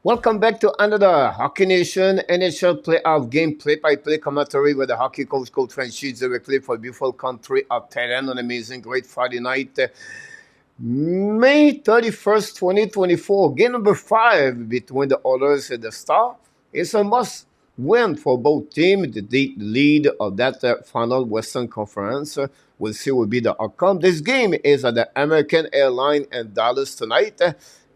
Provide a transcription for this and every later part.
Welcome back to another Hockey Nation NHL playoff game play-by-play commentary with the hockey coach Franchise directly for the beautiful country of Thailand on an amazing great Friday night, May 31st, 2024. Game number 5 between the Oilers and the Star. It's a must win for both teams to take the lead of that final Western Conference. We'll see what will be the outcome. This game is at the American Airlines in Dallas tonight.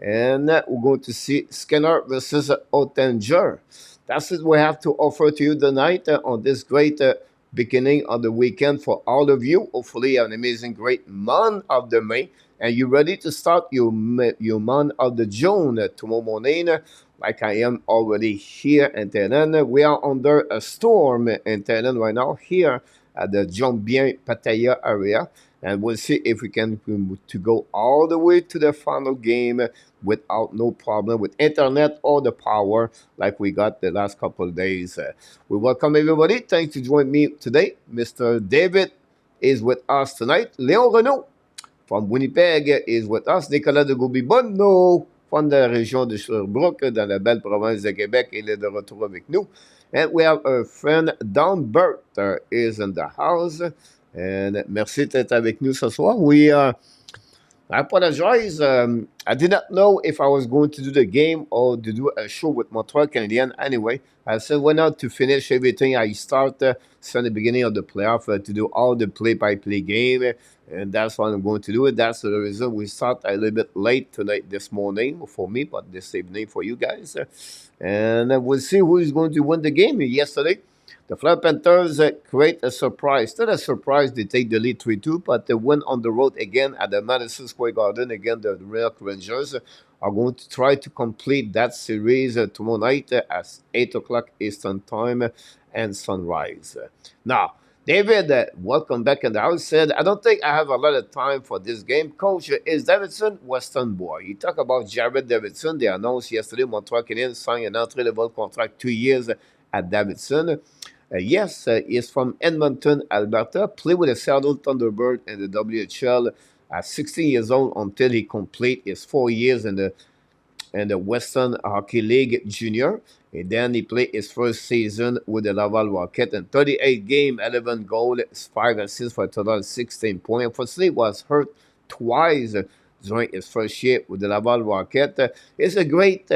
And we're going to see Skinner versus Ottinger. That's what we have to offer to you tonight on this great beginning of the weekend for all of you. Hopefully, an amazing, great month of the May. And you're ready to start your month of the June tomorrow morning, like I am already here in Thailand. We are under a storm in Thailand right now, here at the Jombian Pattaya area. And we'll see if we can to go all the way to the final game without no problem with internet or the power like we got the last couple of days. We welcome everybody. Thanks to join me today. Mr. David is with us tonight. Léon Renaud from Winnipeg is with us. Nicolas de Goubi-Bonneau from la région de Sherbrooke dans la belle province de Québec. Il est de retour avec nous. And we have our friend Don Burt is in the house. And merci d'être avec nous ce soir. I apologize. I did not know if I was going to do the game or to do a show with Montreal Canadiens. Anyway, I said, why not to finish everything I started since the beginning of the playoff to do all the play-by-play game. And that's what I'm going to do. That's the reason we start a little bit late tonight, this morning for me, but this evening for you guys. And we'll see who is going to win the game. Yesterday, the Florida Panthers create a surprise. Still a surprise, they take the lead 3-2, but they win on the road again at the Madison Square Garden. Again, the New York Rangers are going to try to complete that series tomorrow night at 8 o'clock Eastern Time and sunrise. Now, David, welcome back in the house. Said, I don't think I have a lot of time for this game. Coach, is Davidson Western boy? You talk about Jared Davidson. They announced yesterday Montreal Canadiens signed an entry-level contract 2 years at Davidson. Yes, he's from Edmonton, Alberta. Played with the Seattle Thunderbird in the WHL at 16 years old until he complete his 4 years in the Western Hockey League Junior. And then he played his first season with the Laval Rocket in 38 games, 11 goals, 5 assists for a total of 16 points. Unfortunately, he was hurt twice during his first year with the Laval Rocket. He's a great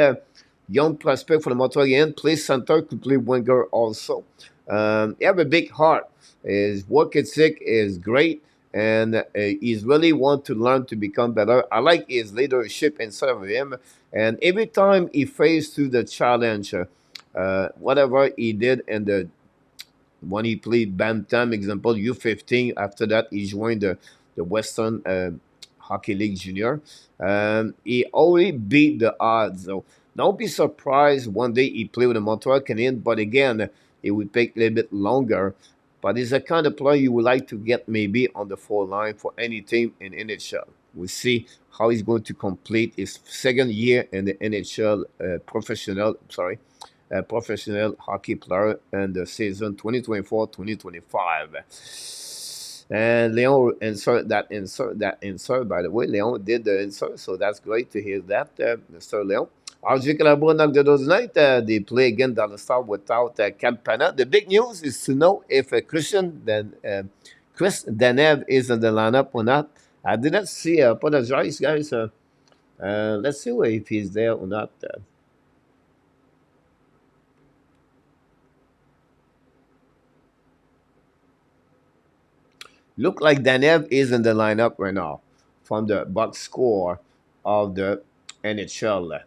young prospect for the Montreal Canadiens. Plays center, could play winger also. He have a big heart. His work ethic is great, and he's really want to learn to become better. I like his leadership inside of him, and every time he faced to the challenge, whatever he did in the when he played Bantam, example U15. After that, he joined the Western Hockey League Junior. He already beat the odds. So don't be surprised one day he play with the Montreal Canadiens, but again, it would take a little bit longer. But he's the kind of player you would like to get maybe on the 4 line for any team in NHL. We'll see how he's going to complete his second year in the NHL professional hockey player in the season 2024-2025. And Leon insert, by the way. Leon did the insert, so that's great to hear that, Mr. Leon. RG Calabro the other night, they play again down the Star without Campana. The big news is to know if Chris Danev is in the lineup or not. I did not see. Apologize, guys. Let's see if he's there or not. Look like Danev is in the lineup right now from the box score of the NHL.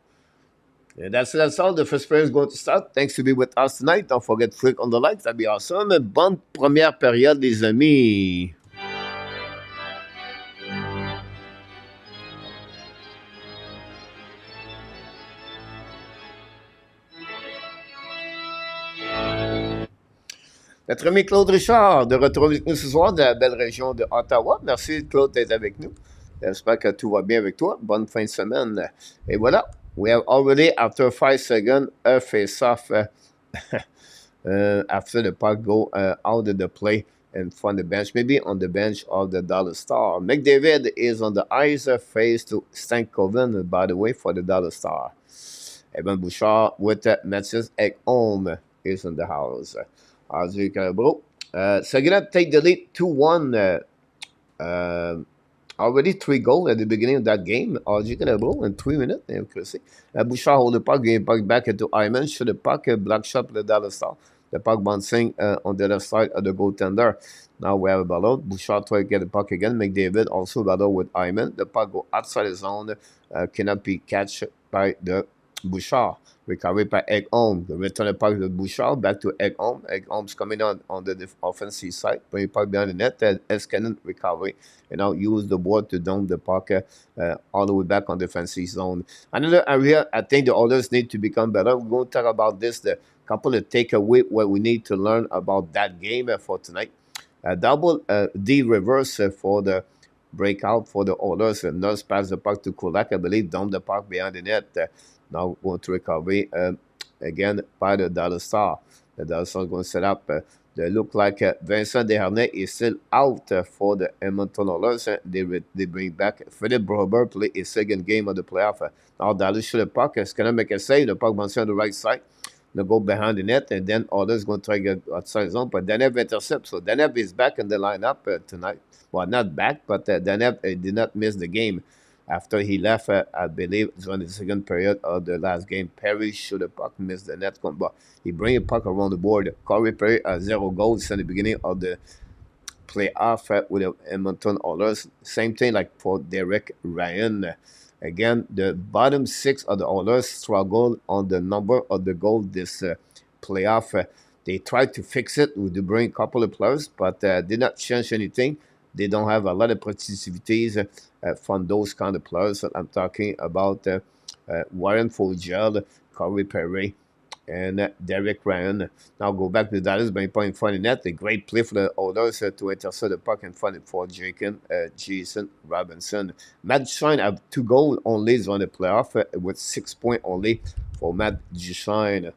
And that's all. The first player is going to start. Thanks to be with us tonight. Don't forget to click on the like. That'd be awesome. Bonne première période, les amis. Notre ami Claude Richard, de retour avec nous ce soir de la belle région de Ottawa. Merci Claude d'être avec nous. J'espère que tout va bien avec toi. Bonne fin de semaine. Et voilà. We have already, after 5 seconds, a face-off after the puck go out of the play in front of the bench, maybe on the bench of the Dallas Star. McDavid is on the ice, face to Stankoven, by the way, for the Dallas Star. Evan Bouchard with Mathias Ekholm is in the house. Ozzy Calabro. Saginaw take the lead 2-1. Uh, Already three goals at the beginning of that game. Ozzy Calabro in 3 minutes. Crazy. Bouchard hold the puck, game puck back into Hyman. Shoot the puck, black shot for the Dallas Star. The puck bouncing on the left side of the goaltender. Now we have a battle. Bouchard try to get the puck again. McDavid also battle with Hyman. The puck go outside the zone. Cannot be catched by the Bouchard. Recovery by Ekholm. The return the puck to Bouchard. Back to Ekholm. Ekholm's coming on the offensive side. Bring the puck behind the net. Eskenin recovery. And now use the board to dump the puck all the way back on the defensive zone. Another area I think the Oilers need to become better. We're going to talk about this. The couple of takeaway what we need to learn about that game for tonight. Double D reverse for the breakout for the Oilers. Nurse pass the puck to Kulak, I believe, dump the puck behind the net. Now going to recovery again by the Dallas Star. The Dallas Star is going to set up. They look like Vincent Desharnais is still out for the Edmonton Oilers. They bring back Philip Brober, play his second game of the playoff. Now Dallas shoot the puck. It's going to make a save. The puck bounces on the right side. They go behind the net, and then Oilers going to try to get outside zone. But Danev intercepts. So Danev is back in the lineup tonight. Well, not back, but Danev did not miss the game. After he left, I believe, during the second period of the last game, Perry should the puck, missed the net, but he bring the puck around the board. Corey Perry has 0 goals in the beginning of the playoff with the Edmonton Oilers. Same thing like for Derek Ryan. Again, the bottom 6 of the Oilers struggle on the number of the goals this playoff. They tried to fix it with the bring a couple of players, but did not change anything. They don't have a lot of productivities from those kind of players. I'm talking about Warren Fogiel, Corey Perry, and Derek Ryan. Now go back to Dallas by point in front of net. A great play for the Oilers to intercept the puck in front for Jason Robinson. Matt Duchene have 2 goals only on the playoff with 6 points only for Matt Duchene.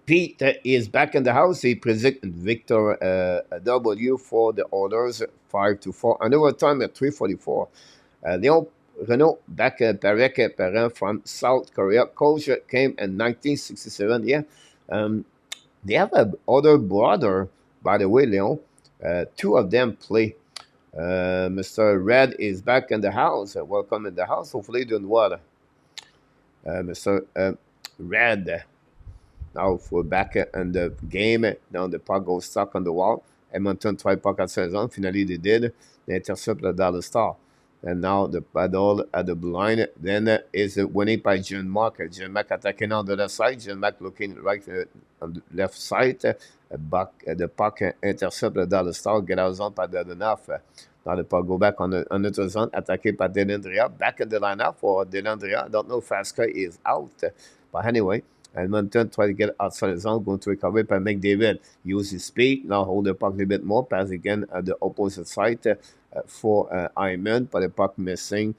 Pete is back in the house. He predicts Victor W for the Oilers 5-4. Another time at 3:44. Leon Renault back Parek Perrin from South Korea. Coach came in 1967. Yeah. They have a other brother, by the way, Leon. 2 of them play. Mr. Red is back in the house. Welcome in the house. Hopefully doing well. Mr. Red. Now we're back in the game. Now the puck goes stuck on the wall. Edmonton tried puck at saison. Finally they did. They intercept the Dallas Star. And now the battle at the blind. Then is winning by John Mark. John Mark attacking on the left side. John Mark looking right on the left side. The puck intercept the Dallas Star. Get out zone by enough. Now the puck go back on the zone. Attacked by Delandria. Back in the lineup for Delandria. I don't know if Fasca is out. But anyway. Edmonton try to get outside the zone, going to recover by McDavid. Use his speed, now hold the puck a little bit more, pass again at the opposite side for Hyman, but the puck missing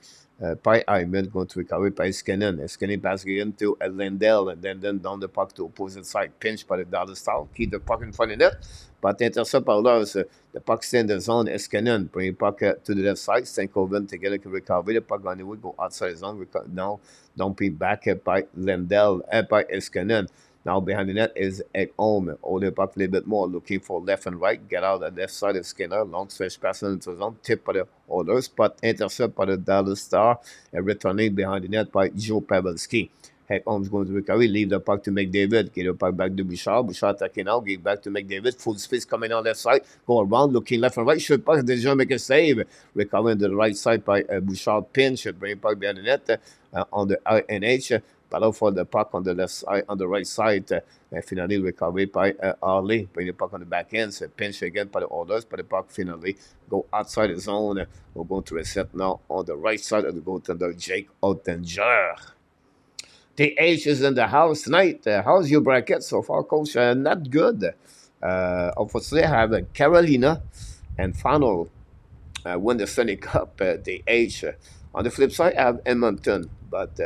by Hyman, going to recover by Skinner. Skinner pass again to Lindell, and then down the puck to opposite side, pinch by the Dallas Star, keep the puck in front of net, but intercept by Oilers. The puck stay in the zone, Eskenin, bring the puck to the left side, Stankoven together can recover the puck on the way, go outside the zone, now dumping back by Lindell, by Eskenin. Now behind the net is Ekholm. Hold the puck a little bit more, looking for left and right. Get out of the left side of Skinner. Long stretch pass into the zone. Tip by the Oilers, but intercept by the Dallas Star. And returning behind the net by Joe Pavelski. Ekholm's going to recover. Leave the puck to McDavid. Get the puck back to Bouchard. Bouchard attacking now. Give back to McDavid. Full space coming on left side. Go around, looking left and right. Shoot puck. Deja make a save. Recovering to the right side by Bouchard. Pinch. Bring puck behind the net on the NH. Battle for the puck on the left side, on the right side, and finally recovered by Arley. Bring the puck on the back end, so pinch again by the Oilers, but the puck finally go outside the zone. We're going to reset now on the right side of the goaltender, Jake Ottinger. The H is in the house tonight. How's your bracket so far, Coach? Not good. Unfortunately, I have Carolina and final win the Stanley Cup. The H. On the flip side, I have Edmonton, but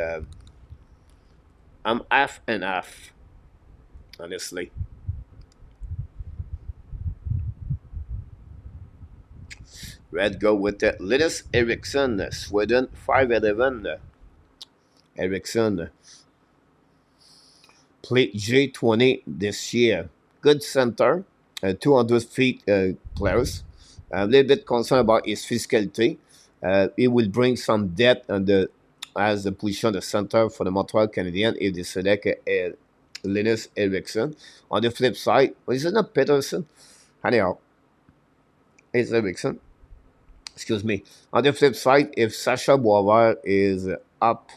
I'm half and half, honestly. Red go with Linus Eriksson, Sweden, 5'11", Erickson played J20 this year. Good center, 200 feet players. A little bit concerned about his physicality. It will bring some depth as the position of the center for the Montreal Canadiens if they select Linus Erickson. On the flip side, is it not Peterson? Anyhow, it's Erickson. Excuse me. On the flip side, if Sasha Boisvert is up,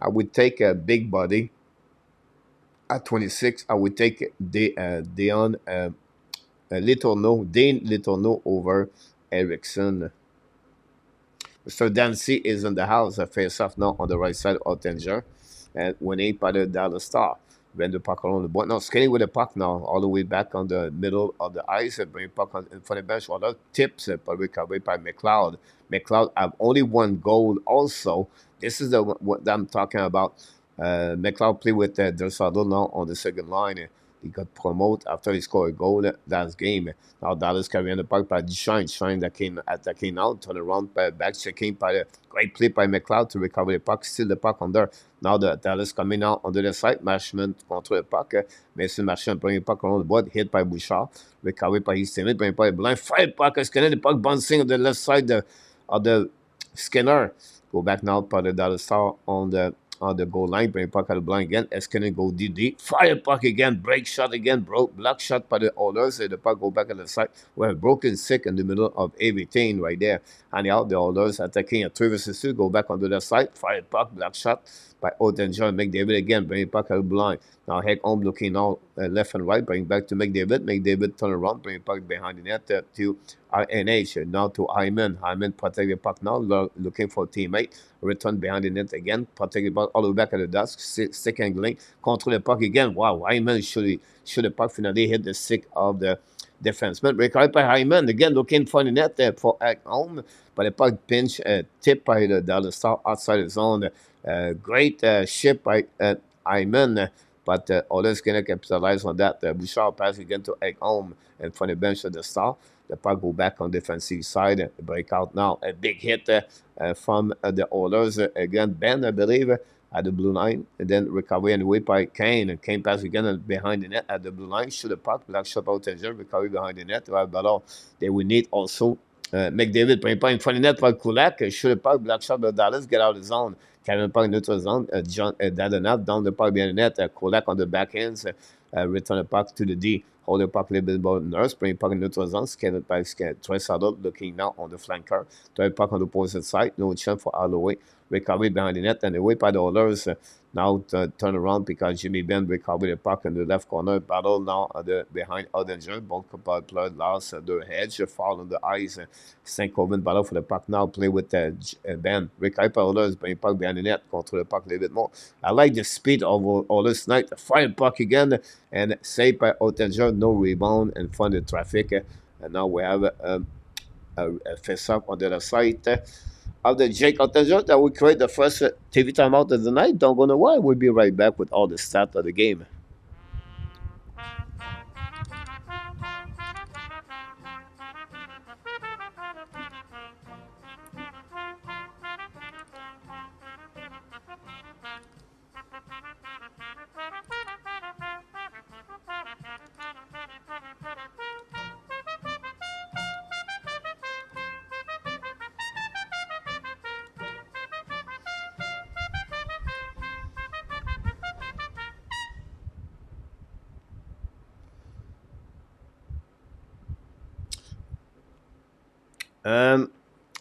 I would take a big body. At 26, I would take Deon Dane Letourneau over Erickson. Mr. Dancy is in the house. A face-off now on the right side of Ottinger. And winning by the Dallas Star. When the puck along the board. Now skating with the puck now, all the way back on the middle of the ice. And bring puck in front of the bench. Other tips but recovered by McLeod. McLeod have only one goal also. This is what I'm talking about. McLeod played with Delgado now on the second line. He got promoted after he scored a goal last game. Now Dallas carrying the puck by Bouchard. Shine that came attacking out, turn around, back checking by the great play by McLeod to recover the puck. Still the puck on there. Now the Dallas coming out on the side. Marchment control the puck. Mason Marchand bringing the puck around the board. Hit by Bouchard. Recovered by his teammate. Bringing by the blind. Fire puck. Skinner. The puck bouncing on the left side of the Skinner. Go back now by the Dallas Star on the goal line, bring puck out of blind again. Eskinen go deep. Fire puck again. Break shot again. Block shot by the Oilers. The puck go back on the side. We have broken sick in the middle of everything right there. And out the Oilers attacking a 3 versus 2. Go back onto the side. Fire puck. Block shot by Ottinger. McDavid again. Bring puck out of blind. Now Heck home looking out left and right. Bring back to McDavid. McDavid turn around. Bring puck behind the net to RNH. Now to Hyman. Hyman protect the puck now. Looking for a teammate. Return behind the net again. Protect the puck all the way back at the desk. Stick angling. Control the puck again. Wow. Hyman should the puck finally hit the stick of the defenseman. Recovered by Hyman. Again looking for the net for home. But the puck pinch tipped by the Dallas Star outside the zone. Great ship by Hyman. But Oilers going to capitalize on that. Bouchard pass again to Ekholm and from the bench of the Star. The puck go back on defensive side. Break out now. A big hit from the Oilers. Again, Ben, I believe, at the blue line. And then recovery anyway by Kane. And Kane pass again behind the net at the blue line. Shoot the puck. Black shot out Tanger. Recovery behind the net. But they will need also McDavid bring puck in front of the net for Kulak. Shoot the puck. Black shot by Dallas. Get out of the zone. Carrying the puck in neutral zone. John Dadenap down the puck behind the net. Kulak on the backhands. Return the puck to the D. Hold the puck a little bit about Nurse. Bring puck in neutral zone. Scan it by Troy Saddle. Looking now on the flanker. Throw the puck on the opposite side. No chance for Holloway. Recovery behind the net. And away by the Oilers. Now turn around because Jimmy Ben recovered the puck in the left corner. Battle now behind Ottinger. Both blood lost the hedge. Fall on the ice. St. Corbin battle for the puck now. Play with Ben. Recovered by Oilers. Bring puck behind the net. Control the puck a little bit more. I like the speed of Oilers tonight. Fire puck again. And saved by Ottinger. No rebound in front of the traffic. And now we have a face-up on the other side. After Jake Ottinger, that will create the first TV timeout of the night. Don't go nowhere. We'll be right back with all the stats of the game.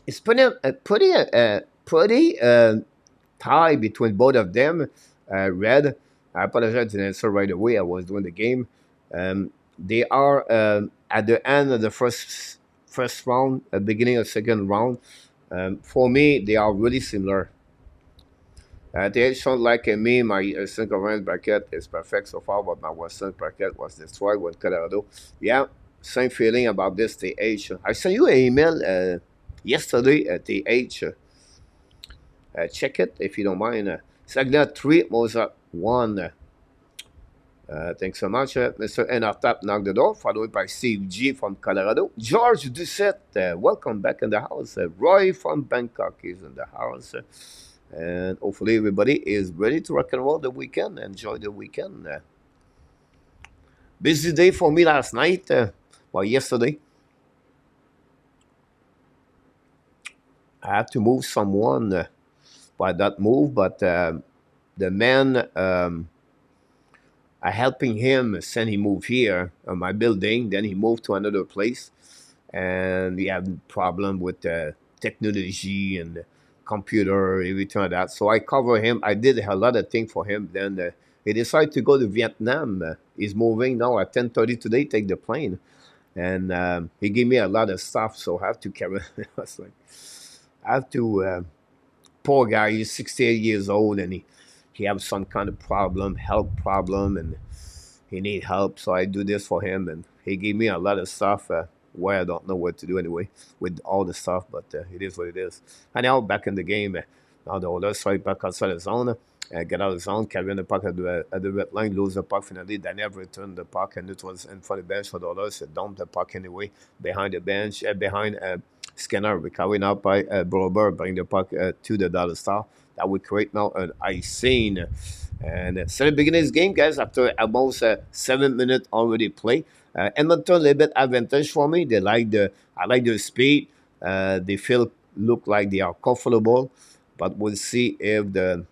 It's pretty tie between both of them. Red, I apologize to answer right away. I was doing the game. They are at the end of the first round, beginning of second round. For me, they are really similar. They sound like me. My Eastern Conference bracket is perfect so far, but my Western bracket was destroyed with Colorado. Yeah, same feeling about this TH. I sent you an email yesterday at TH. Check it if you don't mind. Sagna 3, Mozart 1. Thanks so much. Mr. Enartap knocked the door, followed by Steve G from Colorado. George Doucette, welcome back in the house. Roy from Bangkok is in the house. And hopefully everybody is ready to rock and roll the weekend. Enjoy the weekend. Busy day for me last night. Well, yesterday. I had to move someone by that move, but the man, I helping him send he moved here on my building. Then he moved to another place, and he had problem with technology and computer, everything like that. So I cover him. I did a lot of things for him. Then he decided to go to Vietnam. He's moving now at 10:30 today. Take the plane, and he gave me a lot of stuff. So I have to carry. I was like, I have to. Poor guy, he's 68 years old, and he has some kind of problem, health problem, and he need help. So I do this for him, and he gave me a lot of stuff. Why I don't know what to do anyway with all the stuff, but it is what it is. And now back in the game, now the Oilers right back outside the zone. Get out of the zone, carry in the puck at the red line, lose the puck finally. They never returned the puck, and it was in front of the bench for the Oilers. Dumped the puck anyway behind the bench, behind Skinner, recovered now by Bouchard, bring the puck to the Dallas Star. That would create now an ice scene. And instead of beginning this game, guys, after almost 7 minutes already play, Edmonton a little bit advantage for me. I like their speed. They feel look like they are comfortable, but we'll see if the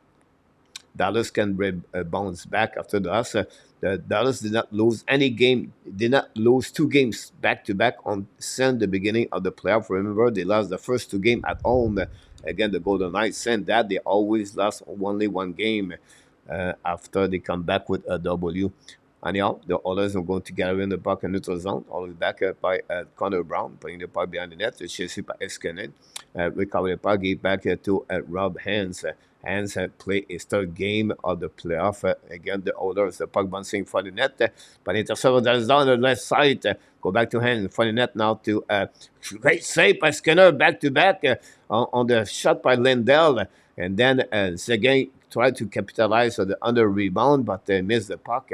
Dallas can bounce back after that. The Dallas did not lose any game, did not lose two games back to back on since the beginning of the playoff. Remember, they lost the first two games at home against the Golden Knights. Since that, they always lost only one game after they come back with a W. Anyhow, the Oilers are going to gather in the puck in neutral zone. Always back up by Connor Brown, putting the puck behind the net. It's chased by Eskenet. Recover the puck, give back to Rob Hans. Hans play his third game of the playoff against the Oilers. The puck bouncing for the net, but intercepted that is down the left side. Go back to Hans for the net now to great save by Skinner back to back on the shot by Lindell. And then Seguin tried to capitalize on the under rebound, but they missed the puck.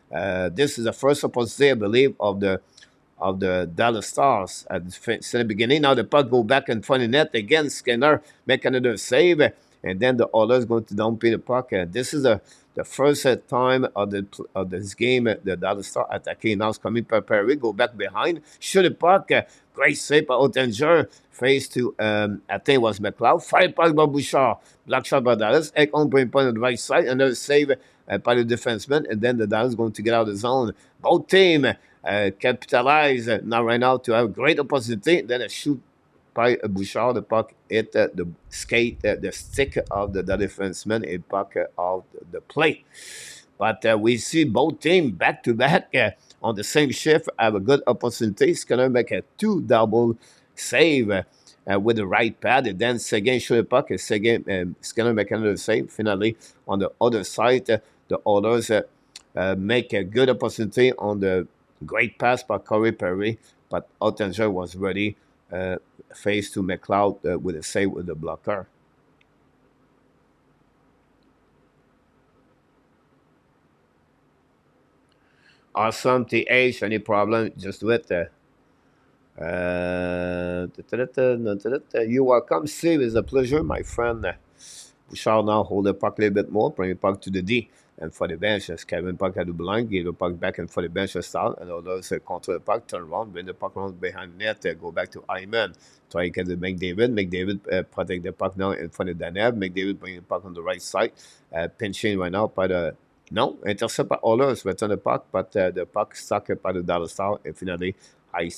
This is the first opportunity, I believe, of the Dallas Stars at the beginning. Now the puck go back in front of the net again. Skinner make another save, and then the Oilers going to downplay the puck. This is the first time of this game. The Dallas Stars attacking. Now it's coming by Perry. Go back behind. Shoot the puck. Great save by Ottinger. Face to, I think it was McLeod. Fire puck by Bouchard. Block shot by Dallas. Egg on point on the right side. Another save by the defenseman. And then the Dallas going to get out of the zone. Both team capitalize now right now to have a great opportunity. Then a shoot by Bouchard. The puck hit the skate, the stick of the defenseman. A puck out the play. But we see both teams back to back on the same shift have a good opportunity. Skinner make a two double save with the right pad. And then Seguin shoot the puck. Seguin Skinner make another save. Finally, on the other side, the Oilers make a good opportunity on the great pass by Corey Perry. But Ottinger was ready face to McLeod with a save with the blocker. Awesome, TH. Any problem? Just do it. You welcome, Steve. It's a pleasure, my friend. We shall now hold the puck a little bit more, bring the puck to the D. And for the bench, as Kevin Puck had the blind, give the puck back and for the bench start. And others control the puck, turn around, bring the puck around behind the net, go back to Hyman. Try to get the McDavid. McDavid protect the puck now in front of Danev. McDavid bring the puck on the right side. Pinching right now by the no, intercept by Oilers, return the puck, but the puck stuck by the Dallas Star. And finally, I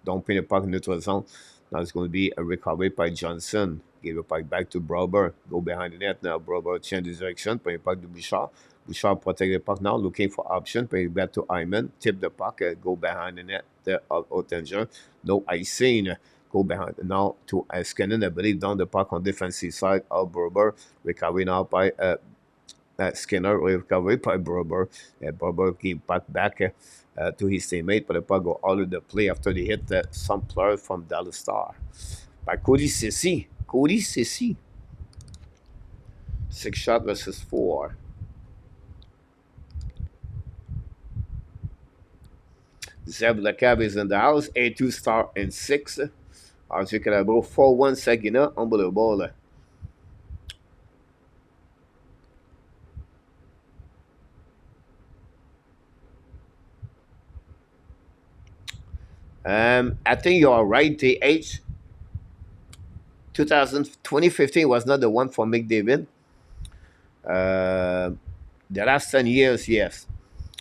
don't pin the puck in neutral zone. Now it's going to be a recovery by Johnson. Give the puck back to Brober. Go behind the net now. Brober change his direction. Bring the puck to Bouchard. Bouchard protect the puck now. Looking for option. Bring it back to Hyman. Tip the puck. Go behind the net of Ottinger. No icing. Go behind now to Skinner. I believe down the puck on defensive side of Brober. Recovery now by Skinner. Recovery by Brober. Brober give puck back to his teammate, but the puck go out of the play after they hit some player from Dallas Star. By Cody Ceci. Cody Ceci. 6 shot versus 4. Zeb Lacab is in the house. A2 star and 6. RJ Calabro 4-1 Sagina. Unbelievable. I think you are right. The age 2015 was not the one for McDavid. Uh, the last 10 years, yes.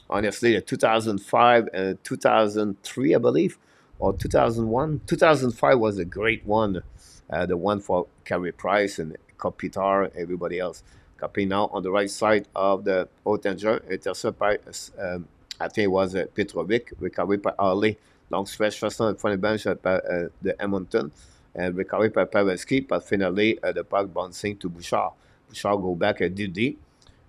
Honestly, the 2005 and 2003, I believe, or 2001. 2005 was a great one. The one for Carey Price and Kopitar, everybody else. Copy now on the right side of the Ottinger, intercept by, I think it was Petrovic, recovery by Ali. Long stretch first on the front bench at the Edmonton, and recovery by Pavelski, but finally the puck bouncing to Bouchard. Bouchard go back at Didi.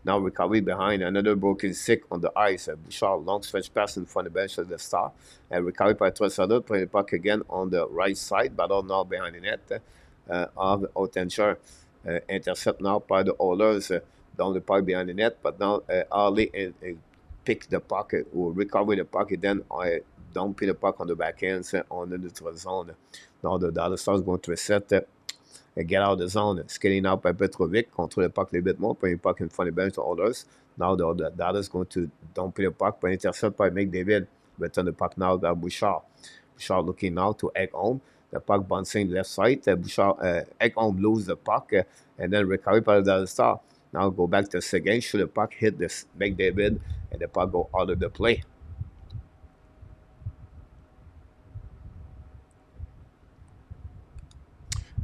Now recovery behind another broken stick on the ice. Bouchard long stretch pass in front of the bench of the Star. And recovery by Trossard playing the puck again on the right side, but now behind the net of Ottinger. Intercept now by the Oilers down the puck behind the net, but now Ali pick the puck or recover the puck, then dump the puck on the backhand on the neutral zone. Now the Dallas Stars going to reset get out of the zone. Skating out by Petrovic, control the puck a little bit more, putting the puck in front of the bench to Oilers. Now the Dallas going to dump the puck, but intercept by McDavid. Return the puck now by Bouchard. Bouchard looking now to Ekholm. The puck bouncing left side. Bouchard, Ekholm lose the puck and then recovery by the Dallas Star. Now go back to Seguin, shoot the puck, hit this McDavid, and the puck go out of the play.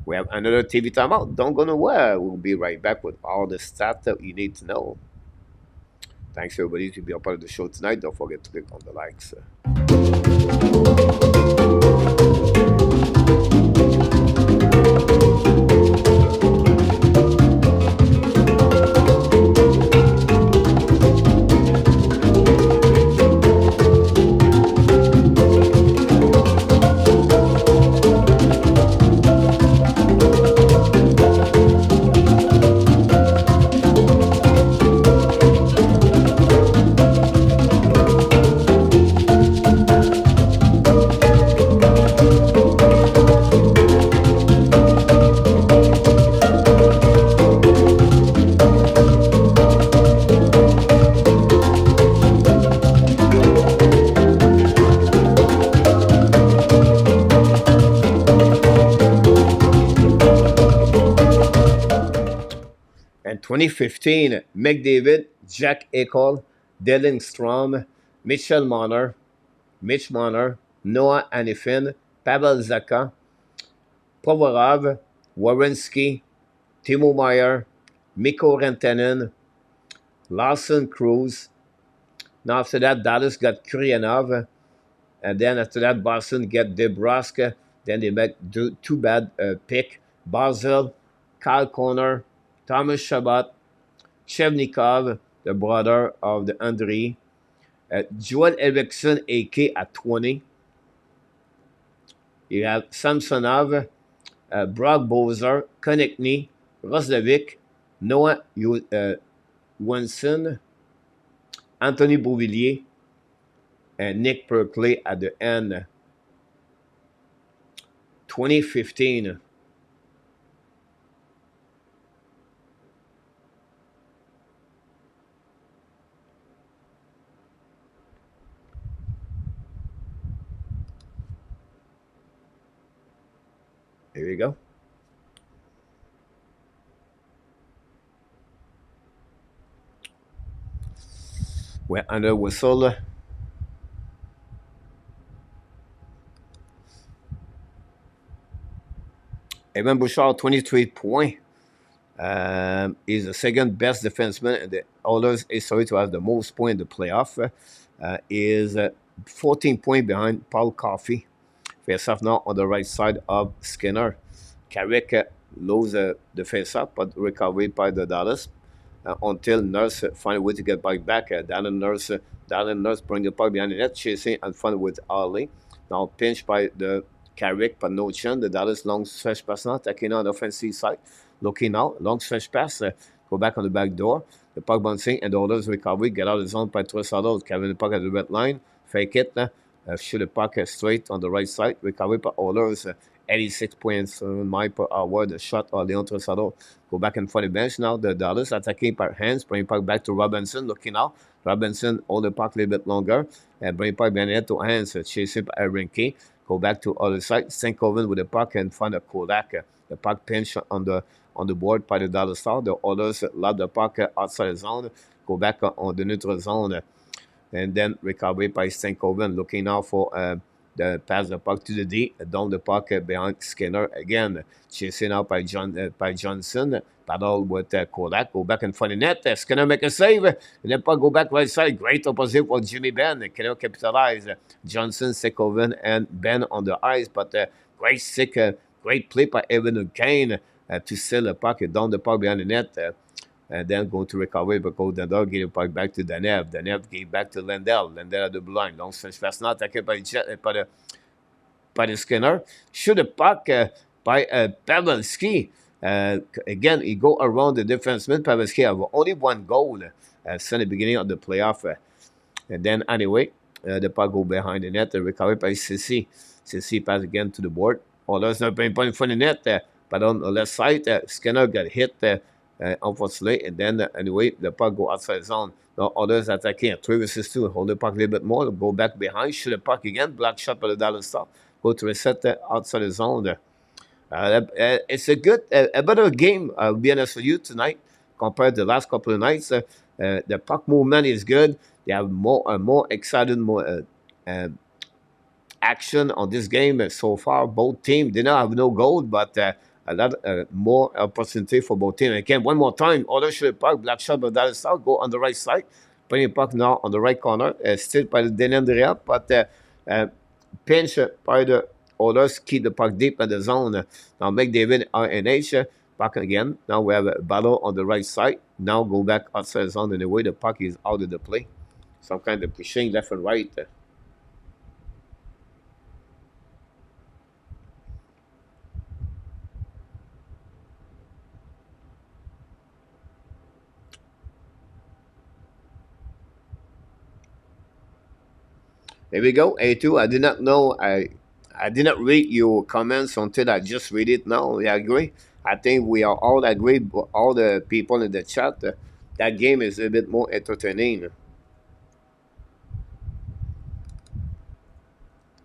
We have another TV timeout. Don't go nowhere. We'll be right back with all the stats that you need to know. Thanks everybody to be a part of the show tonight. Don't forget to click on the likes. In 2015, McDavid, Jack Eichel, Dylan Strom, Mitchell Marner, Mitch Marner, Noah Hanifin, Pavel Zaka, Provorov, Wawrinski, Timo Meyer, Mikko Rantanen, Lawson Cruz. Now after that, Dallas got Kuryanov. And then after that, Boston get DeBrusque. Then they make two bad pick. Barzil, Kyle Connor, Thomas Chabot, Chevnikov, the brother of the Andre, Joel Eriksson, AK at 20. You have Samsonov, Brock Bozer, Konechny, Roslovic, Noah Winson, Anthony Beauvillier, and Nick Perkley at the end. 2015. Here you go. We're under whistle. Evan Bouchard, 23 points. Is the second best defenseman in the Oilers history to have the most points in the playoff. Is 14 points behind Paul Coffey. Face-off now on the right side of Skinner. Carrick loses the face-off, but recovered by the Dallas until Nurse find a way to get back. Darren Nurse bring the puck behind the net, chasing and find with Ali. Now pinched by the Carrick, but no chance. The Dallas long stretch pass now, taking on the offensive side. Looking out, long stretch pass, go back on the back door. The puck bouncing, and the Oilers recovery, get out of the zone by Trossard. Kevin the puck at the red line, fake it, shoot the puck straight on the right side. Recovery by Oilers, 86 points mile per hour. The shot of Leon Trossard. Go back in front of the bench now. The Dallas attacking by hands, bring puck back to Robinson. Looking out, Robinson hold the puck a little bit longer and bring puck behind to hands, chasing by Rinke. Go back to other side. St. Coven with the puck in front of Kodak. The puck pinch on the board by the Dallas Star. The others lob the puck outside the zone. Go back on the neutral zone. And then recovery by St. Coven, looking now for the pass the puck to the D, down the puck behind Skinner again, chasing out by Johnson, battle with Kodak, go back in front of net, Skinner make a save, and then puck go back right side, great opposite for Jimmy Benn, cannot capitalize, Johnson, St. Coven, and Ben on the ice, but great stick, great play by Evan Kane to seal the puck, down the puck behind the net, and then go to recovery, but go Lindell, give the puck back to Danev. Danev gave back to Lindell. Lindell at the blue line. Long stretch pass not attaqué by the Skinner. Shoot the puck by Pavelski. Again, he go around the defenseman. Pavelski have only one goal since the beginning of the playoff. And then anyway, the puck go behind the net. Recovery by Sissi. Sissi pass again to the board. Oilers not playing point in front of the net. But on the left side, Skinner got hit unfortunately, and then anyway, the puck go outside the zone. Now others attacking 3 versus 2, hold the puck a little bit more, go back behind, shoot the puck again, block shot by the Dallas Star, go to reset outside the zone. It's a better game, I'll be honest with you, tonight, compared to the last couple of nights. The puck movement is good, they have more excited, more action on this game so far. Both teams did not have no goal, but a lot more opportunity for both teams. Again, one more time, Oilers shoot puck, black shot by Dallas Star, go on the right side, putting puck now on the right corner, still by the Denandria, but pinch by the Oilers, keep the puck deep in the zone. Now McDavid RNH back again. Now we have a battle on the right side. Now go back outside the zone, and the way the puck is out of the play. Some kind of pushing left and right. There we go. A2. I did not know. I did not read your comments until I just read it now. I agree. I think we are all agreed. All the people in the chat. That game is a bit more entertaining.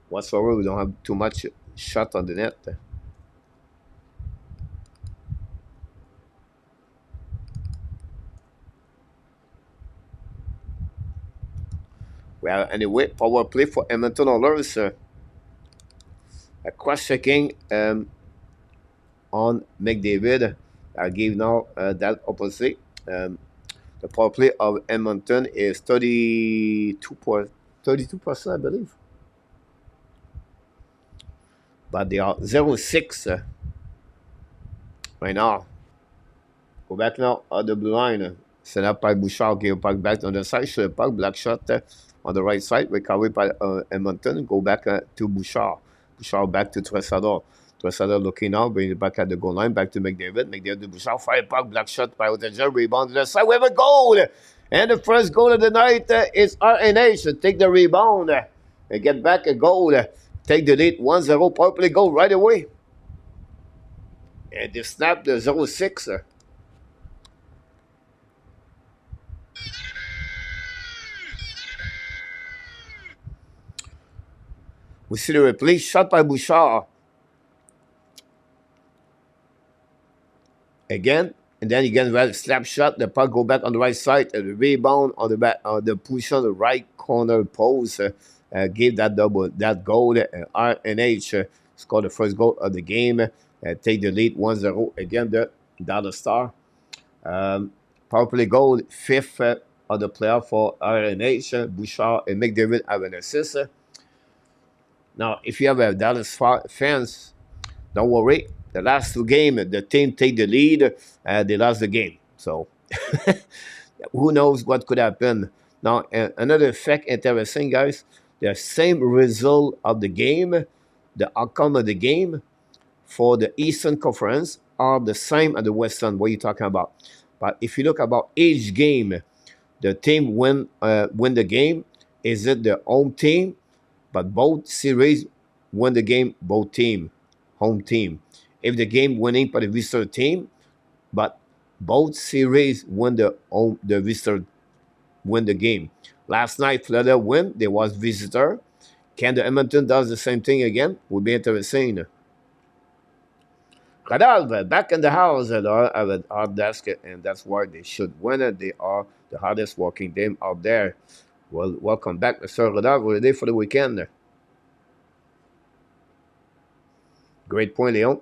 Whatsoever, we don't have too much shot on the net. Well, anyway, power play for Edmonton Oilers. A cross-checking on McDavid. I give now that opposite. The power play of Edmonton is 32%, I believe. But they are 0-6 right now. Go back now on the blue line. Set up by Bouchard, give puck back on the side, shoot a puck, black shot on the right side, recovered by Edmonton, go back to Bouchard. Bouchard back to Tresador. Tresador looking now, bring it back at the goal line, back to McDavid. McDavid to Bouchard, fire puck, black shot by Otanger, rebound to the side, we have a goal! And the first goal of the night is RNH, take the rebound, and get back a goal, take the lead, 1-0, power play goal right away. And they snap the 0-6. We see the replay, shot by Bouchard. Again, and then again, well, slap shot, the puck go back on the right side, and the rebound on the back, the push on the right corner post, gave that goal, RNH scored the first goal of the game, take the lead 1-0, again, the Dallas Star. Power play goal, 5th of the playoff for RNH, Bouchard and McDavid have an assist. Now, if you have a Dallas fans, don't worry. The last 2 games, the team take the lead, they lost the game. So, who knows what could happen. Now, another fact interesting, guys, the same result of the game, the outcome of the game for the Eastern Conference are the same as the Western. What are you talking about? But if you look about each game, the team win the game. Is it the home team? But both series win the game, both team, home team. If the game winning for the visitor team, but both series win the visitor win the game. Last night, Florida win. There was visitor. Can the Edmonton does the same thing again? Would be interesting. Cadalva back in the house at our desk, and that's why they should win it. They are the hardest working team out there. Well, welcome back, Mr. Cadalva. We're ready for the weekend. Great point, Leon.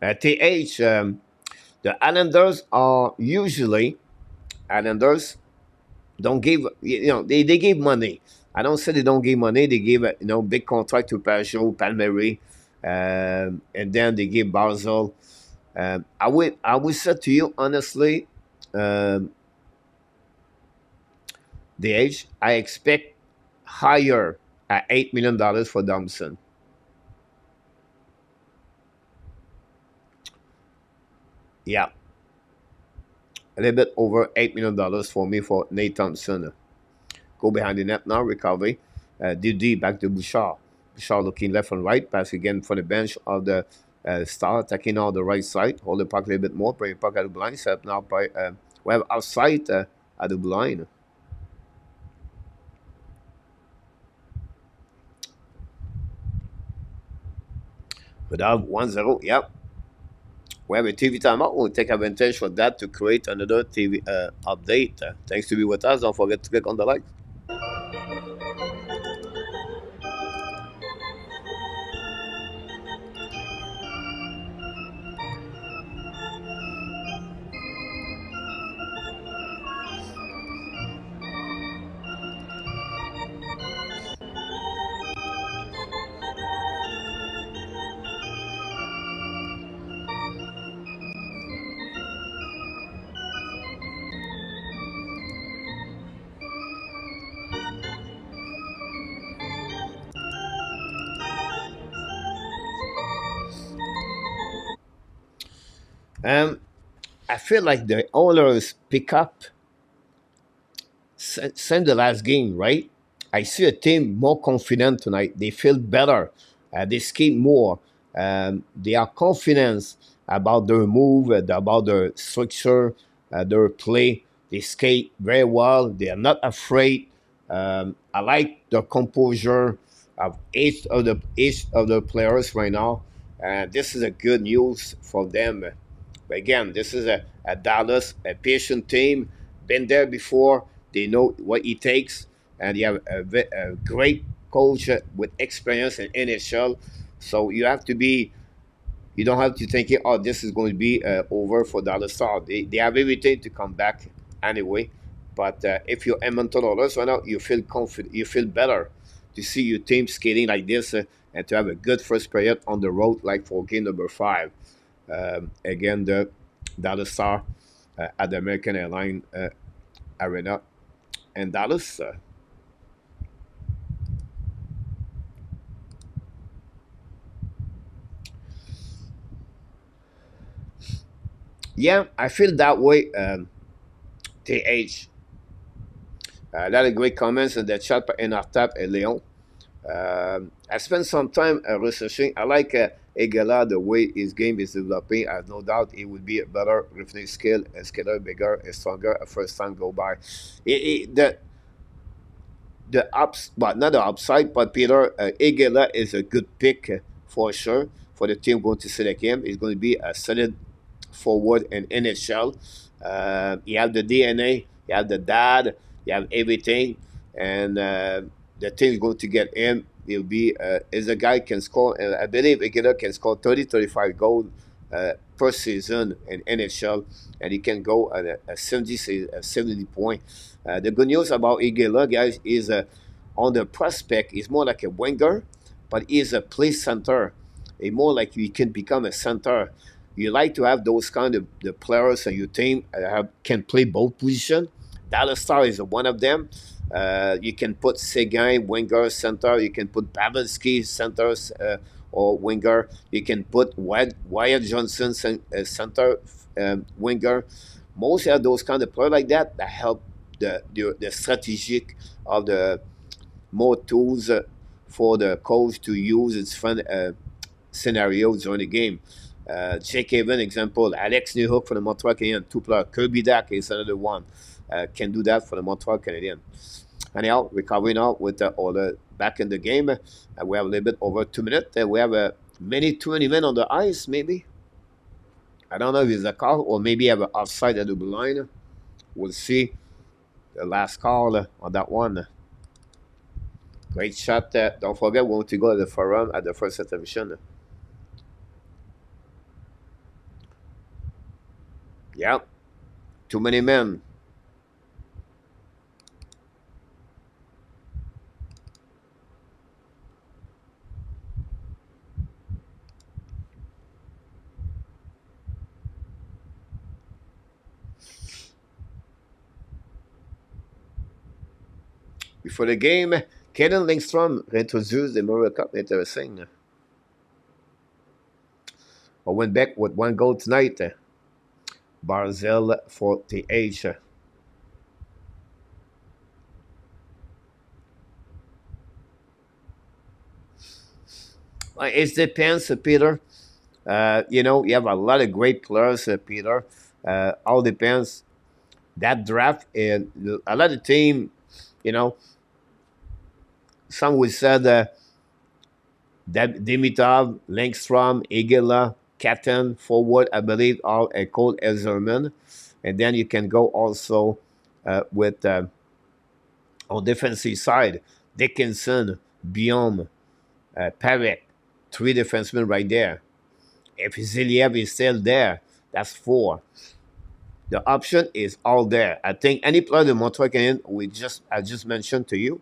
TH, the Islanders are usually Islanders don't give they give money. I don't say they don't give money. They give big contract to Pajot, Palmieri, and then they give Barzell. I would say to you honestly, um, the age I expect higher at $8 million for Thompson. Yeah, a little bit over $8 million for me for Nate Thompson. Go behind the net now, recovery. DD back to Bouchard. Bouchard looking left and right, pass again for the bench of the Star, attacking on the right side. Hold the puck a little bit more, bring the puck at the blind, set up now by we have outside at the blind. But have 1-0, yep. We have a TV timeout. We'll take advantage of that to create another TV update. Thanks to be with us. Don't forget to click on the like. Um, I feel like the Oilers pick up since the last game, right? I see a team more confident tonight. They feel better. They skate more. They are confident about their move, about their structure, their play. They skate very well. They are not afraid. I like the composure of each of the players right now. This is a good news for them. But again, this is a Dallas, a patient team, been there before. They know what it takes, and you have a great coach with experience in NHL. So you don't have to think, oh, this is going to be over for Dallas Star. They have everything to come back anyway. But if you're Edmonton Oilers right now, you feel confident, you feel better to see your team skating like this and to have a good first period on the road, like for game number 5. Again, the Dallas Star at the American Airlines Arena in Dallas. Yeah, I feel that way. TH. A lot of great comments in the chat in our tab, Leon. I spent some time researching. I like Egala, the way his game is developing. I have no doubt he would be a better referee skill, a skiller, bigger, a stronger, a first time go by. The ups, but not the upside, but Peter Egala is a good pick for sure for the team going to select him. He's going to be a solid forward in NHL. He have the DNA, he have the dad, he have everything, and the team is going to get him. He'll be is a guy can score. I believe Iguodala can score 30, 35 goals per season in NHL, and he can go at a 70 point. The good news about Iguodala, guys, is on the prospect, he's more like a winger, but he's a play center. He's more like you can become a center. You like to have those kind of the players on your team can play both positions. Dallas Star is one of them. You can put Seguin, winger, center. You can put Pavelski, centers or winger. You can put Wyatt Johnson, center, winger. Most of those kind of players like that help the strategic of the more tools for the coach to use its fun scenarios during the game. Jake Haven, example, Alex Newhook for the Montreal Canadiens, two players. Kirby Dack is another one. can do that for the Montreal Canadiens. Anyhow, recovering now with the Oilers back in the game. We have a little bit over 2 minutes. We have many 20 men on the ice, maybe. I don't know if it's a call or maybe have an offside at the blue line. We'll see. The last call on that one. Great shot. Don't forget, we want to go to the forum at the first intermission. Yep. Too many men. Before the game, Kaden Lindstrom reintroduced the Memorial Cup. Interesting. I went back with one goal tonight. Barzell for the age. It depends, Peter. You have a lot of great players, Peter. All depends. That draft, and a lot of team, you know, some would say that Dimitrov, Langstrom, Igela, Katten, forward, I believe, all Cole Ezerman. And then you can go also with on defensive side, Dickinson, Biom, Parik, three defensemen right there. If Ziliev is still there, that's four. The option is all there. I think any player the Montreal Canadiens I just mentioned to you,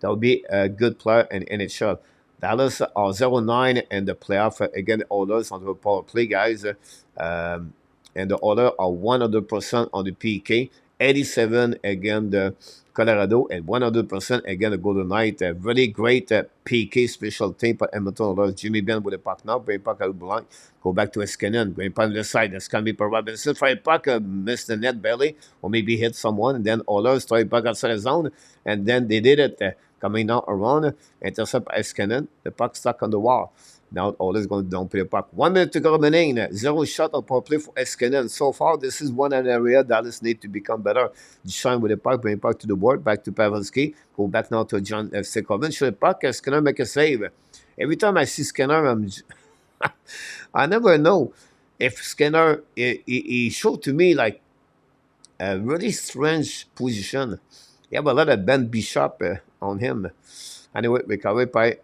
that would be a good player in NHL. Dallas are 0-9 in the playoff. Again, the Oilers on the power play, guys. And the Oilers are 100% on the PK. 87 against the Colorado and 100% against the Golden Knight. Really great PK special team for Edmonton Oilers. Jimmy Benn with the puck now. Bring puck out blind. Go back to Eskinen. Bring puck on the side. That's going to be for Robinson. Fire puck. Missed the net belly. Or maybe hit someone. And then Oilers try puck outside the zone. And then they did it. Coming down around. Intercept Eskinen. The puck stuck on the wall. Now Oilers going to dump the puck. 1 minute to go remaining. Zero shot on power play for Eskinen. So far, this is one area Dallas need to become better. Shine with the puck, bring puck to the board, back to Pavelski. Go back now to John Sekoven. Show the puck, Skinner make a save. Every time I see Skinner, I never know if Skinner, he showed to me like a really strange position. He have a lot of Ben Bouchard on him. Anyway, recovered by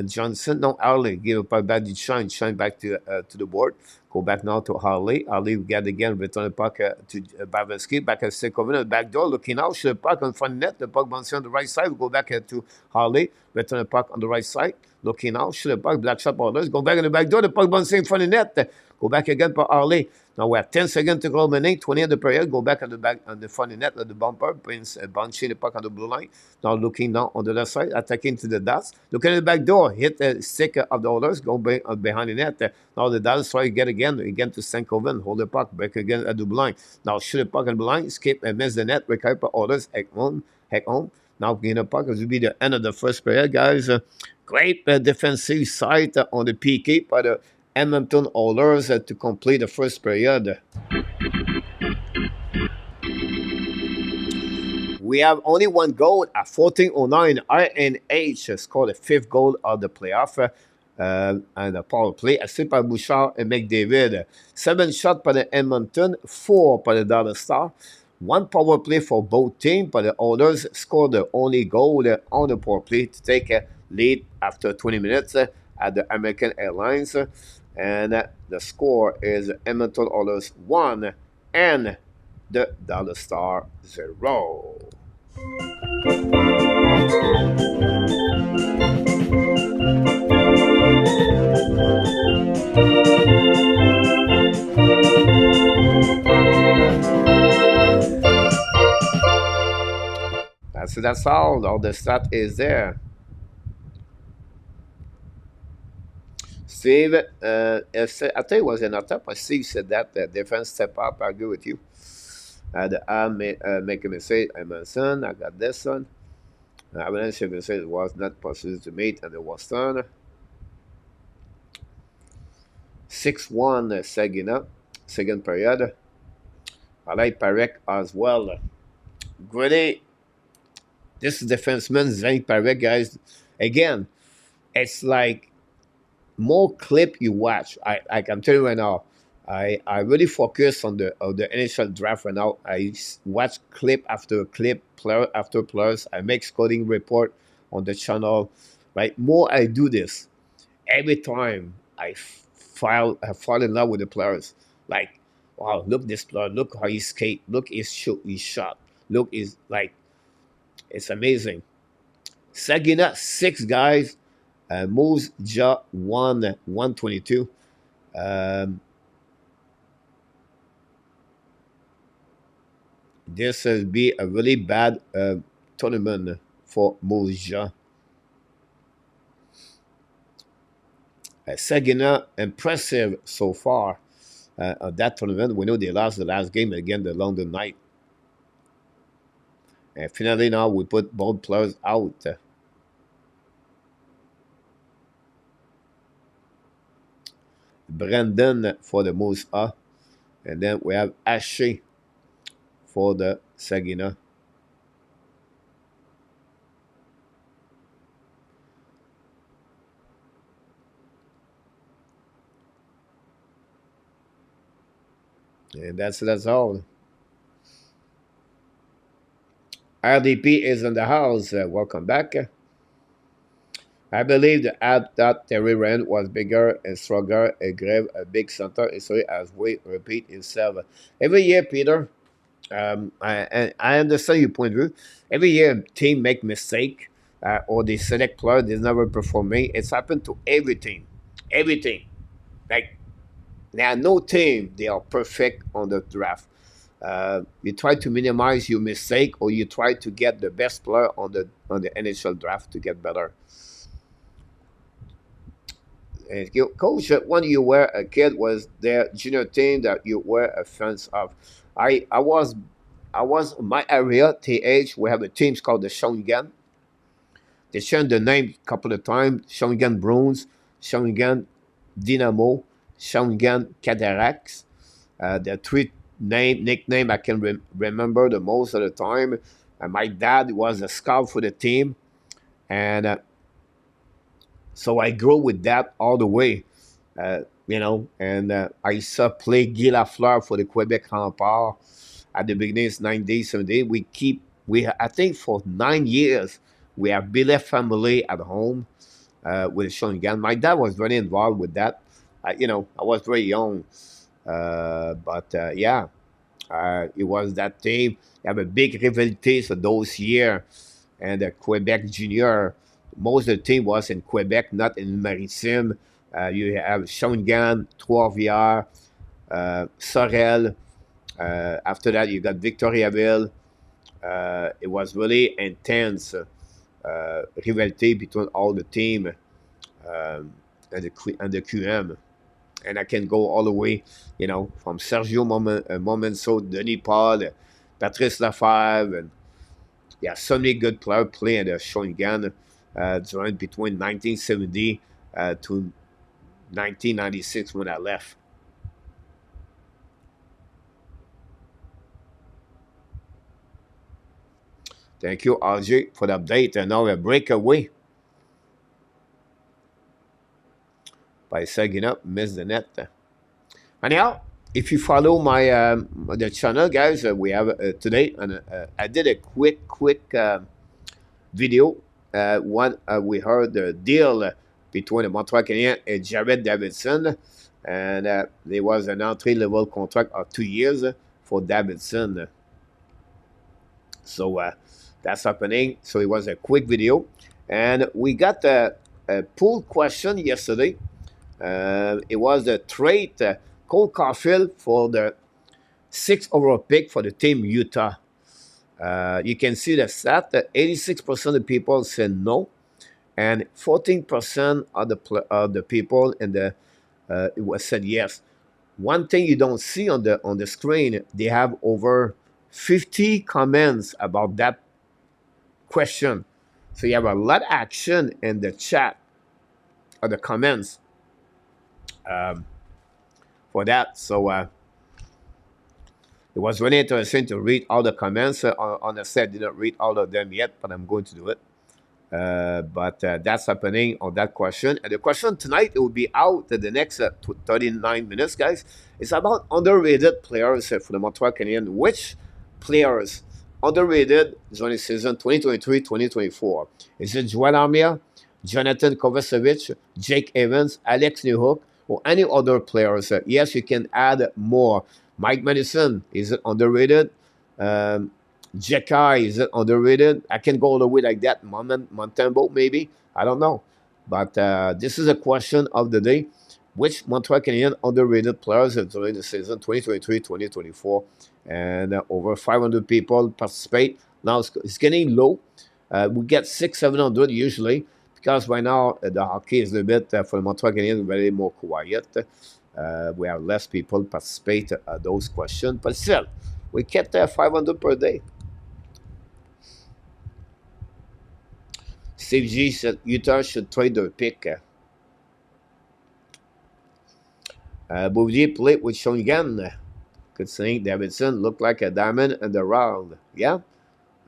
Johnson, no, Harley, give a puck back to Shine back to the board. Go back now to Harley. Harley get again, return the puck to Bavinski. Back at Sekoven, the back door, looking out, shoot the puck on front net. The puck bouncing on the right side. We go back to Harley, return the puck on the right side. Looking out, shoot the puck, black shot ballers. Go back in the back door, the puck bouncing in front of the net. Go back again for Harley. Now we have 10 seconds to go remaining, 20 of the period. Go back on the front of the net, the bumper, brings bunching the puck on the blue line. Now looking down on the left side, attacking to the dots. Look at the back door, hit the stick of the Oilers, go behind the net. Now the dots try to get again to Stankoven, hold the puck, back again at the blue line. Now shoot the puck on the blue line, skip and miss the net, recover for Oilers, heck home. Now getting the puck, this will be the end of the first period, guys. Great defensive side on the PK by the Edmonton Oilers to complete the first period. We have only one goal at 14:09. RNH scored the fifth goal of the playoff and the power play. Assisted by Bouchard and McDavid. 7 shots by the Edmonton, 4 by the Dallas Star. 1 power play for both teams, but the Oilers scored the only goal on the power play to take a lead after 20 minutes at the American Airlines. And the score is Edmonton Oilers 1 and the Dallas Star 0. That's all the stat is there. Steve, I think it was an attack, but Steve said that the defense step up. I agree with you. Make a mistake. I mentioned I got this one. Avalanche said it was not possible to meet, and it was done. 6-1 second period. I like Parek as well. Really, this defenseman, Zach Parek, guys, again, it's like more clip you watch. I can tell you right now, I really focus on the initial draft right now. Watch clip after clip, player after players. I make scouting report on the channel. Right, more I do this every time I fall in love with the players. Like, wow, look this player, look how he skate, look his shoot, his shot, look is like it's amazing. Sagina, six guys, Moose Ja 122. Um, this will be a really bad tournament for Moose Ja. Sagina, impressive so far of that tournament. We know they lost the last game against the London Knight. And finally, now we put both players out. Brandon for the Moose A. And then we have Ashe for the Sagina. And that's all. RDP is in the house. Welcome back. I believe the ad that Terry Rand was bigger and stronger and grave a big center history as we repeat itself. Every year, Peter, I understand your point of view. Every year, team make mistake or they select player they never performing. It's happened to every team. Every team. Like, there are no team they are perfect on the draft. You try to minimize your mistake, or you try to get the best player on the initial draft to get better. And coach, when you were a kid, was there junior team that you were a fans of? I was my area TH. We have a team called the Shawinigan. They changed the name a couple of times. Shawinigan Bruins, Shawinigan Dynamo, Shawinigan Cataracts. The three nickname I can remember the most of the time. My dad was a scout for the team, and so I grew with that all the way. And I saw play Guy Lafleur for the Quebec Rempart at the beginning of 90s, 70s. We I think for 9 years we have Billy family at home with Shawinigan. My dad was very involved with that. I was very young, but yeah, it was that team. You have a big rivalry for those years, and the Quebec Junior. Most of the team was in Quebec, not in Maritime. You have Shawinigan, Trois-Rivières, Sorel. After that, you got Victoriaville. It was really intense rivalry between all the team and the QM. And I can go all the way, from Sergio Momenso, Denis Paul, Patrice Lafave, and yeah, so many good players playing the Shawinigan during between 1970 to 1996 when I left. Thank you, RJ, for the update. And now a breakaway by Seguin up, missed the net. Anyhow, if you follow my the channel, guys, we have today, and I did a quick video. One we heard the deal between the Montreal Canadiens and Jared Davidson, and there was an entry-level contract of 2 years for Davidson. So that's happening. So it was a quick video, and we got a poll question yesterday. It was a trade Cole Caulfield for the sixth overall pick for the team Utah. You can see the stat that 86% of the people said no, and 14% of the people in the it was said yes. One thing you don't see on the screen, they have over 50 comments about that question. So you have a lot of action in the chat or the comments um, for that. So It was really interesting to read all the comments. On the set, didn't read all of them yet, but I'm going to do it. But that's happening on that question. And the question tonight, it will be out in the next 39 minutes, guys. It's about underrated players for the Montreal Canadiens. Which players underrated during the season 2023-2024? Is it Joel Armia, Jonathan Kovacevic, Jake Evans, Alex Newhook, or any other players? Yes, you can add more. Mike Madison, is it underrated? Um, Jekai, is it underrated? I can go all the way like that. Montembeau, maybe. I don't know. But this is a question of the day. Which Montreal Canadian underrated players during the season 2023-2024? And over 500 people participate. Now it's getting low. We get 600-700 usually because right now the hockey is a bit, for the Montreal Canadiens, very more quiet. We have less people participate those questions. But still, we kept 500 per day. Steve G said Utah should trade their pick. Bouvier played with Shawinigan. Good saying. Davidson looked like a diamond in the round. Yeah.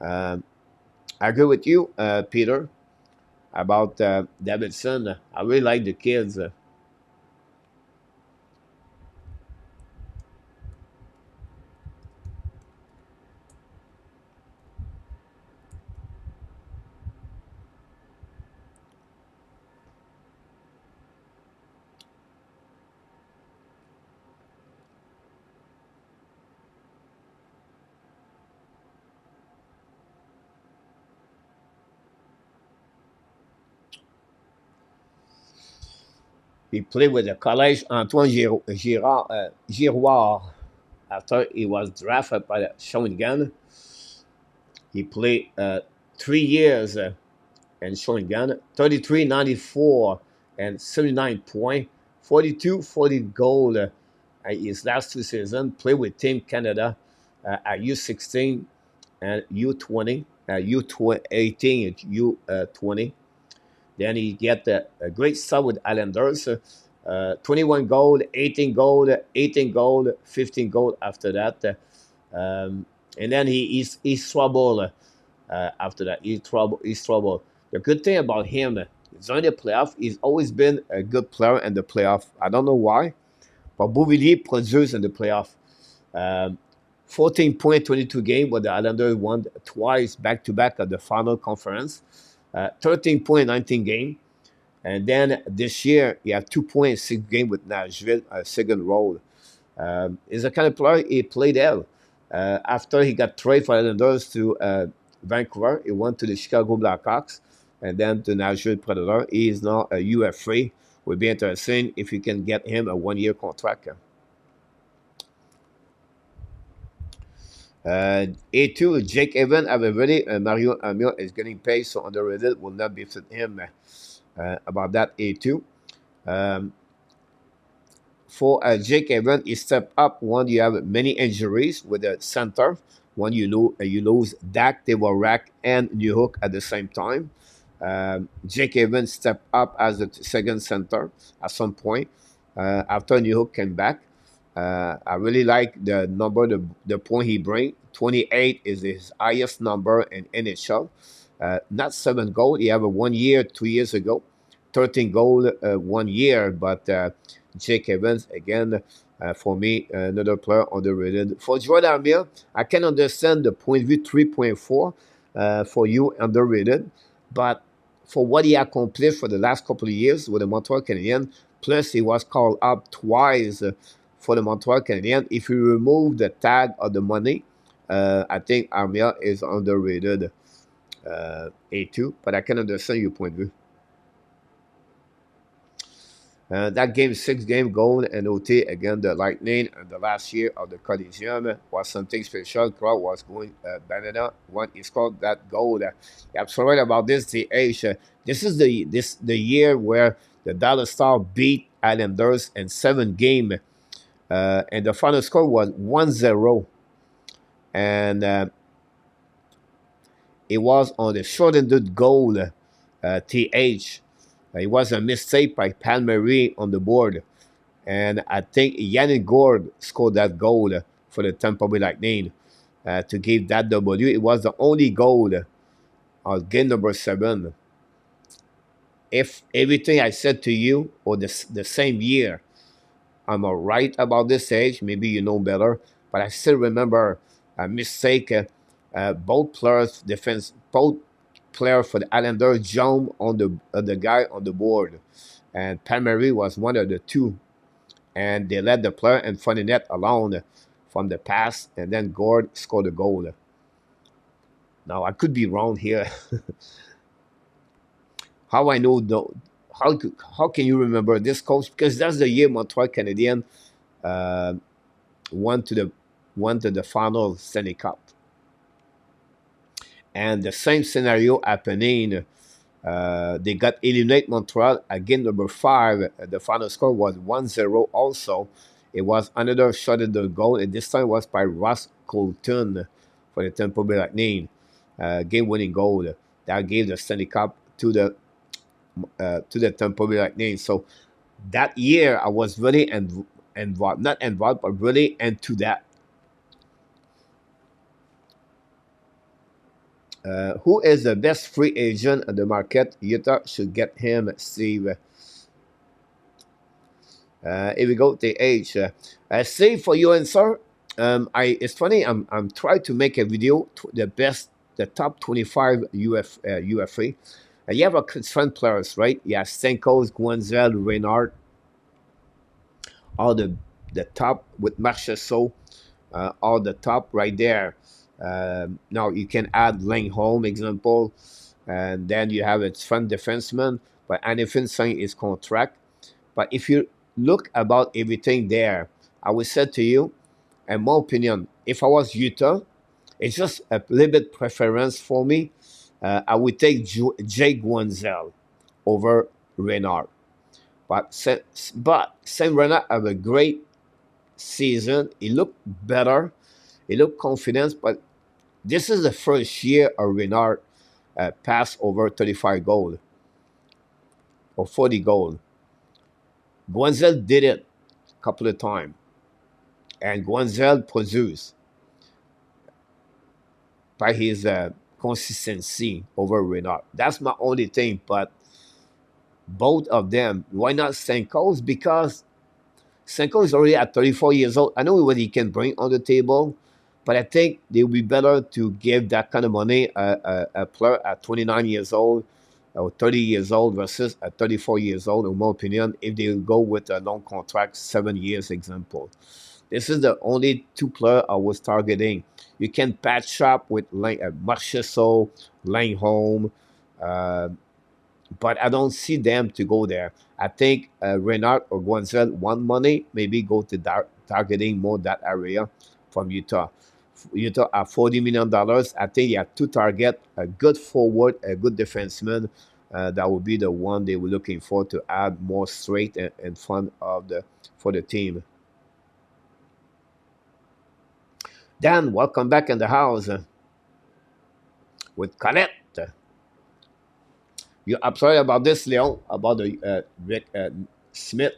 I agree with you, Peter, about Davidson. I really like the kids. He played with the college Antoine Giroir after he was drafted by the Shawinigan. He played 3 years in Shawinigan, 33, 94, and 79 points, 42, 40 goal his last 2 seasons. Played with Team Canada at U16 and U20, U18 and U20. Then he get a great start with Islanders. 21 goal, 18 goal, 18 goal, 15 goal after that. And then he's trouble after that. He's trouble. The good thing about him, during the playoff, he's always been a good player in the playoff. I don't know why, but Beauvillier produced in the playoff. 14.22 game, but the Islanders won twice back-to-back at the final conference. 13.19 game. And then this year, he had 2.6 game with Nashville, second role. He's the kind of player he played well. After he got traded for Islanders to Vancouver, he went to the Chicago Blackhawks and then to Nashville Predator. He is now a UFA. Would be interesting if you can get him a 1-year contract. A2, Jake Evans have already. Mario Amir is getting paid, so underrated will not be fit him about that A2. For Jake Evans, he stepped up when you have many injuries with the center. When you lose Dak, Devorak, and Newhook at the same time. Jake Evans stepped up as the second center at some point after Newhook came back. I really like the number, the point he brings. 28 is his highest number in NHL. Not 7 goals. He had a 1 year, 2 years ago. 13 goals 1 year. But Jake Evans, again, for me, another player underrated. For Jordan Armia, I can understand the point of view 3.4 for you, underrated. But for what he accomplished for the last couple of years with the Montreal Canadiens, plus he was called up twice for the Montreal Canadiens. If you remove the tag of the money, I think Armia is underrated A2, but I can understand your point of view. That game, 6-game goal and OT against the Lightning and the last year of the Coliseum was something special. Crowd was going banana when he scored that goal. You're absolutely right about this. The age. This is the year where the Dallas Stars beat Islanders in 7 games. And the final score was 1-0. And it was on the shortened goal, TH. It was a mistake by Palmieri on the board. And I think Yannick Gord scored that goal for the Tampa Bay Lightning to give that W. It was the only goal of game number 7. If everything I said to you or the same year, I'm right about this age, maybe you know better, but I still remember a mistake. Both players for the Islanders jumped on the guy on the board, and Palmieri was one of the two, and they let the player in front of the net alone from the pass, and then Gord scored a goal. Now I could be wrong here. How I know though? How can you remember this coach? Because that's the year Montreal Canadiens uh, won to the final Stanley Cup, and the same scenario happening. They got eliminated Montreal at game number 5. The final score was 1-0 also. It was another shot at the goal, and this time was by Ross Colton for the Tampa Bay Lightning. Game-winning goal that gave the Stanley Cup to the Tampa Bay Lightning. So that year, I was really involved, not involved, but really into that. Who is the best free agent on the market? Utah should get him, Steve. Here we go, the age. Steve, for your answer, it's funny. I'm trying to make a video the top 25 UFA. You have a different players, right? Yeah, Stamkos, Guenzel, Reynard, all the top with Marchessault, all the top right there. Now you can add Langholm example, and then you have a front defenseman, but anything saying is contract. But if you look about everything there, I would say to you, in my opinion, if I was Utah, it's just a little bit preference for me. I would take Jay Guenzel over Renard. But Saint Renard have a great season. He looked better. He looked confident. But this is the first year of Renard passed over 35 goals or 40 goals. Guenzel did it a couple of times. And Guenzel produced by his consistency over Renard. That's my only thing. But both of them, why not Stamkos? Because Stamkos is already at 34 years old. I know what he can bring on the table, but I think it would be better to give that kind of money a player at 29 years old or 30 years old versus at 34 years old, in my opinion, if they go with a long contract, 7 years example. This is the only two players I was targeting. You can patch up with Marchessault, Langholm, uh, but I don't see them to go there. I think Renard or Guenzel want money, maybe go to targeting more that area from Utah. Utah at $40 million. I think you have two target, a good forward, a good defenseman. That would be the one they were looking for to add more straight in front of for the team. Dan, welcome back in the house with Colette. I'm sorry about this, Leon, about the Rick Smith.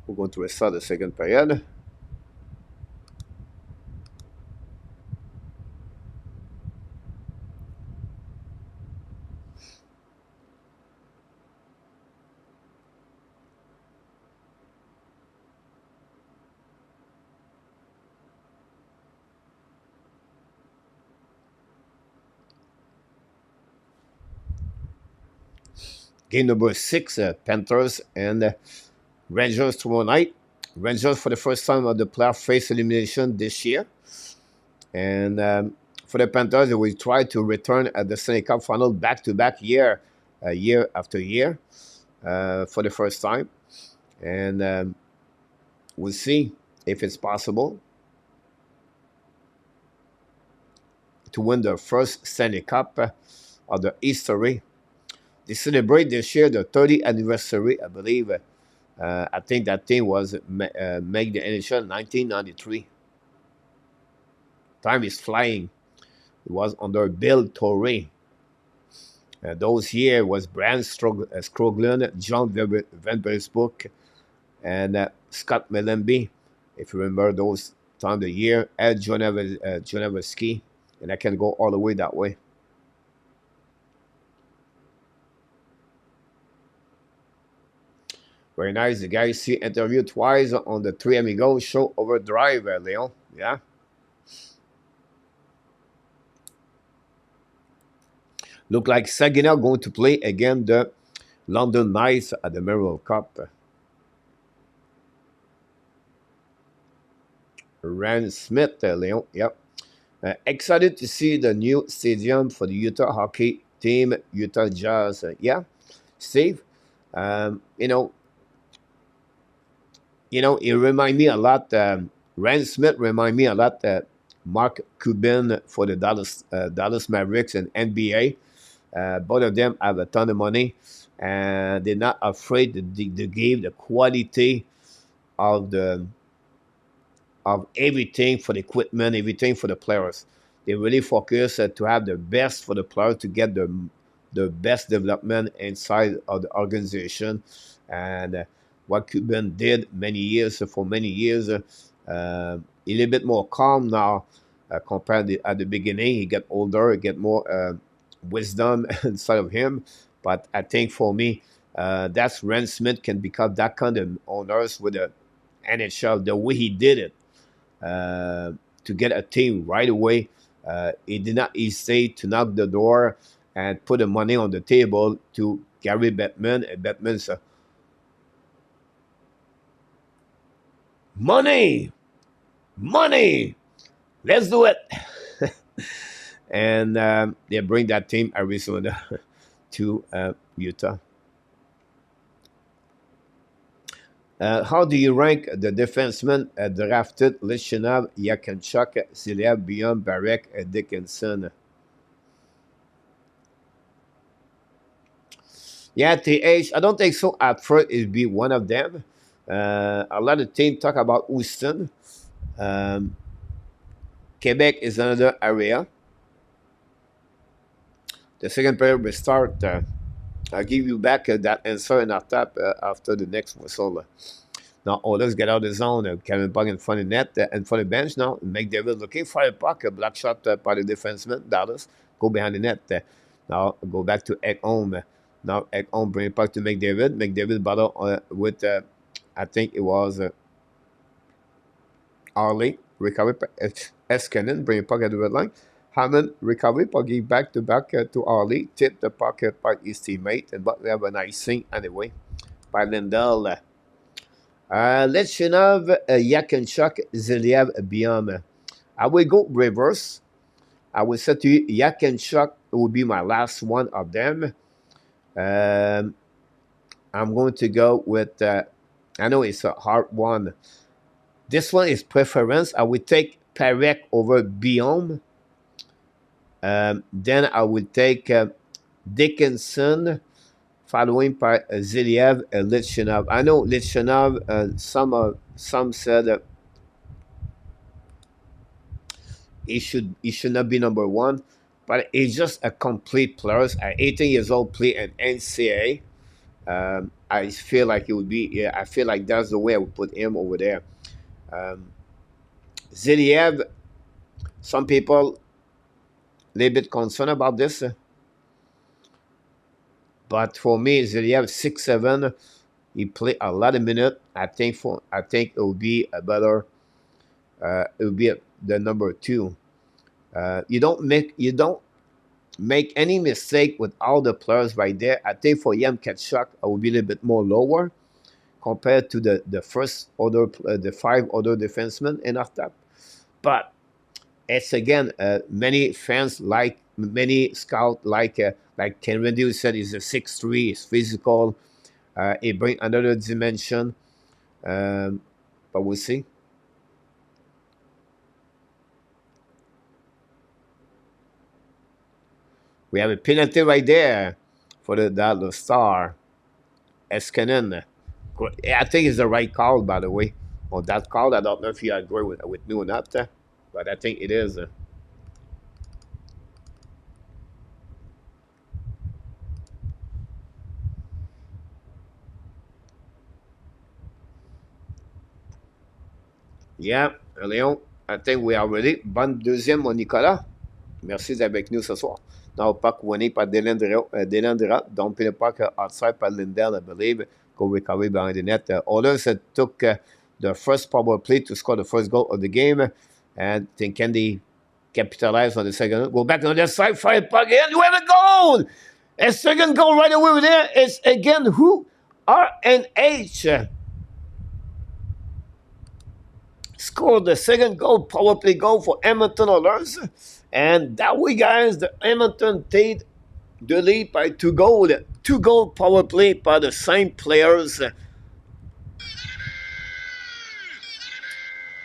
We're going to restart the second period. Game number 6, Panthers and Rangers tomorrow night. Rangers for the first time of the playoff face elimination this year. And for the Panthers, they will try to return at the Stanley Cup final back-to-back year after year for the first time. And we'll see if it's possible. to win their first Stanley Cup of the history. They celebrate this year the 30th anniversary, I believe. I think that team was made the NHL in 1993. Time is flying. It was under Bill Torrey. Those years was Brand Skroglen, John Van Bersbrook, and Scott Mellenby. If you remember those time of the year, Ed Jonevsky, and I can go all the way that way. Very nice. The guy see interviewed twice on the Three Amigos show Overdrive, Leon. Yeah. Look like Saginaw going to play again the London Knights at the Memorial Cup. Rand Smith, Leon. Yep. Excited to see the new stadium for the Utah hockey team, Utah Jazz. Yeah, Steve. Um, you know, it remind me a lot. Rand Smith remind me a lot. Mark Cuban for the Dallas Mavericks and NBA. Both of them have a ton of money, and they're not afraid to give the quality of the of everything for the equipment, everything for the players. They really focus to have the best for the players to get the best development inside of the organization. And what Cuban did for many years, a little bit more calm now compared to at the beginning. He get older, he get more wisdom inside of him. But I think for me, that's Ren Smith can become that kind of owners with the NHL the way he did it to get a team right away. He did not hesitate to knock the door and put the money on the table to Gary Bettman. And Bettman said, money, money, let's do it. And they bring that team Arizona to Utah. How do you rank the defensemen drafted? Lishinov, Yakenchuk, Ziliev, Beyond, Barek, and Dickinson. Yeah, TH, I don't think so. At first, it'd be one of them. A lot of teams talk about Houston. Um, Quebec is another area. The second period will start. I'll give you back that answer in our tap after the next whistle. Now, Oilers get out of the zone. Kevin Puck in front of net, in front of the bench now. McDavid looking for a puck. A block shot by the defenseman, Dallas. Go behind the net. Now, go back to Ekholm. Now, Ekholm bring puck to McDavid. McDavid battle with, I think it was Arley. Recovery. Eskinen bring puck at the red line. Hammond recovery, puck give back to Arley. Tip the puck by his teammate. And but we have a nice thing anyway by Lindell. Lechinov, Yakenchuk, Ziliev, Biam. I will go reverse. I will say to you, Yakenchuk will be my last one of them. I'm going to go with, I know it's a hard one. This one is preference. I will take Parek over Biom. Then I will take Dickinson, following by Ziliev and Litchinov. I know Litchinov, some said he should not be number one, but he's just a complete player. At 18 years old, play an NCAA. I feel like it would be. Yeah, I feel like that's the way I would put him over there. Ziliev, some people a little bit concerned about this. But for me, Ziliev 6'7", he played a lot of minutes. I think it will be a better. It will be the number two. You don't make any mistake with all the players right there. I think for Yam Ketchuk, I will be a little bit more lower compared to the first order, the five other defensemen in our top. But it's again, many fans many scouts like Ken Redu said, he's a 6'3", he's physical. He bring another dimension. But we'll see. We have a penalty right there for the Dallas Star. Eskinen. I think it's the right call, by the way. On that call, I don't know if you agree with me or not, but I think it is. Yeah, Léon, I think we are ready. Bonne deuxième, mon Nicolas. Merci d'être avec nous ce soir. Now, puck winning by Delendra. Don't pin the puck outside by Lindell, I believe. Go recovery behind the net. Oilers took the first power play to score the first goal of the game. And think can they capitalize on the second? Go back on the side, fire puck in. You have a goal! A second goal right away there. It's again who? RNH. Scored the second goal, power play goal for Edmonton Oilers. And that way, guys, the Edmonton take the lead by 2 goals. 2 goal power play by the same players.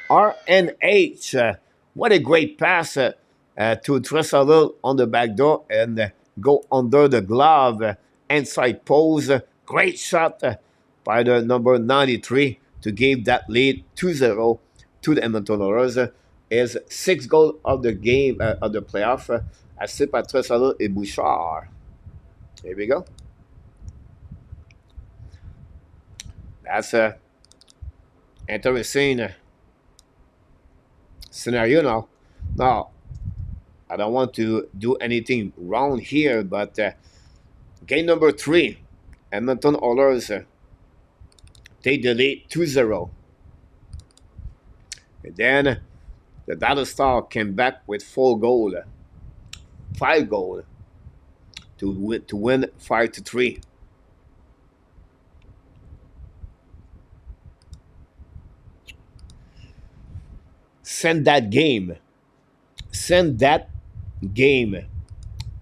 RNH. What a great pass to Tresselville on the back door and go under the glove. Inside pose. Great shot by the number 93 to give that lead 2-0 to the Edmonton Oilers. Is 6 goals of the game of the playoff. Assist by Tresselville et Bouchard. Here we go. That's a interesting scenario now. Now, I don't want to do anything wrong here, but game number 3, Edmonton Oilers take the lead 2-0. And then the Dallas Star came back with 4 goals, 5 goals to win 5-3. Send that game.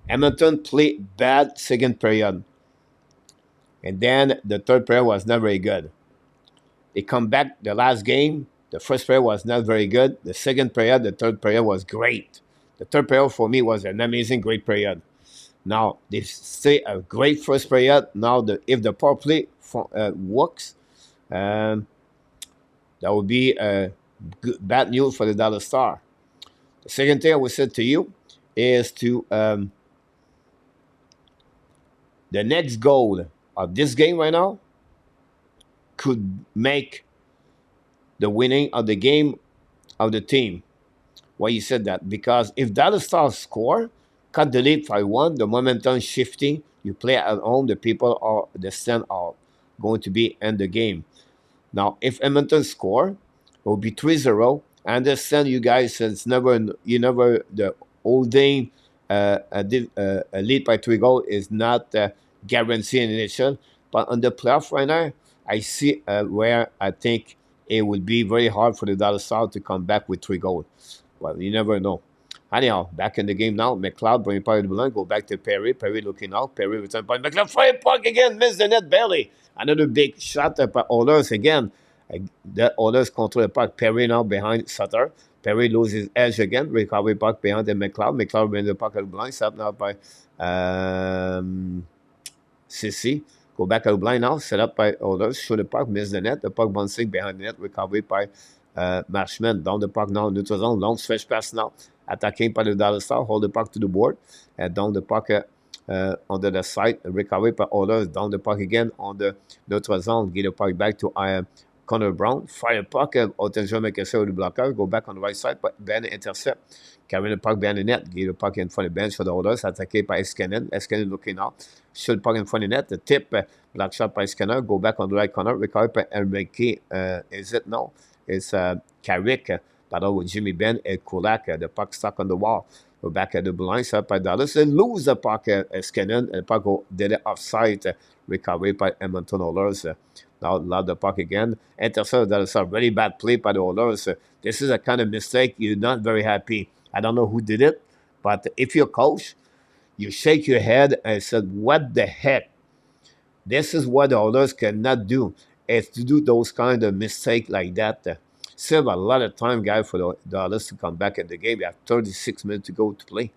Edmonton played bad second period. And then the third period was not very good. They come back the last game. The first period was not very good. The second period, the third period was great. The third period for me was an amazing, great period. Now, they say a great first period. Now, if the power play works, that would be bad news for the Dallas Star. The second thing I would say to you is to the next goal of this game right now could make the winning of the game of the team. Why you said that? Because if Dallas Stars score, cut the lead 5-1, the momentum shifting, you play at home, the people are the stand are going to be in the game. Now, if Edmonton score, it will be 3-0. I understand you guys it's never the holding a lead by 3 goals is not guaranteed in initial. But on the playoff right now, I see where I think it would be very hard for the Dallas Stars to come back with 3 goals. Well, you never know. Anyhow, back in the game now. McLeod bringing part of the line. Go back to Perry. Perry looking out. Perry return point. McLeod fire puck again. Missed the net barely. Another big shot by Oilers again. The Oilers control the puck. Perry now behind Sutter. Perry loses edge again. Recovery puck behind the McLeod. McLeod brings the puck at the line. Set now by Sissy. Go back at the blind now. Set up by Oilers. Shoot the puck. Miss the net. The puck bouncing behind the net. Recovery by Marshman. Down the puck now. Neutral zone. Long stretch pass now. Attacking by the Dallas Stars. Hold the puck to the board. And down the puck under the side. Recovery by Oilers. Down the puck again on the neutral zone. Get the puck back to Connor Brown. Fire puck. Attention make a save with the blocker. Go back on the right side. But Ben intercept. Carrying the puck behind the net. Get the puck in front of the bench for the Oilers. Attacked by Eskinen. Eskinen looking out. Shoot the puck in front of the net. The tip. Block shot by Skinner. Go back on the right corner. Recovery by Enrique. Is it? No. It's Carrick. Battle with Jimmy Benn and Kulak. The puck stuck on the wall. Go back at the blue line. Set by Dallas. They lose the puck. Skinner. And the puck go did it offside. Recovery by Edmonton Oilers. Now loud the puck again. Intercept. That is a very bad play by the Oilers. This is a kind of mistake you're not very happy. I don't know who did it, but if you're coach, you shake your head and said, "What the heck? This is what the Oilers cannot do. Is to do those kind of mistakes like that." Save a lot of time, guys, for the Oilers to come back in the game. You have 36 minutes to go to play.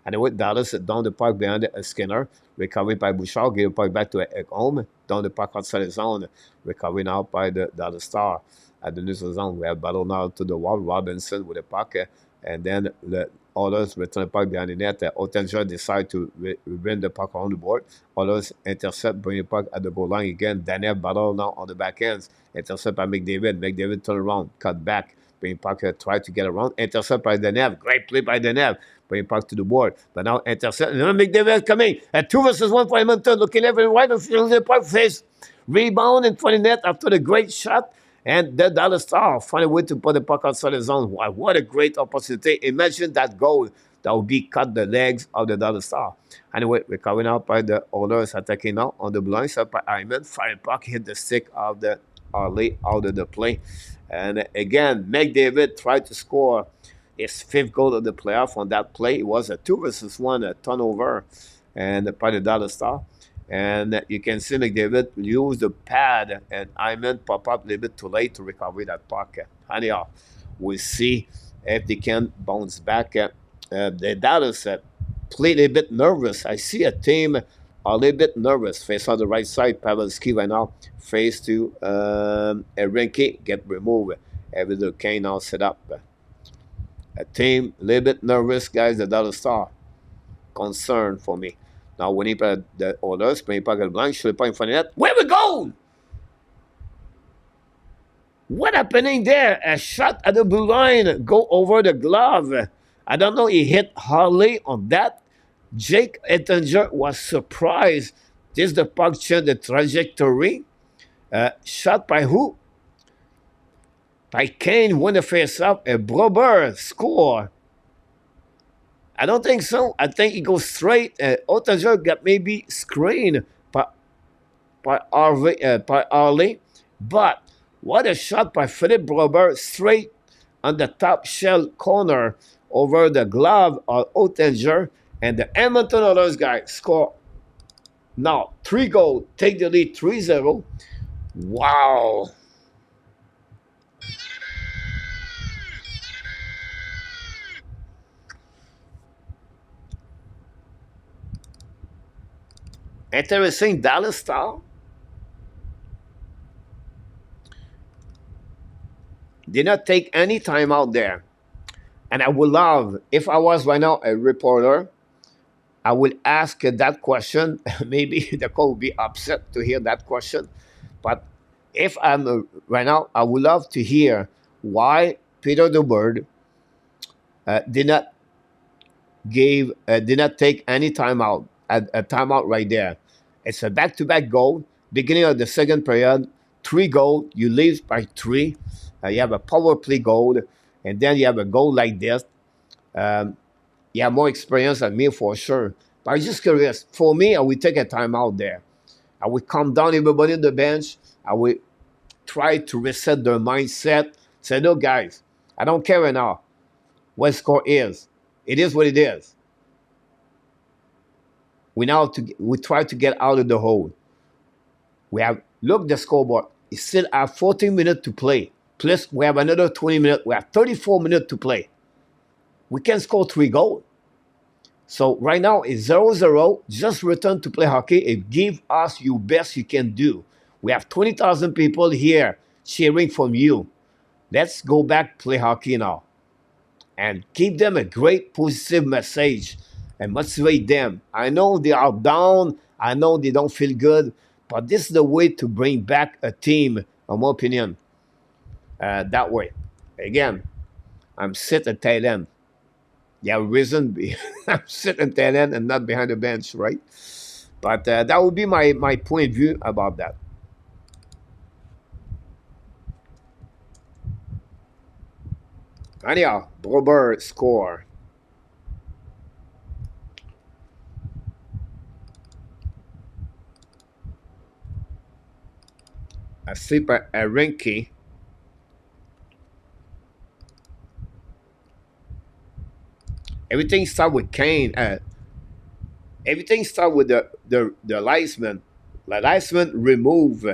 And with Dallas down the park behind Skinner, recovery by Bouchard, give the puck back to home, down the park outside the zone, recovery now by the Dallas Star at the neutral zone. We have battle now to the wall, Robinson with the puck, and then the Oilers return the puck behind the net. Ottinger decide to win the puck on the board. Oilers intercept, bring the puck at the goal line again. Daniel battle now on the back ends. Intercept by McDavid. McDavid turn around, cut back. Bring puck, try to get around. Intercept by Daniel. Great play by Daniel. Bring puck to the board. But now intercept. And then McDavid coming. At 2 versus 1 for Edmonton. Looking every right of the puck face. Rebound in front of net after the great shot. And the Dallas Star find a way to put the puck outside the zone. Wow, what a great opportunity. Imagine that goal that would be cut the legs of the Dallas Star. Anyway, we're coming out by the Oilers attacking now on the blind side by Hyman. Fire puck hit the stick of the Arley out of the play. And again, McDavid tried to score his 5th goal of the playoff on that play. It was a 2 versus 1 turnover and by the Dallas Star. And you can see McDavid use the pad and Hyman pop up a little bit too late to recover that puck. Anyhow, we'll see if they can bounce back. The Dallas play a little bit nervous. I see a team a little bit nervous. Face on the right side, Pavelski right now. Face to Rinke, get removed. Every Kane now set up. A team a little bit nervous, guys. The Dallas Star. Concern for me. Now, when he played the Oilers, when he played the blank, should play in front of that. Where we go? What happening there? A shot at the blue line, go over the glove. I don't know, he hit Harley on that. Jake Ettinger was surprised. This the puck changed the trajectory. Shot by who? By Kane, won the face-off. A Bouchard score. I don't think so. I think he goes straight. Ottinger got maybe screened by Arley. But what a shot by Philippe Bouchard straight on the top shell corner over the glove of Ottinger. And the Edmonton Oilers guys score now 3 goals. Take the lead 3-0. Wow. Interesting, Dallas Star. Did not take any time out there. And I would love, if I was right now a reporter, I would ask that question. Maybe the coach would be upset to hear that question. But if I'm right now, I would love to hear why Peter DeBoer did not take any time out. A timeout right there. It's a back-to-back goal. Beginning of the second period, 3 goals. You leave by 3. You have a power play goal, and then you have a goal like this. You have more experience than me for sure. But I'm just curious. For me, I would take a timeout there. I would calm down everybody on the bench. I would try to reset their mindset. Say, no, guys, I don't care right now what score is. It is what it is. We try to get out of the hole. We have look the scoreboard. We still have 14 minutes to play. Plus we have another 20 minutes. We have 34 minutes to play. We can score 3 goals. So right now it's 0-0. Just return to play hockey and give us your best you can do. We have 20,000 people here cheering from you. Let's go back play hockey now. And give them a great positive message. And motivate them. I know they are down. I know they don't feel good. But this is the way to bring back a team, in my opinion. That way. Again, I'm sitting tail end. Yeah, reason I'm sitting tail end and not behind the bench, right? But that would be my point of view about that. Anyhow, Bouchard score. I see by Rinke. Everything starts with Kane. Everything starts with the linesman. The linesman remove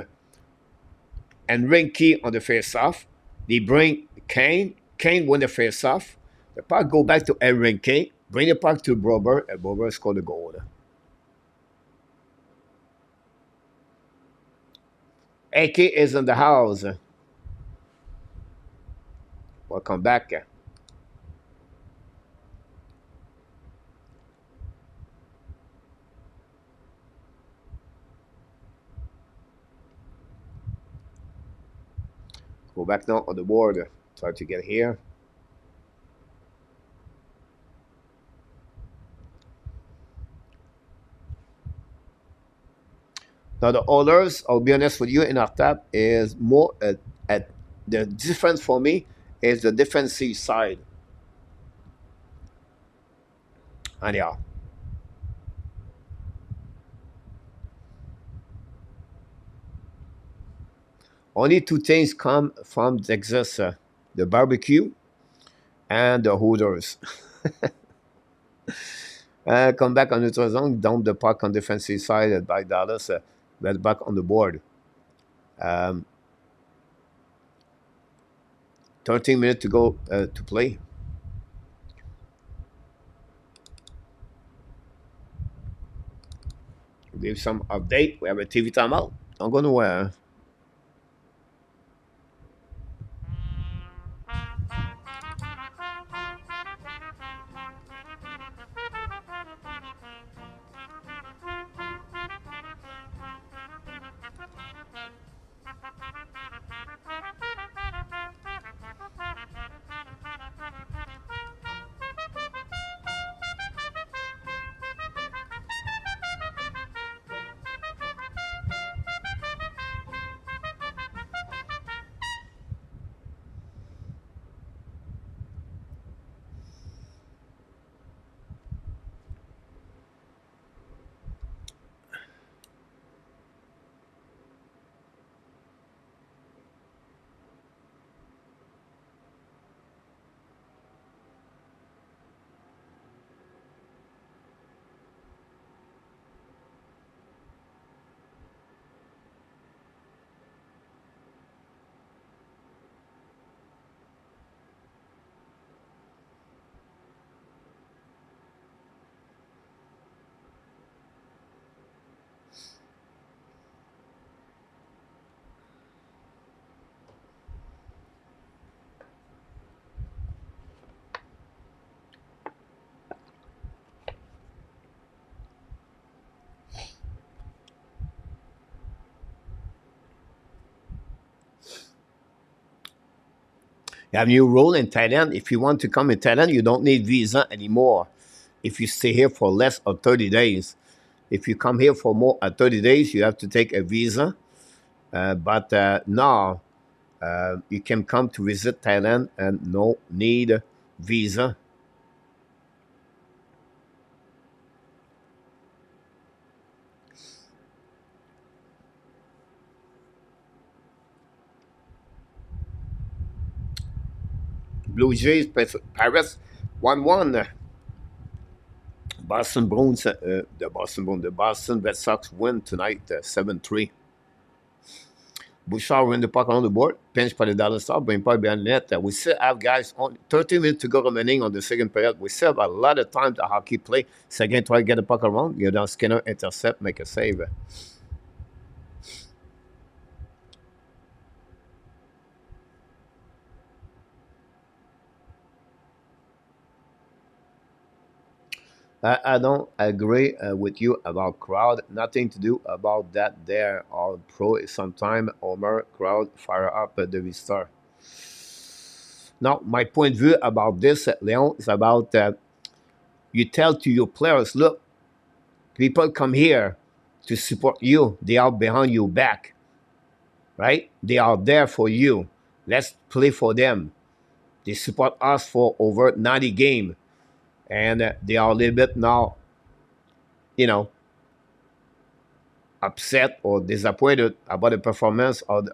and Rinke on the face-off. They bring Kane. Kane win the face-off. The puck go back to Rinke. Bring it back to Brober, and Brober scored the goal. AK is in the house. Welcome back. Go back now on the board. Try to get here. Now the Oilers, I'll be honest with you, in our tap is more at the difference for me is the defensive side. And yeah, only two things come from Texas: the barbecue and the Hooters. Come back on neutral zone, down the puck on defensive side by Dallas. Let back on the board. Um, 13 minutes to go to play. Give some update. We have a TV timeout. I'm going to wear. You have a new rule in Thailand. If you want to come in Thailand, you don't need visa anymore. If you stay here for less of 30 days, if you come here for more than 30 days, you have to take a visa. But now you can come to visit Thailand and no need visa. Blue Jays, Paris, 1-1. Boston Bruins, the Boston Red Sox win tonight, 7-3. Bouchard win the puck on the board, pinch by the Dallas Stars, bring puck behind the net. We still have guys on 30 minutes to go remaining on the second period. We still have a lot of time to hockey play. Second, try to get the puck around. You down Skinner, intercept, make a save. I don't agree with you about crowd. Nothing to do about that. There are pro. Sometime Homer crowd fire up the restart. Now, my point of view about this, Leon, is about you tell to your players, look, people come here to support you. They are behind your back, right? They are there for you. Let's play for them. They support us for over 90 games, and they are a little bit now, you know, upset or disappointed about the performance of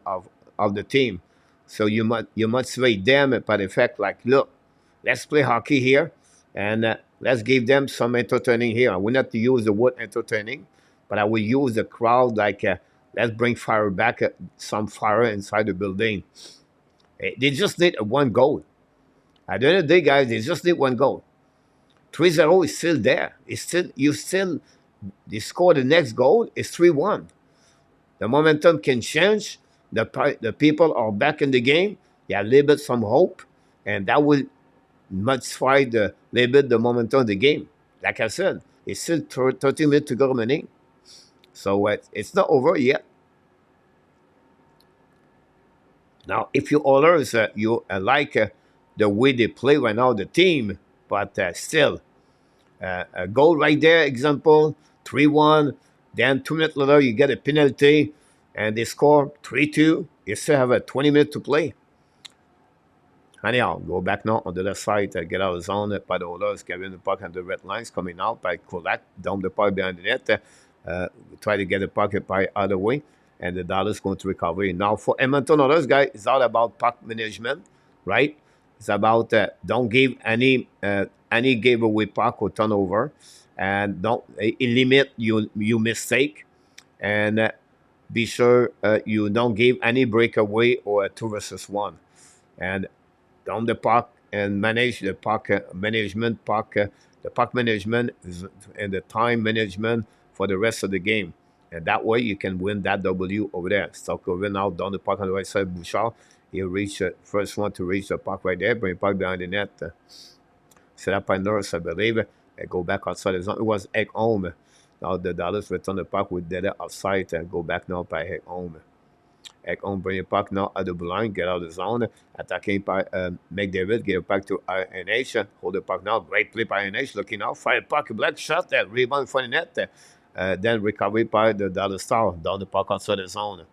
the team. So you motivate them by the fact like, look, let's play hockey here, and let's give them some entertaining here. I will not use the word entertaining, but I will use the crowd like let's bring fire back, some fire inside the building. They just need one goal. At the end of the day, guys, they just need one goal. 3-0 is still there. It's still you still they score the next goal. It's 3-1. The momentum can change. The people are back in the game. You have a little bit some hope, and that will modify the little bit the momentum of the game. Like I said, it's still 30 minutes to go remaining, so it's not over yet. Now, if you others you like the way they play right now, the team, but still a goal right there. Example 3-1. Then 2 minutes later you get a penalty, and they score 3-2. You still have a 20 minutes to play. Anyhow, go back now on the left side, get out of the zone by the Oilers, carrying the puck and the red lines coming out by Kulak, down the puck behind the net. Try to get the puck by other way, and the Dallas going to recover. Now for Edmonton Oilers, guys, it's all about puck management, right? It's about don't give any giveaway puck or turnover, and don't limit you mistake, and be sure you don't give any breakaway or a 2 versus 1, and down the puck and manage the puck the puck management and the time management for the rest of the game. And that way you can win that W over there. Stalkover now down the puck on the right side. Bouchard, he'll reach the first one to reach the puck right there, bring the puck behind the net. Set up by Nurse, I believe. Go back outside the zone. It was Egg home. Now the Dallas return the puck with dead outside and go back now by Egg home. On bring it back now at the blue line, get out of the zone, attacking by McDavid, get it back to INH, hold the puck now, great play by INH, looking out, fire puck, black shot, that rebound for the net, then recovery by the Dallas Star, down the puck outside the zone,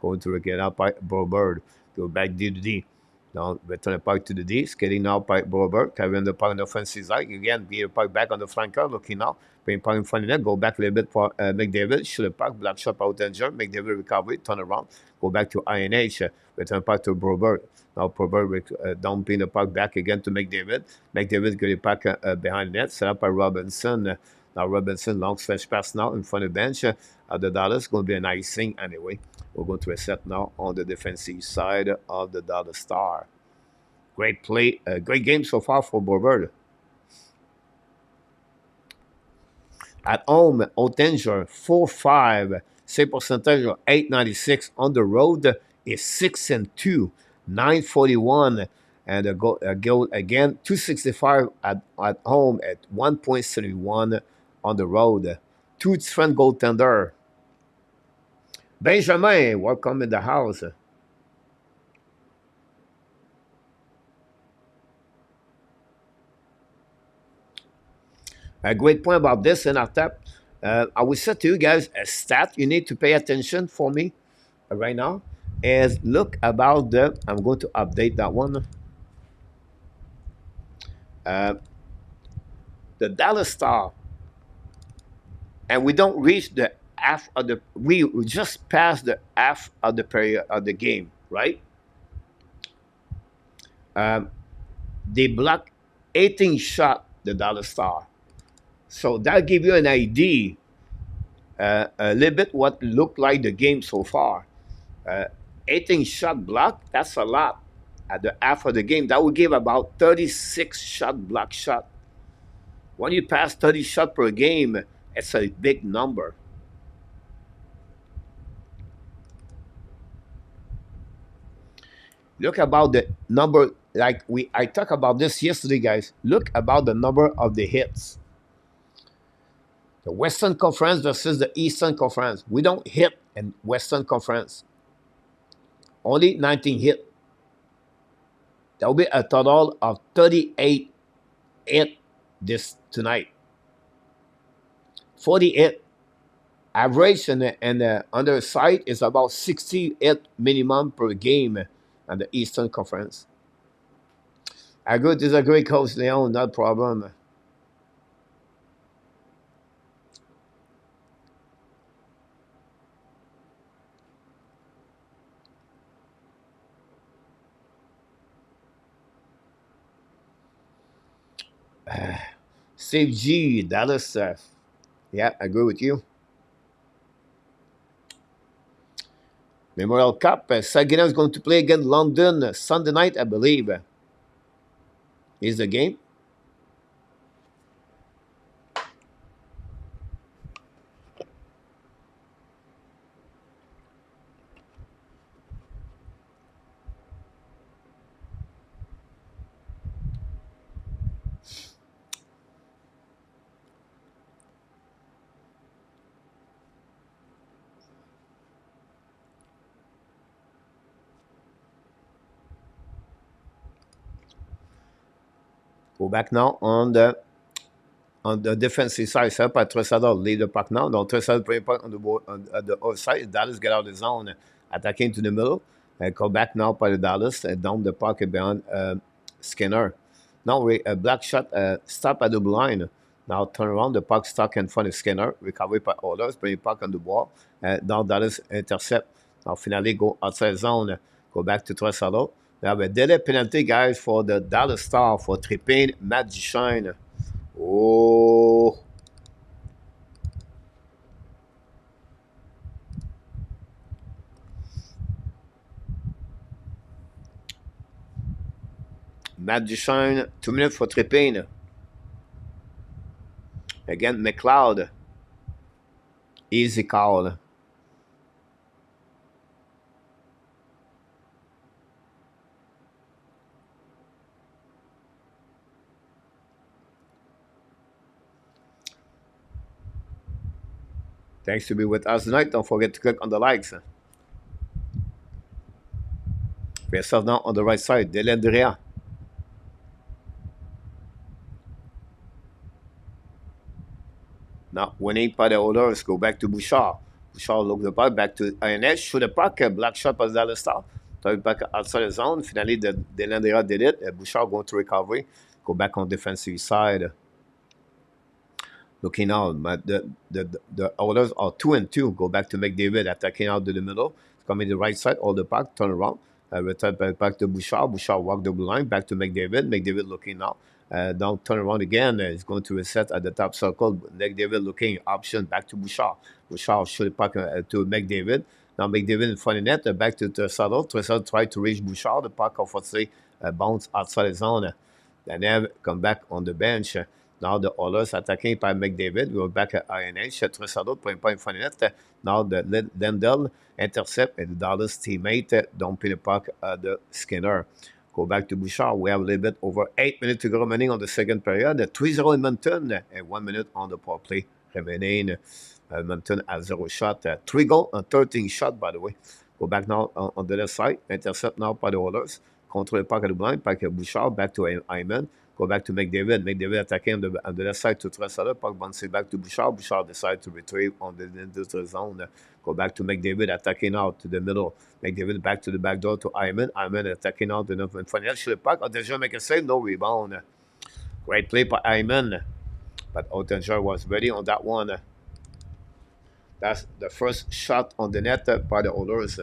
going to get out by Bouchard, go back D to D, now return the puck to the D, skating out by Bouchard, carrying the puck on the offensive side, again, get the puck back on the flanker, looking out, bring puck in front of the net, go back a little bit for McDavid, shoot the puck, black shot out danger, McDavid recovery, turn around, go back to INH, return puck to Bouchard. Now Bouchard dumping the puck back again to McDavid. McDavid get it back behind the net, set up by Robinson. Now Robinson, long stretch pass now in front of the bench. The Dallas going to be an icing anyway. We're going to reset now on the defensive side of the Dallas Star. Great play, great game so far for Bouchard. At home, Ottinger 4-5. Save percentage of 896. On the road is 6-2, 941, and a goal again 265 at home at 1.71 on the road. Two different goaltender. Benjamin, welcome in the house. A great point about this in our tap. I will say to you guys a stat you need to pay attention for me right now is look about the. I'm going to update that one. The Dallas Star, and we don't reach the half of the. We just passed the half of the period of the game, right? They blocked 18 shot the Dallas Star. So that give you an idea, a little bit what looked like the game so far. 18 shot block, that's a lot. At the half of the game, that would give about 36 shot block shot. When you pass 30 shot per game, it's a big number. Look about the number, like I talked about this yesterday, guys. Look about the number of the hits. The Western Conference versus the Eastern Conference. We don't hit in Western Conference. Only 19 hit. That will be a total of 38 hit this tonight. 48 average and the under side is about 68 minimum per game on the Eastern Conference. I go disagree, Coach Leon, no problem. Steve G, Dallas. Yeah, I agree with you. Memorial Cup. Saginaw is going to play against London Sunday night, I believe. Is the game. Go back now on the defensive side. Ça par Tressado lead the puck now. Donc Tressado premier puck on the board, on the other side. Dallas get out of the zone, attacking to the middle. Go back now by the Dallas down the puck behind Skinner. Now we black shot stop at the blue line. Now turn around, the puck stuck in front of Skinner. Recovery by Oilers, bring puck on the ball. Now Dallas intercept. Now finally go outside zone. Go back to Tressado. We have a delay penalty, guys, for the Dallas Star for tripping Matt Duchene. Oh, Matt Duchene, 2 minutes for tripping. Again, McLeod. Easy call. Thanks to be with us tonight. Don't forget to click on the likes. For yourself now on the right side, Delandria. Now winning by the Oilers. Go back to Bouchard. Bouchard look the puck back to INS. Shoot the puck. Black shot by Dallas Star. Throw it back outside the zone. Finally, the Delandria did it. Bouchard going to recovery. Go back on defensive side. Looking out, but the Oilers are 2-2. Go back to McDavid, attacking out to the middle. Coming the right side, all the puck, turn around. Return back to Bouchard. Bouchard walk the blue line, back to McDavid. McDavid looking now. Now turn around again. He's going to reset at the top circle. McDavid looking, option back to Bouchard. Bouchard shoot the puck to McDavid. Now McDavid in front of net, back to Tressado. Tressado tried to reach Bouchard. The puck, unfortunately, bounce outside the zone. Then they come back on the bench. Now the Oilers attacking by McDavid. We're back at INH. Tressado point in front of net. Now the Lendl intercept and the Dallas teammate dumping the puck at the Skinner. Go back to Bouchard. We have a little bit over 8 minutes to go remaining on the second period. 3-0 Edmonton and 1 minute on the power play remaining. Edmonton has 0 shot. 3 goals and 13 shot, by the way. Go back now on the left side. Intercept now by the Oilers. Control the puck at the blind. Back to Bouchard. Back to Hyman. Go back to McDavid. McDavid attacking on the left side to Tressado. Puck bounces back to Bouchard. Bouchard decides to retrieve on the neutral zone. Go back to McDavid attacking out to the middle. McDavid back to the back door to Hyman. Hyman attacking out in front of the puck. Oettinger make a save. No rebound. Great play by Hyman. But Oettinger was ready on that one. That's the first shot on the net by the Oilers.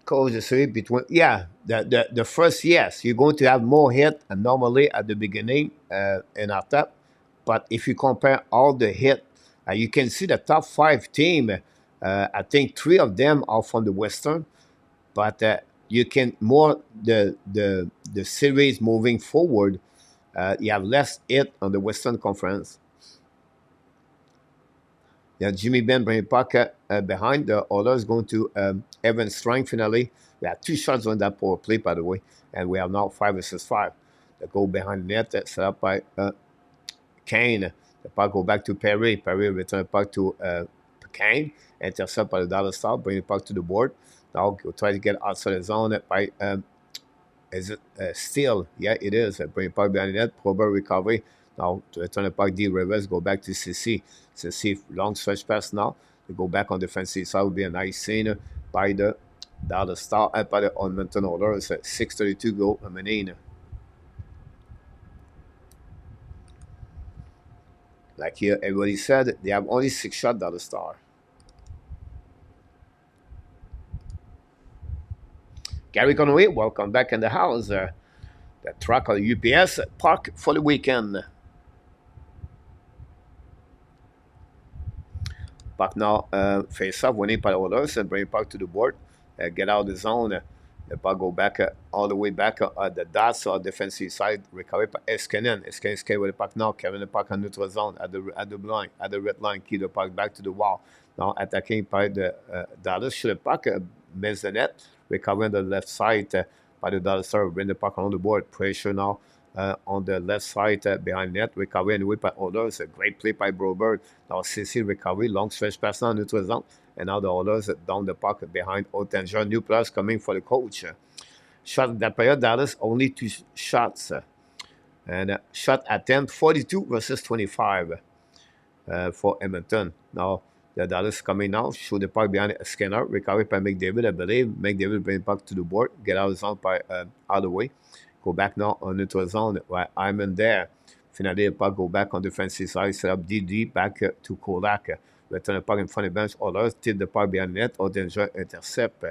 Closely between the first, yes, you're going to have more hit normally at the beginning and after, but if you compare all the hit, you can see the top 5 team. I think 3 of them are from the Western, but you can more the series moving forward. You have less hit on the Western Conference. Yeah, Jimmy Ben bringing puck behind. The Oilers going to Evan Strang finally. We have 2 shots on that power play, by the way, and we have now 5 versus 5. The goal behind the net set up by Kane. The puck go back to Perry. Perry return the puck to Kane. Intercept by the Dallas Star. Bring the puck to the board. Now go try to get outside the zone by is it Steele? Yeah, it is. Bring the puck behind the net. Proper recovery. Now to return the puck, D. Rivers go back to CC. CC long stretch pass now. They go back on defensive side. Would be a nice scene by the Dallas Star by the Edmonton Oilers. 6:32 goal remaining. Like here, everybody said they have only 6 shots. Dallas Star. Gary Conway, welcome back in the house. The truck on the UPS park for the weekend. Puck now face up, winning by the Oilers and bring puck to the board. Get out of the zone. The puck go back all the way back at the dots or defensive side. Recovery by Eskinen. Eskinen skate with the puck now. Carrying the puck on neutral zone at the line, at the red line. Keep the puck back to the wall. Now attacking by the Dallas. Should the puck miss the net. Recovering the left side by the Dallas Star. Bring the puck on the board. Pressure now on the left side behind net. Recovery and whip by Oilers. A great play by Bouchard. Now CC recovery. Long stretch pass now neutral zone. And now the Oilers down the puck behind Otanger. New players coming for the coach. Shot that period, Dallas only 2 shots. And shot attempt 42 versus 25 for Edmonton. Now the Dallas coming now. Shoot the puck behind Skinner. Recovery by McDavid, I believe. McDavid bring the puck to the board. Get out of the zone by out of the way. Go back now on neutral zone. Right, Hyman there. Finally, the puck go back on defensive side. Set up DD back to Kolak. Return the puck in front of the bench. Oilers tip the puck behind net. Otanger intercept.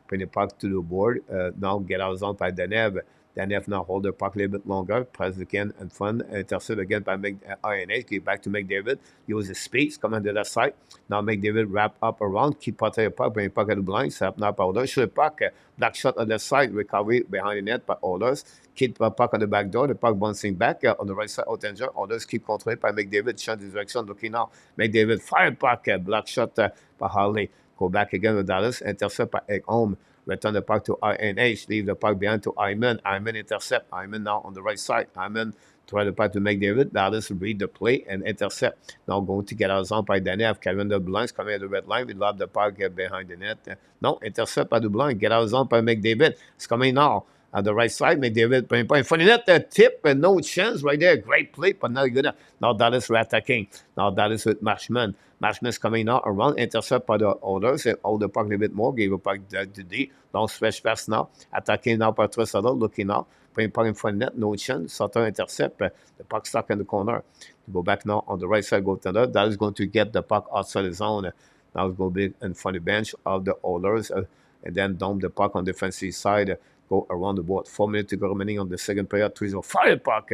Bring the puck to the board. Now get out of zone by Danev. Danev now hold the puck a little bit longer. Press again in front. Intercept again by INH. Get back to McDavid. Use his space. Come on the left side. Now McDavid wrap up around. Keep part of the puck. Bring the puck at the blind. Set up now by Oilers. Shoot the puck. Black shot on the side. Recovery behind the net by Oilers. Keep the puck on the back door. The puck bouncing back on the right side. Otanger. Oilers keep controlled by McDavid. Change his direction. Looking now. McDavid fire puck. Black shot by Harley. Go back again with Dallas. Intercept by Ekholm. Return the puck to INH. Leave the puck behind to Hyman. Hyman intercept. Hyman now on the right side. Hyman try the puck to McDavid. Dallas read the play and intercept. Now going to get out of zone by Danev. Kevin the blinds coming at the red line. We love the puck behind the net. No, intercept by the blind. Get out of zone by McDavid. It's coming now. On the right side, McDavid playing point for the net. Tip and no chance right there. Great play, but not good enough. Now Dallas attacking. Now Dallas with Marshman. Marshman's coming now around. Intercept by the Oilers. And hold the puck a little bit more. Gave a puck to D. Long stretch pass now. Attacking now by Tressador. Looking now. Playing puck in front of net. No chance. Sutter intercept. The puck stuck in the corner. Go back now on the right side. Go to that. Dallas going to get the puck outside the zone. Now it's going to be in front of the bench of the Oilers. And then dump the puck on the defensive side. Go around the board. 4 minutes to go remaining on the second period. 3-0 fire puck.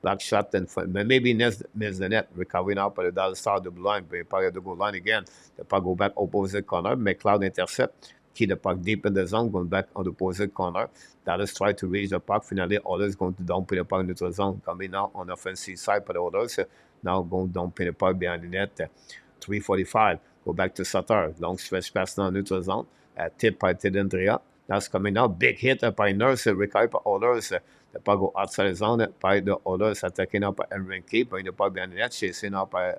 Black shot and maybe miss the net. Recovering out by the Dallas Star, the blue line. But puck at the goal line again. The puck go back opposite corner. McLeod intercept. Keep the puck deep in the zone. Going back on the opposite corner. Dallas try to reach the puck. Finally, Oilers going to dump the puck into the zone. Coming now on the offensive side by the Oilers. Now going to dump the puck behind the net. 3:45. Go back to Sutter. Long stretch pass now neutral zone. Tip by Tedendria. That's coming now. Big hit by Nurse. Recovery by Oilers. The puck go outside the zone by the Oilers. Attacking up by Enrique. Bring the puck behind the net. Chasing up by,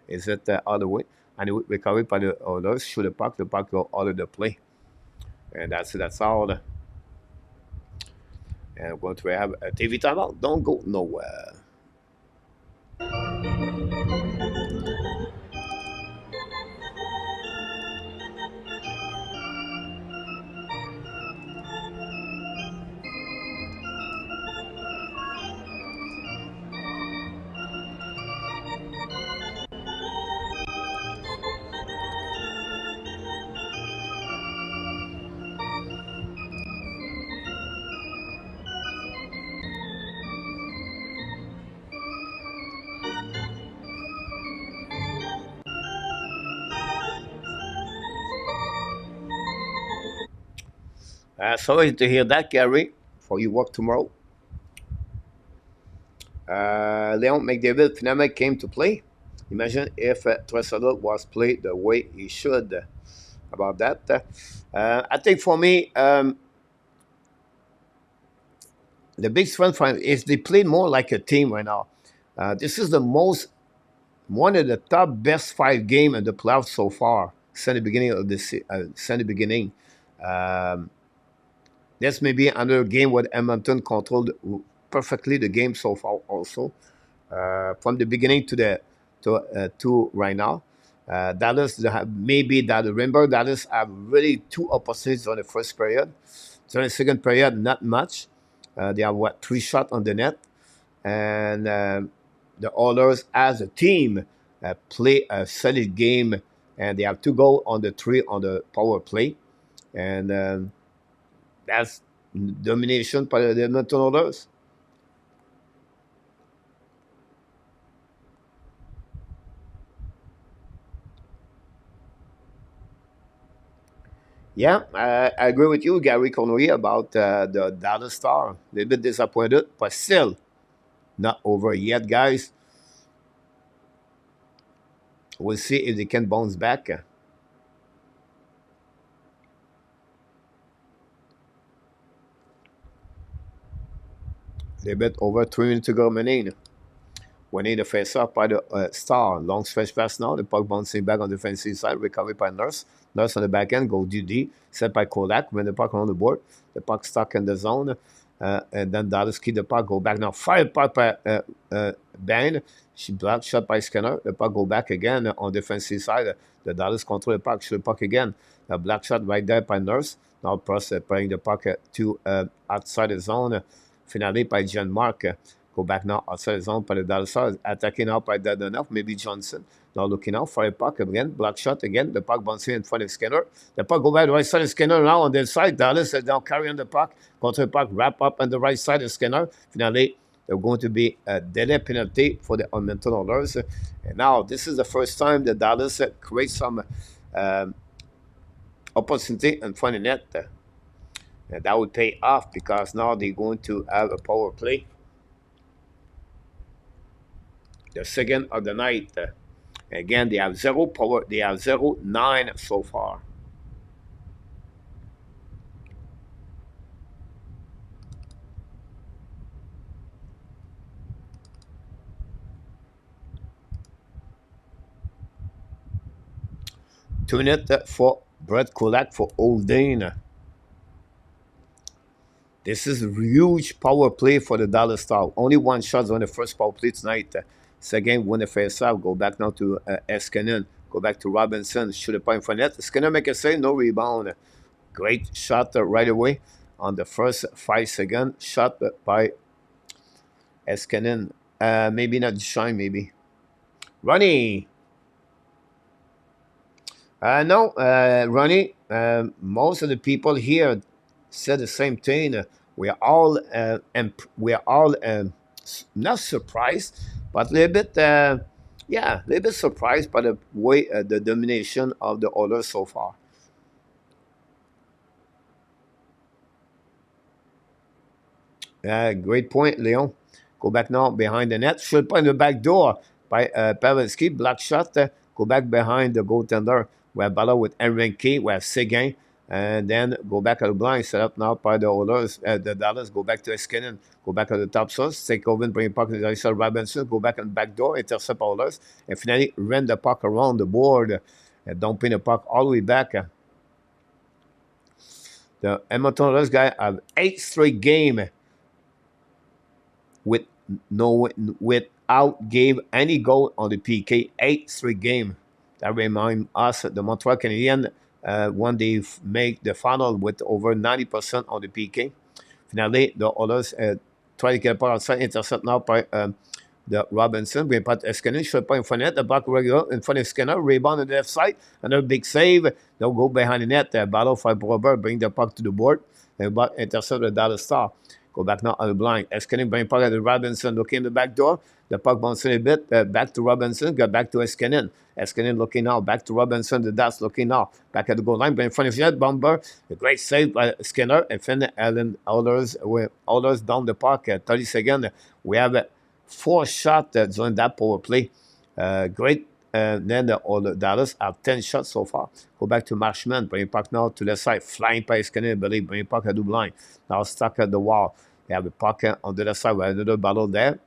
is it all the way? And it recovery by the Oilers. Shoot the puck. The puck go out of the play. And that's all. And we're going to have a TV timeout. Don't go nowhere. Sorry to hear that, Gary, for your work tomorrow. Leon McDavid finally came to play. Imagine if Tressador was played the way he should. About that. I think for me, the big strength for him is they play more like a team right now. This is one of the top best 5 games in the playoffs so far since the beginning of since the beginning. This may be another game where Edmonton controlled perfectly the game so far also. From the beginning to right now. Dallas maybe that remember Dallas have really 2 opportunities on the first period. So in the second period, not much. They have 3 shots on the net, and the Oilers as a team play a solid game, and they have 2 goals on the 3 on the power play, and that's domination by the Edmonton Oilers. Yeah, I agree with you, Gary Conway, about the Dallas Star. A little bit disappointed, but still not over yet, guys. We'll see if they can bounce back. A little bit over 3 minutes to go, remaining. Winning the face-off by the Star. Long stretch pass now. The puck bouncing back on the defensive side. Recovered by Nurse. Nurse on the back end. Go DD. Set by Kodak. When the puck on the board. The puck stuck in the zone. And then Dallas keep the puck. Go back now. Fire puck by Bain. She blocked shot by Skinner. The puck go back again on the defensive side. The Dallas control the puck. Shoot the puck again. The black shot right there by Nurse. Now Prost playing the puck to outside the zone. Finally by John Mark. Go back now outside the zone by the Dallas Stars. Attacking out by that enough. Maybe Johnson. Now looking out for a puck again. Block shot again. The puck bouncing in front of Skinner. The puck go back to the right side of Skinner now on the side. Dallas is now carrying the puck. Control the puck. Wrap up on the right side of Skinner. Finally, they're going to be a delay penalty for the Edmonton Oilers. And now this is the first time that Dallas creates some opportunity in front of net. And that would pay off because now they're going to have a power play. The second of the night. Again, they have zero power. They have 0-9 so far. Tune it for Brett Kulak for Oldane. This is a huge power play for the Dallas Star. Only one shot on the first power play tonight. Second, win the face off. Go back now to Eskinen. Go back to Robinson. Shoot a point for net. Skinner make a save. No rebound. Great shot right away on the first 5 seconds. Shot by Eskinen. Maybe not Shine, maybe. Ronnie. No, Ronnie. Most of the people here said the same thing. We are all not surprised, but a little bit, yeah, a little bit surprised by the way the domination of the Oilers so far. Great point, Leon. Go back now behind the net. Should point the back door by Pavelski. Black shot. Go back behind the goaltender. We have Bala with Enrique. We have Seguin. And then go back at the blind. Set up now by the Oilers. The Dallas. Go back to Eskinen. Go back at the top source. Take over and bring the puck to the other side. Robinson. Go back on the back door. Intercept Oilers. And finally run the puck around the board. Dumping the puck all the way back. The Edmonton Oilers guy have 8 straight game with no without gave any goal on the PK 8 straight game. That remind us the Montreal Canadiens when they make the final with over 90% on the PK. Finally, the Oilers try to get a puck outside, intercept now by the Robinson. We put Skinner, short point in front of net, the back regular in front of Skinner, rebound on the left side, another big save. They'll go behind the net, battle for Bouchard, bring the puck to the board, and intercept the Dallas Star. Go back now on the blind. Eskinen bring puck at the Robinson, looking in the back door. The puck bouncing a bit. Back to Robinson. Got back to Eskinen. Eskinen looking now. Back to Robinson. The Dallas looking now. Back at the goal line. But in front of net. Bomber. A great save by Skinner. And then Allen Oilers down the puck at 30 seconds. We have 4 shots during that power play. Great. Then the Dallas have 10 shots so far. Go back to Marshman. Bring puck now to the side. Flying by Skinner. Believe. Bring puck at the blind. Now stuck at the wall. We have a puck on the other side. We have another battle there.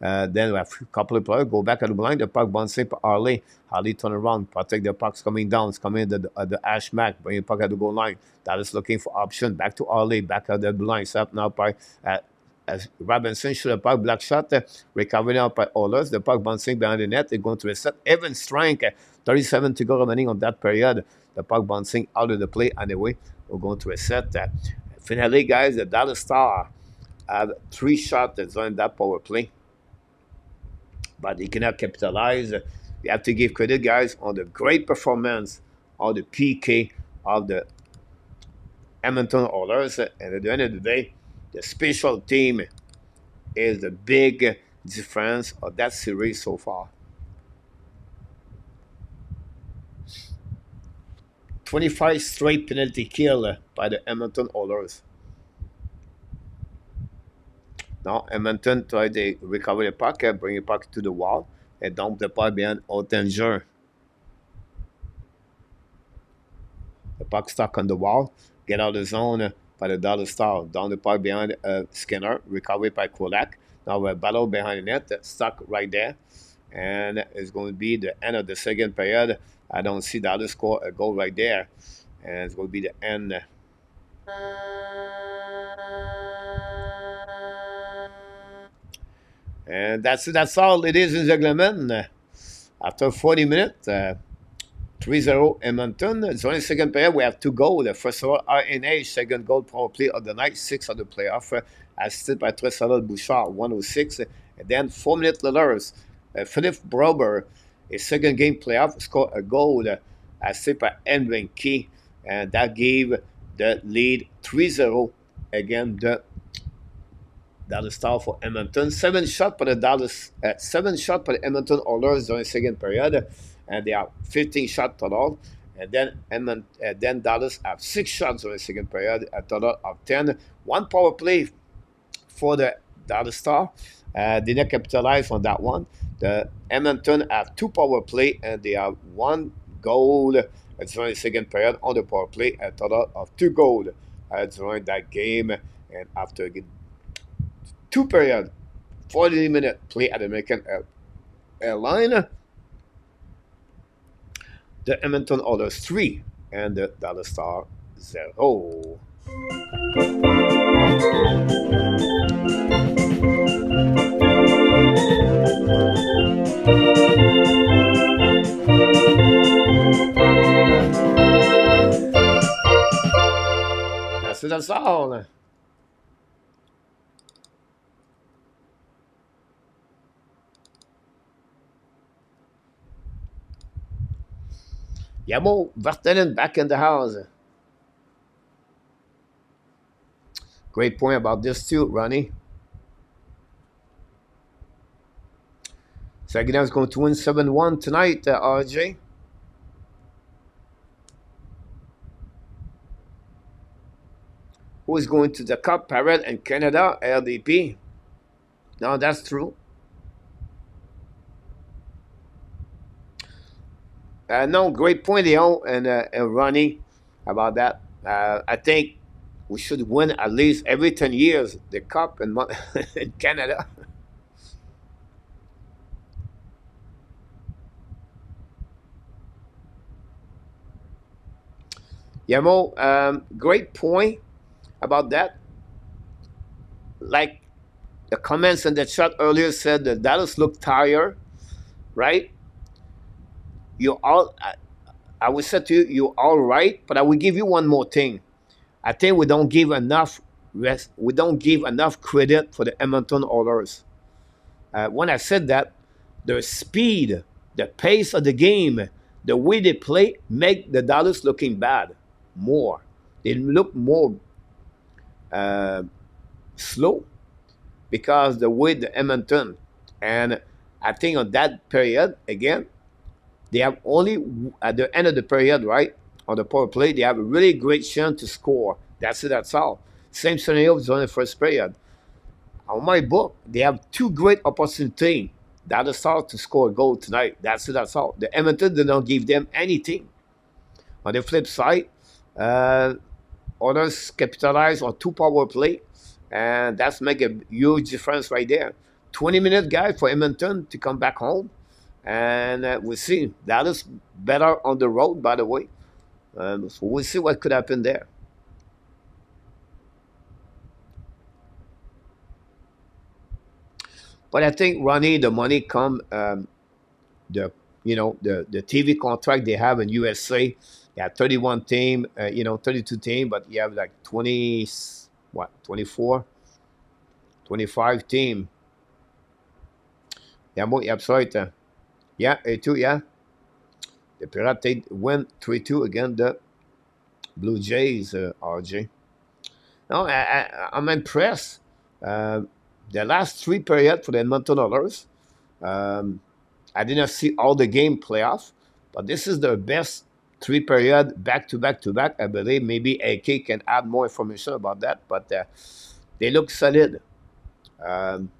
Then we have a couple of players. Go back at the blind. The puck bouncing for Harley. Harley turn around. Protect the pucks coming down. It's coming the Ash Mac. Bring the puck at the goal line. That is looking for option. Back to Harley. Back at the blind. Set up now by as Robinson shoot a puck. Black shot. Recovered now by Oilers. The puck bouncing behind the net. They're going to reset. Evan Strang. 37 to go remaining on that period. The puck bouncing out of the play. Anyway, we're going to reset that. Finally, guys, the Dallas Star have 3 shots that's on that power play, but they cannot capitalize. We have to give credit, guys, on the great performance of the PK of the Edmonton Oilers. And at the end of the day, the special team is the big difference of that series so far. 25 straight penalty kill by the Edmonton Oilers. Now, Edmonton tried to recover the puck, bring it back to the wall, and dump the puck behind Ottinger. The puck stuck on the wall, get out of the zone by the Dallas Star. Down the puck behind Skinner, recovered by Kulak. Now a battle behind the net, stuck right there. And it's going to be the end of the second period. I don't see Dallas score a goal right there. And it's going to be the end. And that's all, ladies and gentlemen. After 40 minutes, 3-0 Edmonton. It's only second period. We have 2 goals. First of all, RNA, second goal probably of the night, 6 of the playoff. Assisted by Tressalot Bouchard, 106. And then 4 minutes later, Philip Brober, his second game playoff, scored a goal assisted by Henry Key. And that gave the lead 3-0 again. The Dallas Star for Edmonton. 7 shots for the Edmonton Oilers during the second period. And they have 15 shots total. And then Dallas have 6 shots during the second period, a total of 10. 1 power play for the Dallas Star. Did not capitalize on that one. The Edmonton have 2 power play, and they have 1 goal during the second period on the power play, a total of 2 goals during that game. And after 2 periods, 40-minute play at American Airlines, the Edmonton Oilers 3 and the Dallas Star 0. That's all. Yamo Vartenen back in the house. Great point about this too, Ronnie. Saginaw is going to win 7-1 tonight, RJ. Who is going to the Cup? Parrot and Canada, LDP. No, that's true. No, great point, Leon and Ronnie, about that. I think we should win at least every 10 years the Cup in Canada. Yamo, great point about that. Like the comments in the chat earlier said that Dallas looked tired, right? You all, I would say to you, you're all right, but I will give you one more thing. I think we don't give enough rest. We don't give enough credit for the Edmonton Oilers. When I said that, the speed, the pace of the game, the way they play, make the Dallas looking bad more. They look more slow because the way the Edmonton, and I think on that period again, they have only at the end of the period, right, on the power play, they have a really great chance to score. That's it. That's all. Same scenario as on the first period. On my book, they have 2 great opportunities. That is all to score a goal tonight. That's it. That's all. The Edmonton did not give them anything. On the flip side, others capitalize on 2 power play, and that's make a huge difference right there. 20-minute guy for Edmonton to come back home, and we'll see. That is better on the road, by the way. So we'll see what could happen there. But I think, Ronnie, the money come, the TV contract they have in USA. You have 31 team, 32 team, but you have like 24, 25 team. Yeah, absolutely. Yeah, A2, yeah. The Pirates win 3-2 against the Blue Jays, RJ. No, I'm impressed. The last 3 periods for the Edmonton Oilers, I did not see all the game playoff, but this is the best three period back to back to back. I believe maybe AK can add more information about that, but they look solid. Um,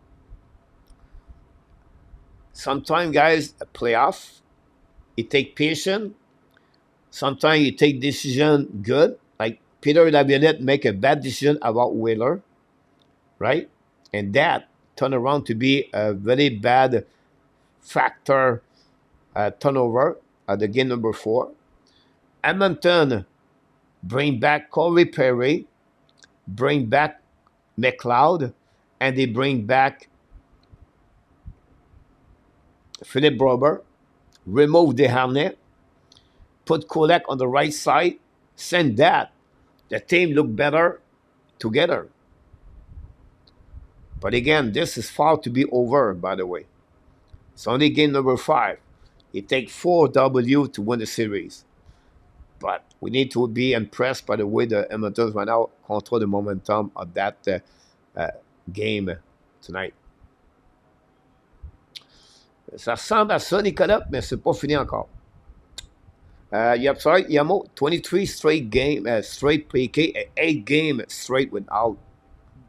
Sometimes, guys, a playoff, it take patience. Sometimes you take decision good. Like Peter Laviolette make a bad decision about Wheeler, right? And that turn around to be a very bad factor turnover at the game number 4. Edmonton bring back Corey Perry, bring back McLeod, and they bring back Philip Brober, remove Desharnais, put Kolek on the right side, send that. The team look better together. But again, this is far to be over, by the way. It's only game number 5. It takes 4 W to win the series. But we need to be impressed by the way the Edmonton right now control the momentum of that game tonight. Ça ressemble à ça, Nicolas, mais c'est pas fini encore. Sorry, Yamo, 23 straight game, straight PK, 8 game straight without.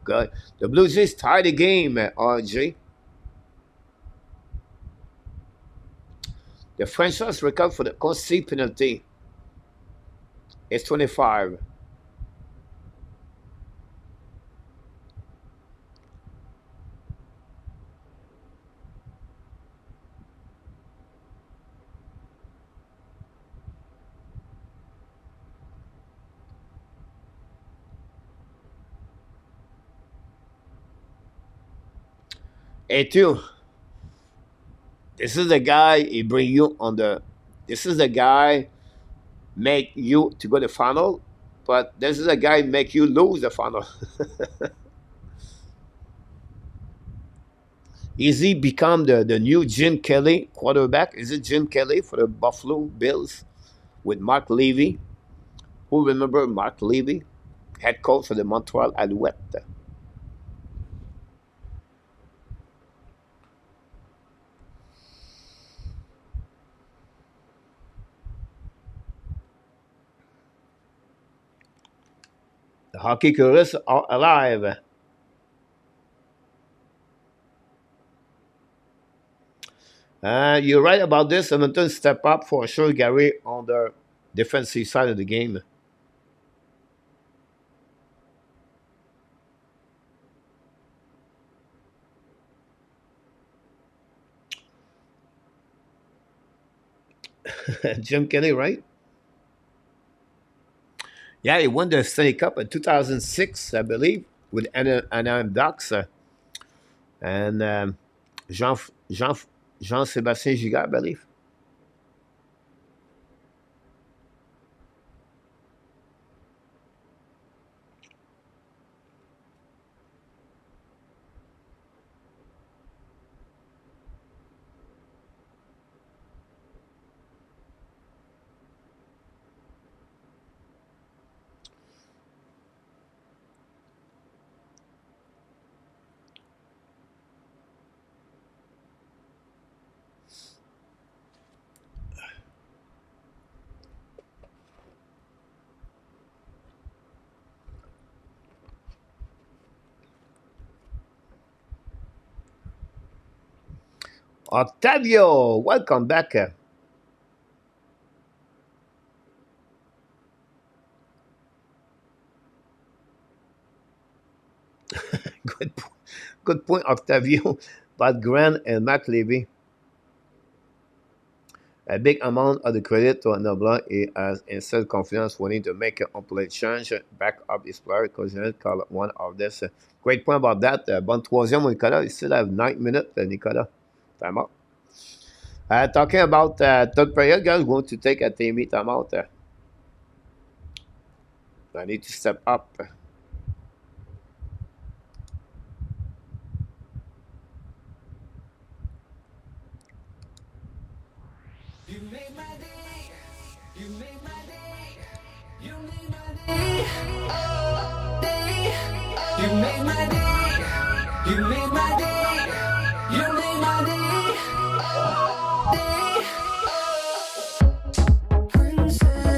Good. The Blue Jays tied the game, RJ. The franchise record for the concede penalty is 25. Hey, too. This is the guy he bring you on the. This is the guy make you to go to the final, but this is a guy make you lose the final. Is he become the new Jim Kelly quarterback? Is it Jim Kelly for the Buffalo Bills with Mark Levy? Who remember Mark Levy, head coach for the Montreal Alouettes? The hockey curious are alive. You're right about this. Edmonton step up for sure, Gary, on the defensive side of the game. Jim Kelly, right? Yeah, he won the Stanley Cup in 2006, I believe, with Anaheim Ducks. And Jean, Jean, Jean-Sébastien Giguère, I believe. Octavio, welcome back. Good point, Octavio. But Grant and Mac Levy, a big amount of the credit to Nobler has instead confidence wanting to make an complete change, back up his player because he call one of this. Great point about that. Bon troisième, Nicolas. You still have 9 minutes, Nicolas. Time out. Talking about third period, guys, going to take a teammate time out. I need to step up. You made my day. You made my day. You made my day. Oh, day. Oh. You made my day. You made my day. You made my day. Oh, day. Oh. Princess.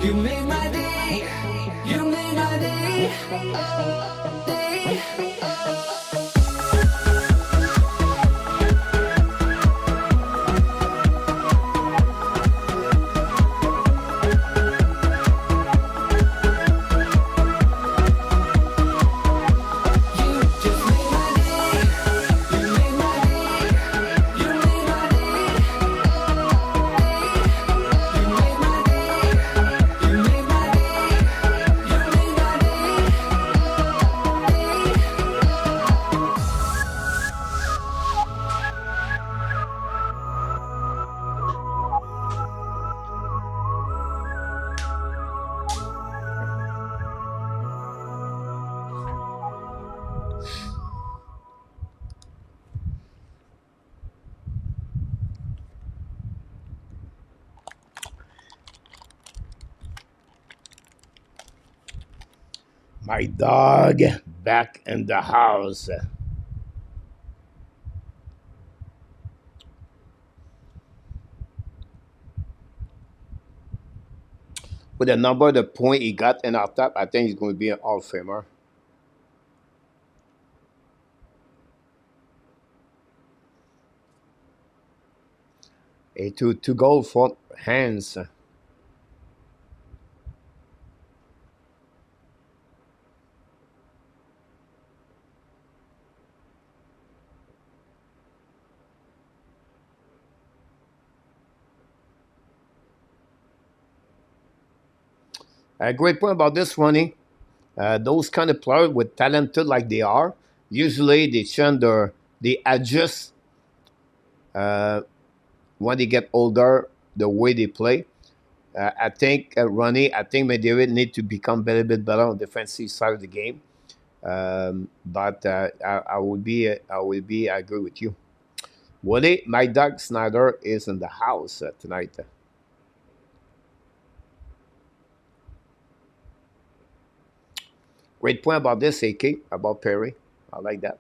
You made my day. You made my day. Day. You just made my day. You made my day. You made my day. You made my day. You made my day. You made my My dog back in the house. With the number, the point he got in our top, I think he's going to be an All Famer. A to go for hands. A great point about this, Ronnie. Those kind of players with talented like they are, usually they adjust uh, when they get older the way they play. I think Ronnie, I think Medvedev need to become a little bit better on the defensive side of the game. But I agree with you. Woody, my dog Snyder is in the house tonight. Great point about this, AK, about Perry. I like that.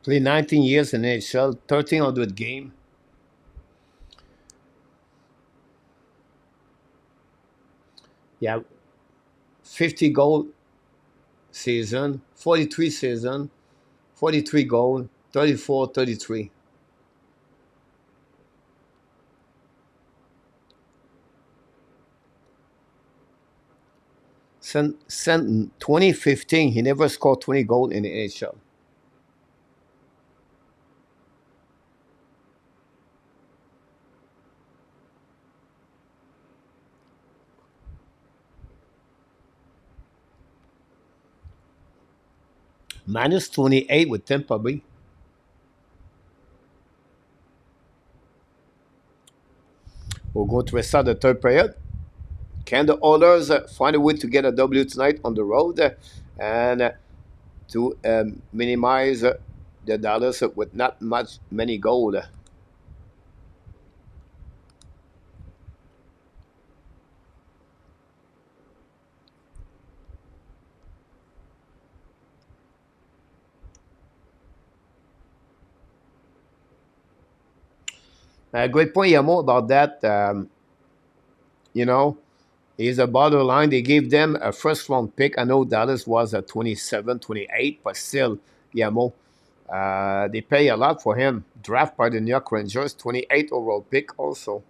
19 years in NHL, 1,300 game. Yeah, 50 goal season, 43 season, 43 goal, 34, 33. Since 2015, he never scored 20 goals in the NHL. Minus 28 with Tampa Bay. We'll go to restart the third period. Can the Oilers find a way to get a W tonight on the road and to minimize the Dallas with not much many goals? Great point, Yamo, about that. You know, is a borderline. They gave them a first round pick. I know Dallas was at 27, 28, but still, Yamo, they pay a lot for him. Draft by the New York Rangers, 28 overall pick also.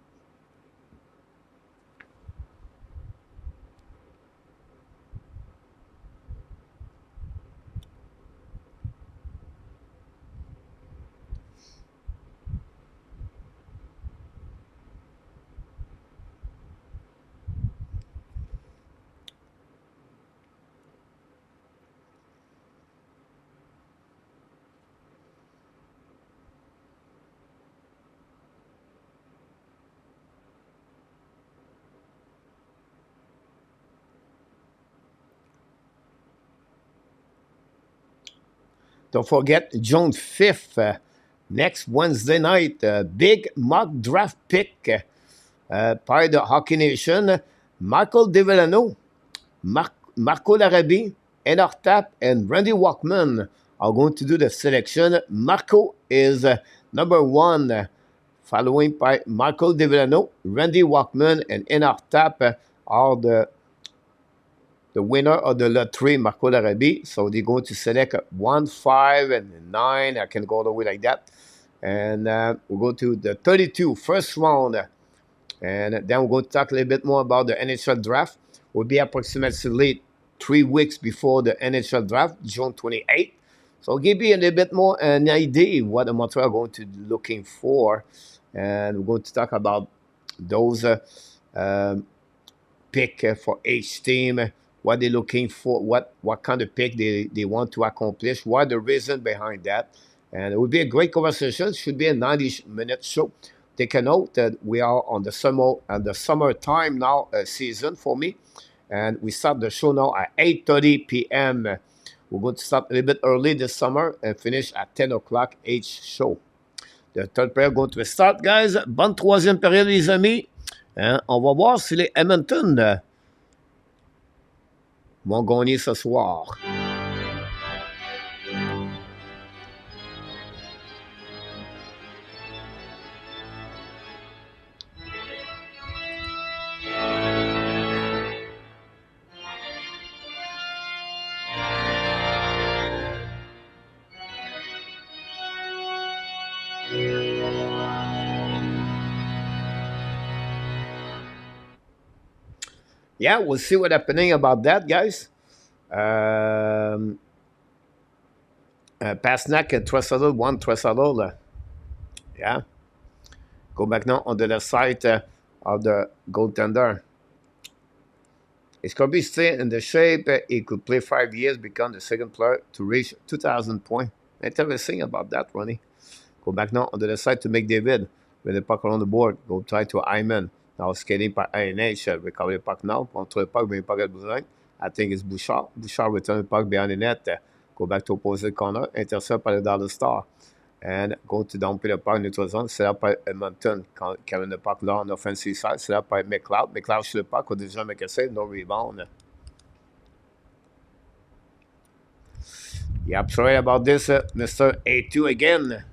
Don't forget, June 5th, next Wednesday night, big mock draft pick by the Hockey Nation. Michael DeVillano, Marco Larabie, Enoch Tapp, and Randy Walkman are going to do the selection. Marco is number one, following by Michael DeVillano, Randy Walkman, and Enoch Tapp are the winner of the lottery, Marco Larabie. So they're going to select 1, 5, and 9. I can go all the way like that. And we'll go to the 32, first round. And then we're going to talk a little bit more about the NHL draft. We'll be approximately 3 weeks before the NHL draft, June 28th. So I'll give you a little bit more an idea what the Montreal are going to be looking for. And we're going to talk about those pick for each team, what they're looking for, what kind of pick they want to accomplish, what the reason behind that. And it would be a great conversation. It should be a 90-minute show. Take a note that we are on the summertime now season for me. And we start the show now at 8:30 p.m. We're going to start a little bit early this summer and finish at 10 o'clock each show. The third period going to start, guys. Bonne troisième période, les amis. Hein? On va voir si les Edmonton vont gagner ce soir. Yeah, we'll see what's happening about that, guys. Pasnak and Tressador, one Tressador. Yeah. Go back now on the left side of the goaltender. He's going to be staying in the shape. He could play 5 years, become the second player to reach 2,000 points. Interesting about that, Ronnie. Go back now on the left side to McDavid. With the puck around the board, go try to Hyman. Now skating by ANH. Recover the puck now. Contre le puck, bring the puck at behind. I think it's Bouchard. Bouchard return the puck behind the net. Go back to opposite corner. Intercept by the Dallas Star. And go to downplay the puck, neutral zone. Set up by Edmonton. Carrying the puck là on the offensive side. Set up by McLeod. McLeod shoot the puck. Could déjà make a save. No rebound. Yep, sorry about this, Mr. A2 again.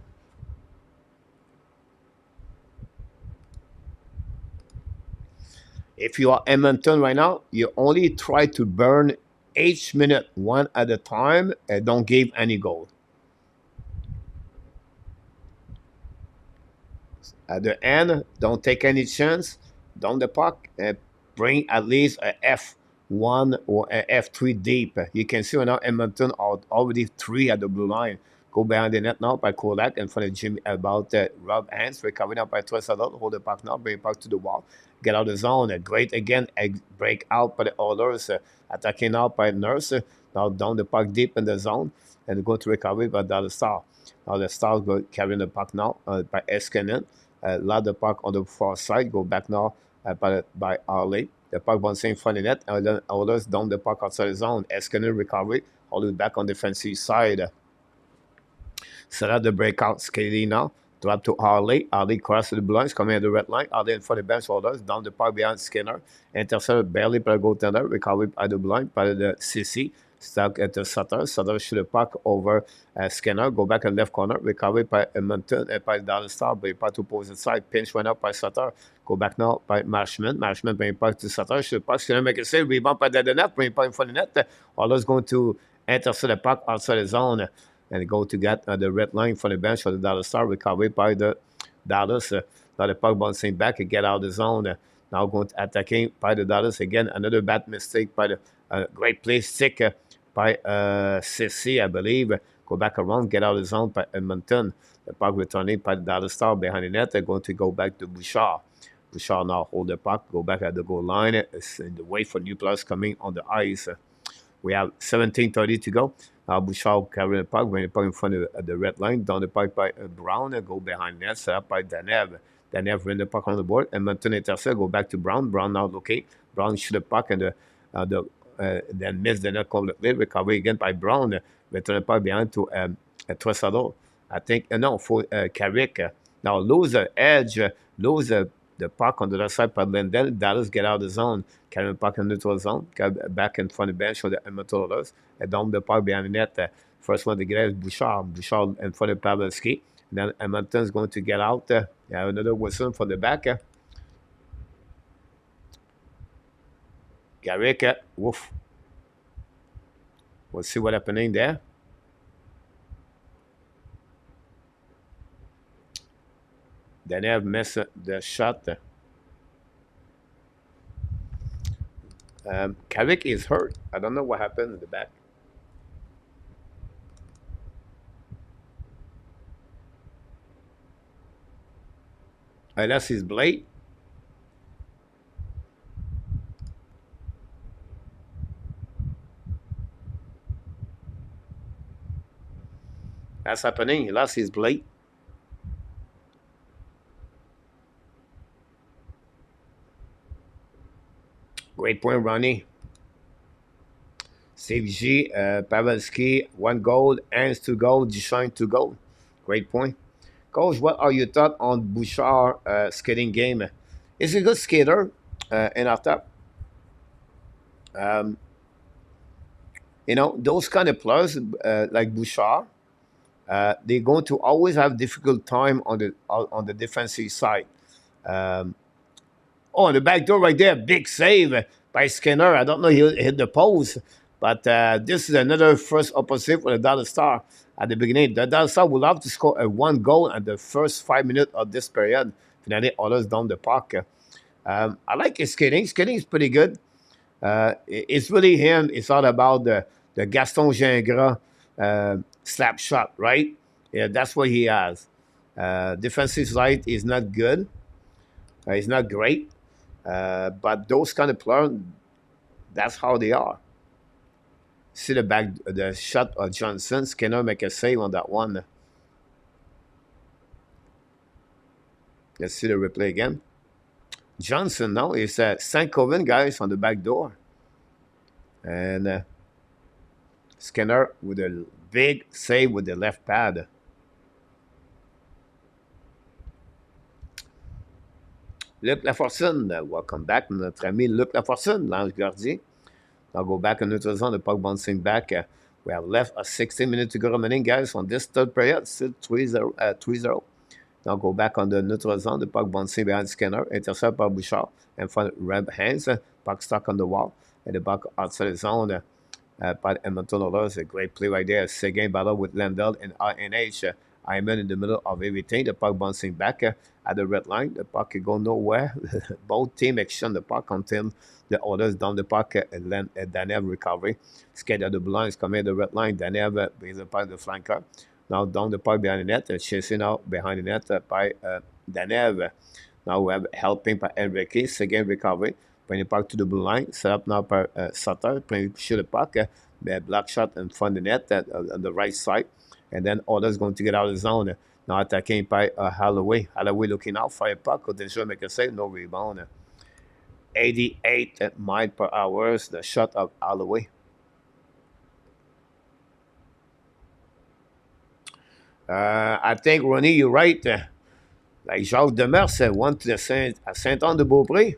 If you are Edmonton right now, you only try to burn each minute one at a time and don't give any goal. At the end, don't take any chance. Down the puck and bring at least a F1 or a F3 deep. You can see right now Edmonton are already 3 at the blue line. Go behind the net now by Kolak in front of Jimmy about Rob Hans. Recovering up by Tressador. Hold the puck now. Bring the puck to the wall. Get out of the zone. Great again. Break out by the Oilers. Attacking out by Nurse. Now down the puck deep in the zone. And go to recovery by the Star. Now the Stars go carrying the puck now by Eskinen. Load the puck on the far side. Go back now by Harley. The puck bouncing in front of the net. And then Oilers down the puck outside the zone. Eskinen recovery. Hold it back on the defensive side. Set up the breakout skating now. Drop to Harley. Harley crosses the blinds, coming at the red line. Harley in front of the bench holders. Down the puck behind Skinner. Intercepted barely by the goaltender. Recovered by the blind by the CC. Stuck at the Sutter. Sutter shoot the puck over Skinner. Go back in left corner. Recovered by Edmonton and by Dallas Star. Bring puck to opposite side. Pinch went up by Sutter. Go back now by Marshman. Marshman bring puck to Sutter. Shoot the puck. Skinner make a save. Rebound by the net. Bring puck in front of the net. Oilers going to intercept the puck outside the zone. And go to get the red line from the bench for the Dallas Star. Recovered by the Dallas. Now the puck bouncing back and get out of the zone. Now going to attacking by the Dallas. Again, another bad mistake by the great play stick by CC, I believe. Go back around, get out of the zone by Edmonton. The puck returning by the Dallas Star behind the net. They're going to go back to Bouchard. Bouchard now hold the puck, go back at the goal line. It's in the way for new players coming on the ice. We have 17:30 to go. Bouchard carrying the puck, bring the puck in front of the red line. Down the puck by Brown, go behind net, set up by Danev. Danev bring the puck on the board. Edmonton intercept, go back to Brown. Brown now looking. Brown shoot the puck and then miss the net completely. Recovery again by Brown. Return the puck behind to Trossard. I think, no, for Carrick. Now lose the edge, lose the puck on the other side by Lindell. Dallas get out of the zone, carry the puck in the neutral zone, back in front of the bench for the Edmonton Oilers, and down the puck behind the net. First one to get is Bouchard. Bouchard in front of Pavelski. And then Edmonton's going to get out. Yeah, another whistle for the back. Carrick, woof. We'll see what's happening there. Then they have missed the shot. Carrick is hurt. I don't know what happened in the back. Unless his blade. That's happening. He lost his blade. Great point, Ronnie. Steve G, Pavelski, 1 goal, Hans 2 goal, Duchesne 2 goal. Great point. Coach, what are your thoughts on Bouchard skating game? He's a good skater in our top. Um, those kind of players like Bouchard, they're going to always have difficult time on the defensive side. Um, Oh, the back door right there, big save by Skinner. I don't know he hit the post, but this is another first opposite for the Dallas Star at the beginning. The Dallas Star will have to score a 1 goal at the first 5 minutes of this period. Finally, others down the park. I like his skating. Skating is pretty good. It's really him. It's all about the Gaston Gingras slap shot, right? Yeah, that's what he has. Defensive side is not good. It's not great. But those kind of players, that's how they are. See the shot of Johnson. Skinner make a save on that one. Let's see the replay again. Johnson now is Sankoven, guys, on the back door. And Skinner with a big save with the left pad. Luc Lafortune, welcome back, notre ami Luc Lafortune, l'ange gardien. I'll go back in neutral zone, the puck bouncing back. We have left 16 minutes to go remaining, guys, on this third period, still 3-0. 3-0. Now go back on the neutral zone, the puck bouncing behind Skinner, intercept by Bouchard, in front of Red Hands, puck stuck on the wall, and the puck outside the zone by Edmonton Oilers. A great play right there. Second battle with Lendl and RNH. Hyman in the middle of everything. The puck bouncing back at the red line. The puck can go nowhere. Both teams exchange the puck until the others down the puck and then Danev recovery. Skate at the blue line is coming at the red line. Danev brings the puck to the flanker. Now down the puck behind the net. Chasing out behind the net by Danev. Now we have helping by Enrique. Second recovery. Bring the puck to the blue line. Set up now by Sutter. Playing shoot the puck. Black shot in front of the net on the right side. And then others going to get out of the zone. Now attacking by Holloway. Holloway looking out for a puck. Could they make a save? No rebound. 88 miles per hour. The shot of Holloway. I think, Ronnie, you're right. Like Jacques Demers went to the Saint-Anne-de-Beaupré.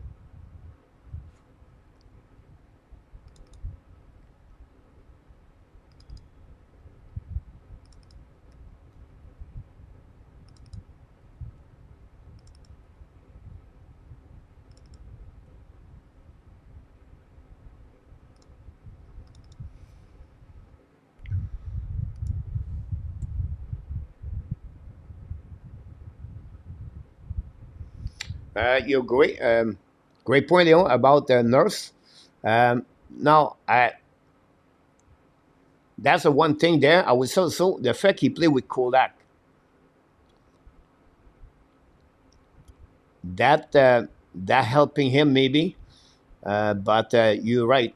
You're great. Great point, Leon, about the nurse. Now, that's the one thing there. I was also the fact he played with Kolak. That helping him maybe. But you're right.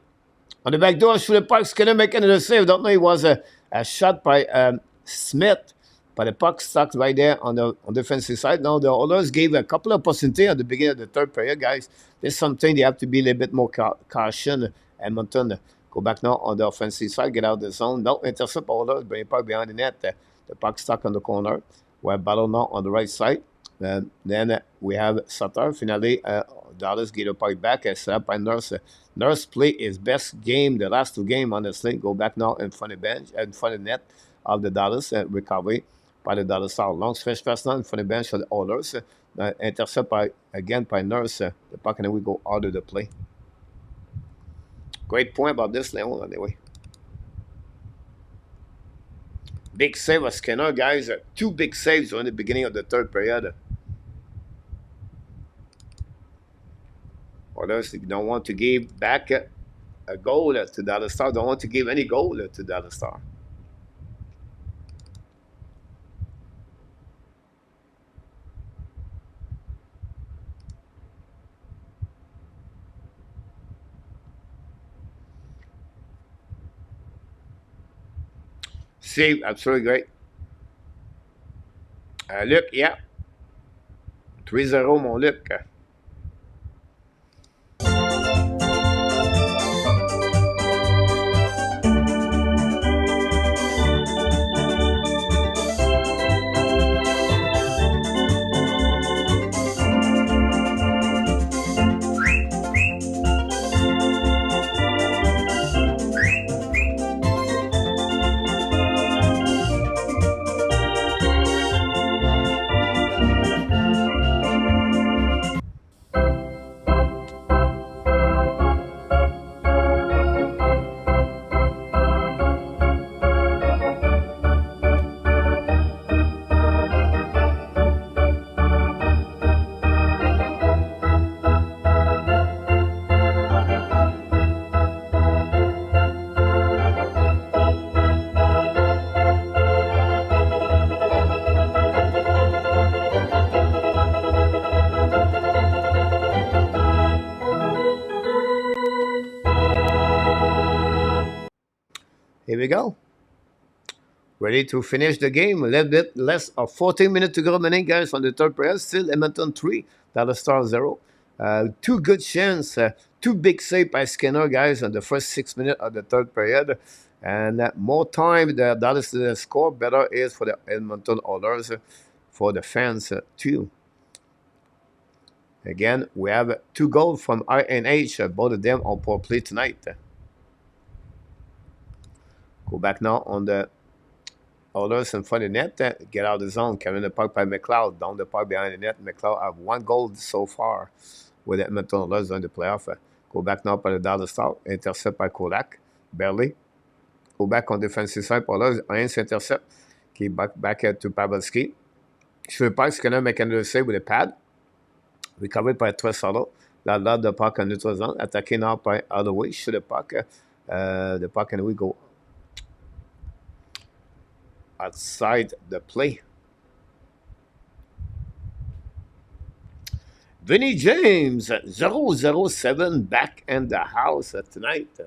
On the back door, through the puck, Skinner making the save. Don't know it was a shot by Smith, but the puck stuck right there on the defensive side. Now the Oilers gave a couple of opportunities at the beginning of the third period, guys. There's something they have to be a little bit more caution. Edmonton go back now on the offensive side, get out of the zone. No intercept Oilers, bring the puck behind the net. The puck stuck on the corner. We have battle now on the right side. Then we have Sutter. Finally, Dallas get the puck back. Set up by Nurse. Nurse play his best game, the last two games, honestly. Go back now in front of bench, in front of net of the Dallas. Recovery by the Dallas Star. Long stretch pass now in front of bench of the Oilers. Intercept by, again, by Nurse. The puck and then we go out of the play. Great point about this, Leon, anyway. Big save of Skinner, guys. Two big saves in the beginning of the third period. Oilers don't want to give back a goal to Dallas Star. Don't want to give any goal to Dallas Star. Save, absolutely great. Luc, yeah. 3-0, mon Luc. Here we go. Ready to finish the game. A little bit less of 14 minutes to go remaining, guys, on the third period. Still Edmonton 3, Dallas Star 0. Two good chances, two big saves by Skinner, guys, in the first 6 minutes of the third period. And more time the Dallas score, better is for the Edmonton Oilers, for the fans, too. Again, we have two goals from RNH, both of them on power play tonight. Go back now on the Oilers in front of the net. Get out of the zone. Carrying the puck by McLeod. Down the puck behind the net. McLeod have one goal so far with the Edmonton Oilers in the playoff. Go back now by the Dallas Star. Intercept by Kolak. Barely. Go back on defensive side. Oilers. Heinz intercept. Keep back to Pavelski. Sur le puck, Skinner make another save with a pad. Recovered by Tresolo. Là, the puck en neutral zone. Attaqué now by Holloway. Sur le puck. The puck and we go outside the play. Vinny James, 007 back in the house tonight.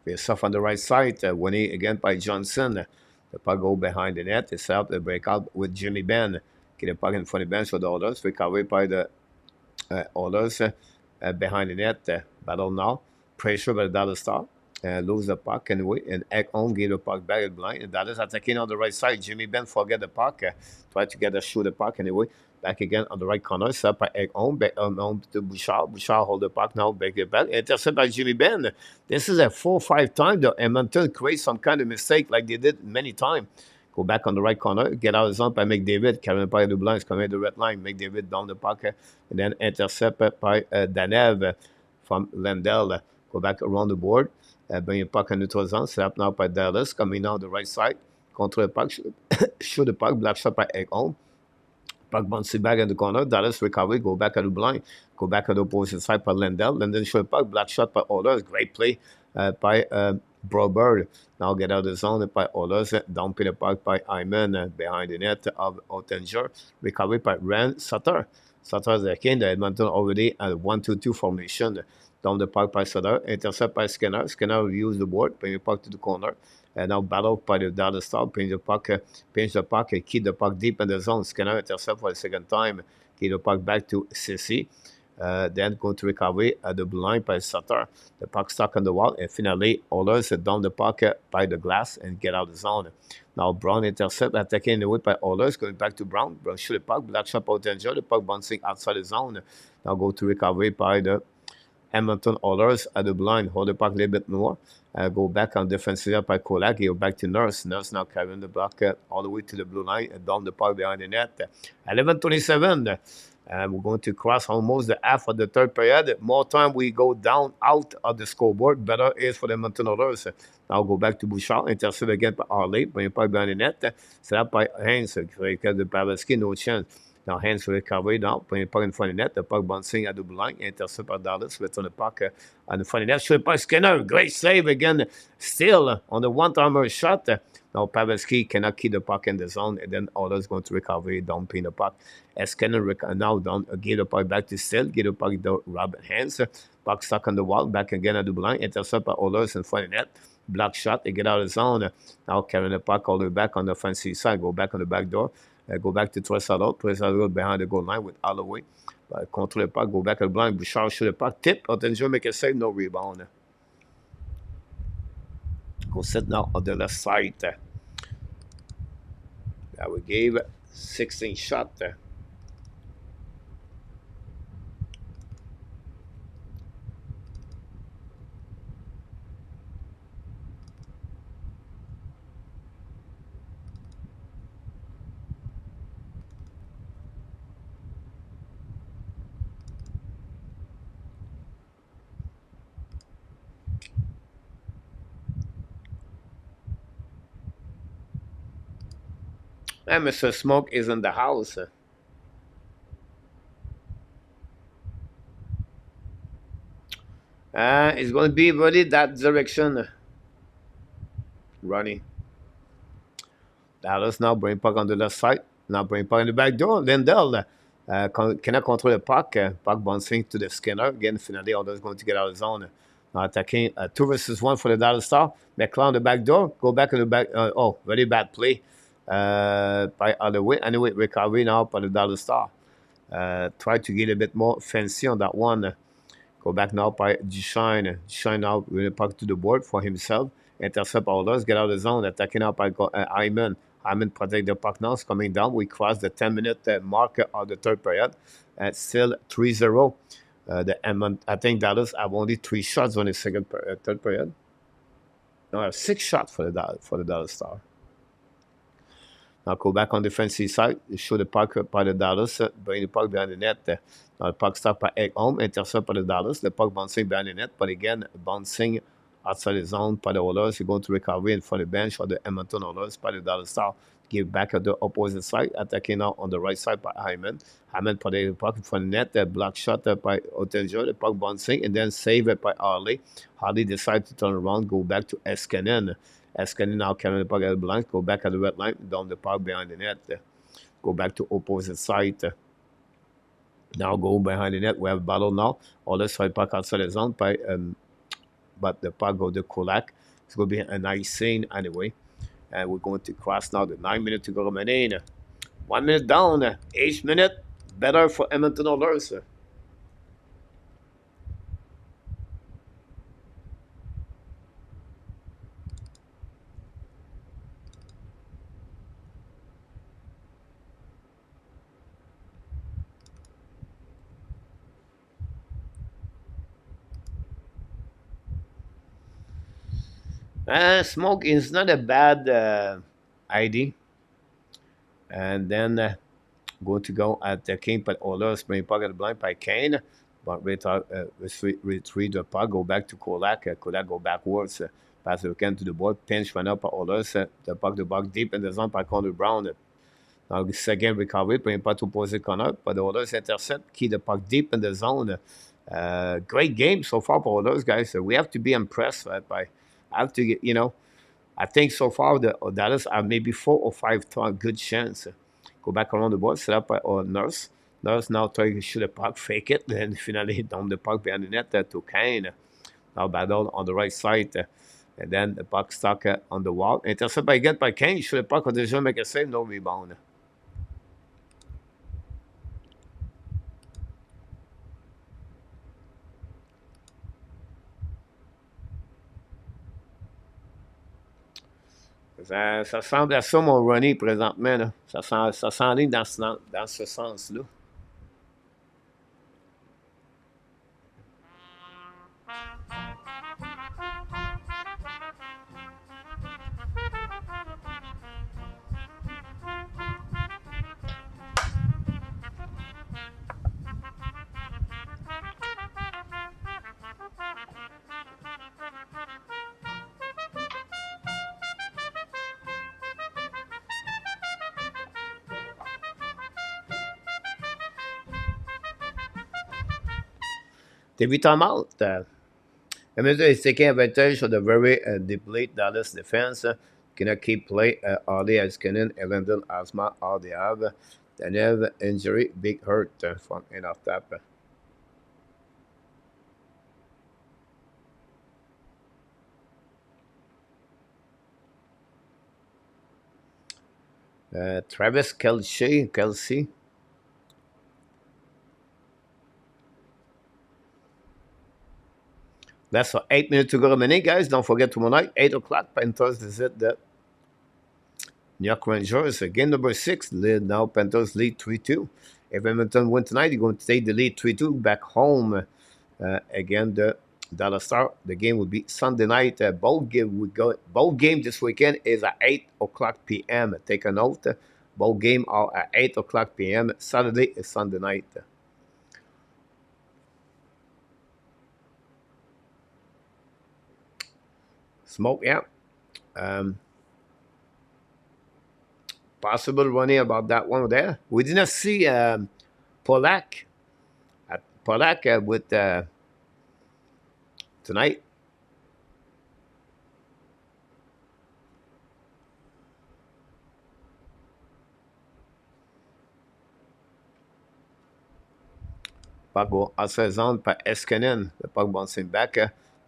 Face off on the right side. Winnie again by Johnson. The puck go behind the net. It's up the breakout with Jimmy Benn. Get the puck in front of the bench for the Oilers. Recovered by the Oilers behind the net. Battle now. Pressure by the Dallas Star. Lose the puck anyway. And Ekholm give the puck back at blind. And Dallas attacking on the right side. Jimmy Benn forget the puck. Try to get a shoot the puck anyway. Back again on the right corner. Set by Ekholm. Back on to Bouchard. Bouchard hold the puck now. Back it back. Intercept by Jimmy Benn. This is a 4-5 time the Edmonton create some kind of mistake like they did many times. Go back on the right corner. Get out of zone by McDavid. Carrying by the blinds. Coming at the red line. McDavid down the puck. And then intercept by Danev from Lendl. Go back around the board. Bring the puck in the neutral zone. Set up now by Dallas. Coming down the right side. Control the puck. Shoot the puck. Black shot by Ekholm. Puck bounces back in the corner. Dallas recovery. Go back at the blind. Go back at the opposite side by Lendl. Lendl shoot the puck. Black shot by Oilers. Great play by Bouchard. Now get out of the zone by Oilers. Down the puck by Hyman behind the net of Ottinger. Recovery by Rand Sutter. Sutter the King, the Edmonton already at 1-2-2 formation. Down the park by Sutter, intercept by Skinner. Skinner will use the board, bring the puck to the corner. And now battle by the Dallas Star, pinch the puck, keep the puck deep in the zone. Skinner intercept for the second time. Keep the puck back to Sissy. Then go to recovery at the blue line by Sutter. The puck stuck on the wall, and finally, Oilers down the puck by the glass and get out of the zone. Now Brown intercept, attacking the way by Oilers, going back to Brown. Brown shoot the puck, black shot potential, the puck bouncing outside the zone. Now go to recovery by the Edmonton Oilers at the blind, hold the puck a little bit more. Go back on defensive by Kolak. Go back to Nurse. Nurse now carrying the block all the way to the blue line and down the puck behind the net. 11:27. We're going to cross almost the half of the third period. More time we go down out of the scoreboard. Better is for the Edmonton Oilers. Now go back to Bouchard. Intercept again by Harley. Bring the puck behind the net. Set up by Haynes. Because the Pavelski, no chance. Now hands for recovery now, putting the puck in front of the net, the puck bouncing at the blue line, intercept by Dallas, return the puck on the front of the net, shoot by Skinner, great save again, still on the one-timer shot. Now Pavelski cannot keep the puck in the zone, and then Oilers going to recovery, dumping the puck. As Skinner now down, give the puck back to Still, give the puck to Robin Hands, puck stuck on the wall, back again at the blue line, intercept by Oilers in front of the net. Block shot, they get out of the zone. Now carrying the puck all the way back on the offensive side, go back on the back door. Go back to Tressalot behind the goal line with Holloway. Control the puck, go back at the blind. Bouchard shoot the puck, tip. Ottinger make a save, no rebound. Go sit now on the left side. That we gave 16 shot. And Mr. Smoke is in the house. It's going to be really that direction. Running. Dallas now bring puck on the left side. Now bring puck in the back door. Lindell cannot control the puck. Puck bouncing to the Skinner. Again, finally, Oilers going to get out of the zone. Now attacking 2 versus 1 for the Dallas Star. McLeod on the back door. Go back in the back. Very bad play by Holloway. Anyway, recovery now by the Dallas Star. Try to get a bit more fancy on that one. Go back now by Duchesne. Duchesne now with the puck to the board for himself. Intercept Oilers. Get out of the zone. Attacking now by Hyman. Hyman protect the puck now. It's coming down. We cross the 10-minute mark of the third period. Still 3-0. I think Dallas have only 3 shots on the third period. No, I have 6 shots for the Dallas Star. Now go back on the defensive side. Show the puck by the Dallas. Bring the puck behind the net. Now the puck stopped by Ekholm. Intercept by the Dallas. The puck bouncing behind the net. But again, bouncing outside the zone by the Oilers. You're going to recovery in front of the bench for the Edmonton Oilers by the Dallas Star. Give back at the opposite side. Attacking now on the right side by Hyman. Hyman put the puck in front of the net. The block shot by Ottinger. The puck bouncing and then save it by Harley. Harley decides to turn around. Go back to Eskinen. Eskinen now carrying the puck at the blind. Go back at the red line. Down the puck behind the net. Go back to opposite side. Now go behind the net. We have a battle now. Oilers side puck outside the zone by but the puck go to Kolak. It's going to be a nice scene anyway. And we're going to cross now the 9 minutes to go remaining. 1 minute down. 8th minute. Better for Edmonton Oilers. Smoke is not a bad ID. And then going to go at the King, but Oilers bring puck at the blind by Kane. But retrieve the puck, go back to Kolak. Kolak go backwards. Pass the can to the board. Pinch run up by Oilers. The puck deep in the zone by Connor Brown. Now the second recovery, bring puck to opposite corner. But the Oilers intercept. Keep the puck deep in the zone. Great game so far for Oilers, guys. We have to be impressed by. I have to get, I think so far the Dallas have maybe 4 or 5 good chance. Go back around the board, set up by Nurse. Nurse now try to shoot the puck, fake it, then finally down the puck behind the net to Kane. Now battle on the right side. And then the puck stuck on the wall. Intercept again by Kane. Shoot the puck on the jeu, make a save, no rebound. Ça semble à ça, mon Ronnie, présentement. Là. Ça s'enligne dans ce sens-là. Did we time out? Edmonton is taking advantage of the very depleted Dallas defense. Cannot keep play. Harley Askinen, Elendon, Asma, all they have. Daniel injury, big hurt from in off tap. Travis Kelsey. That's for 8 minutes to go remaining, guys. Don't forget tomorrow night, 8 o'clock, Panthers visit the New York Rangers. Game number 6, now Panthers lead 3-2. If Edmonton win tonight, you're going to take the lead 3-2 back home again. The Dallas Star. The game will be Sunday night. Both game this weekend is at 8 o'clock p.m. Take a note. Both game are at 8 o'clock p.m. Saturday is Sunday night. Smoke, yeah. Possible running about that one there. We did not see Polak with tonight. Puck go outside zone par Eskinen. The puck bouncing back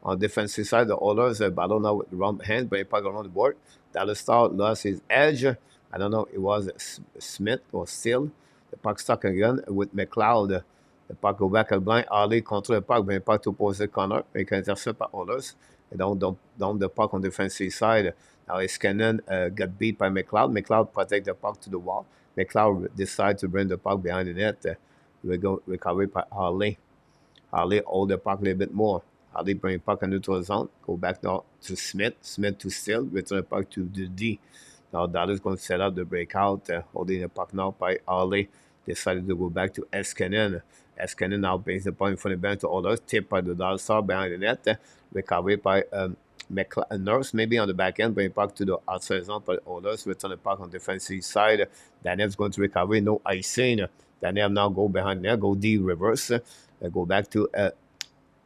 on defensive side. The Oilers battle now with the wrong hand, but the puck around the board. Dallas Star lost his edge. I don't know, it was Smith or Still. The puck stuck again with McLeod. The puck go back at blind. Ali control the puck, but the puck to opposite corner. He can intercept by Oilers. And down the puck on defensive side. Now Eskinen got beat by McLeod. McLeod protect the puck to the wall. McLeod decide to bring the puck behind the net. We go recovered by Harley. Harley hold the puck a little bit more. Harley bring the puck into the zone. Go back now to Smith. Smith to Still. Return the puck to the D. Now Dallas going to set up the breakout. Holding the puck now by Harley. Decided to go back to Eskinen. Eskinen now brings the puck in front of the bench to Oilers. Tipped by the Dallas Star behind the net. Recovered by Nurse maybe on the back end. Bring the puck to the outside zone by the Oilers. Return the puck on the defensive side. Daniel's going to recover. No icing. Daniel now go behind there. Go D reverse. Go back to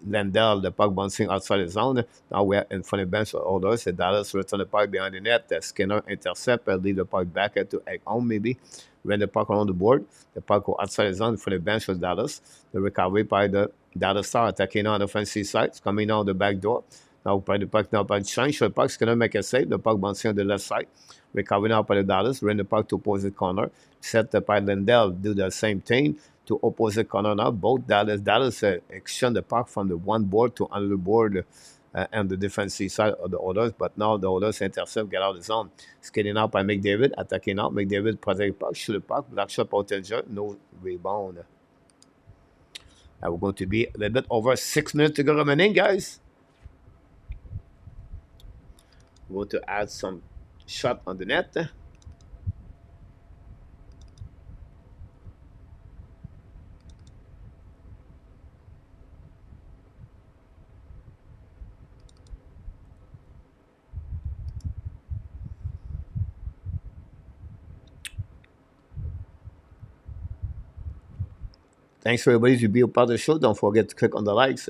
Lendell, the puck bouncing outside the zone. Now we're in front of the bench for Oilers. Dallas return the puck behind the net. Skinner intercept, lead the puck back to egg home maybe. When the puck around the board, the puck go outside the zone in front of the bench for Dallas. The recovery by the Dallas Star attacking on the offensive side. It's coming out the back door. Now by the puck now by Shine. The puck Skinner make a save. The puck bouncing on the left side. Recovery now by the Dallas. Run the puck to opposite corner. Set by Lendell. Do the same thing to opposite corner now. Both Dallas exchange the puck from the one board to another board and the defensive side of the Oilers. But now the Oilers intercept, get out of the zone. Skating out by McDavid, attacking out. McDavid protect the puck, shoot the puck, black shot potential, no rebound. We're going to be a little bit over 6 minutes to go remaining, guys. We're going to add some shot on the net. Thanks for everybody to be a part of the show. Don't forget to click on the likes.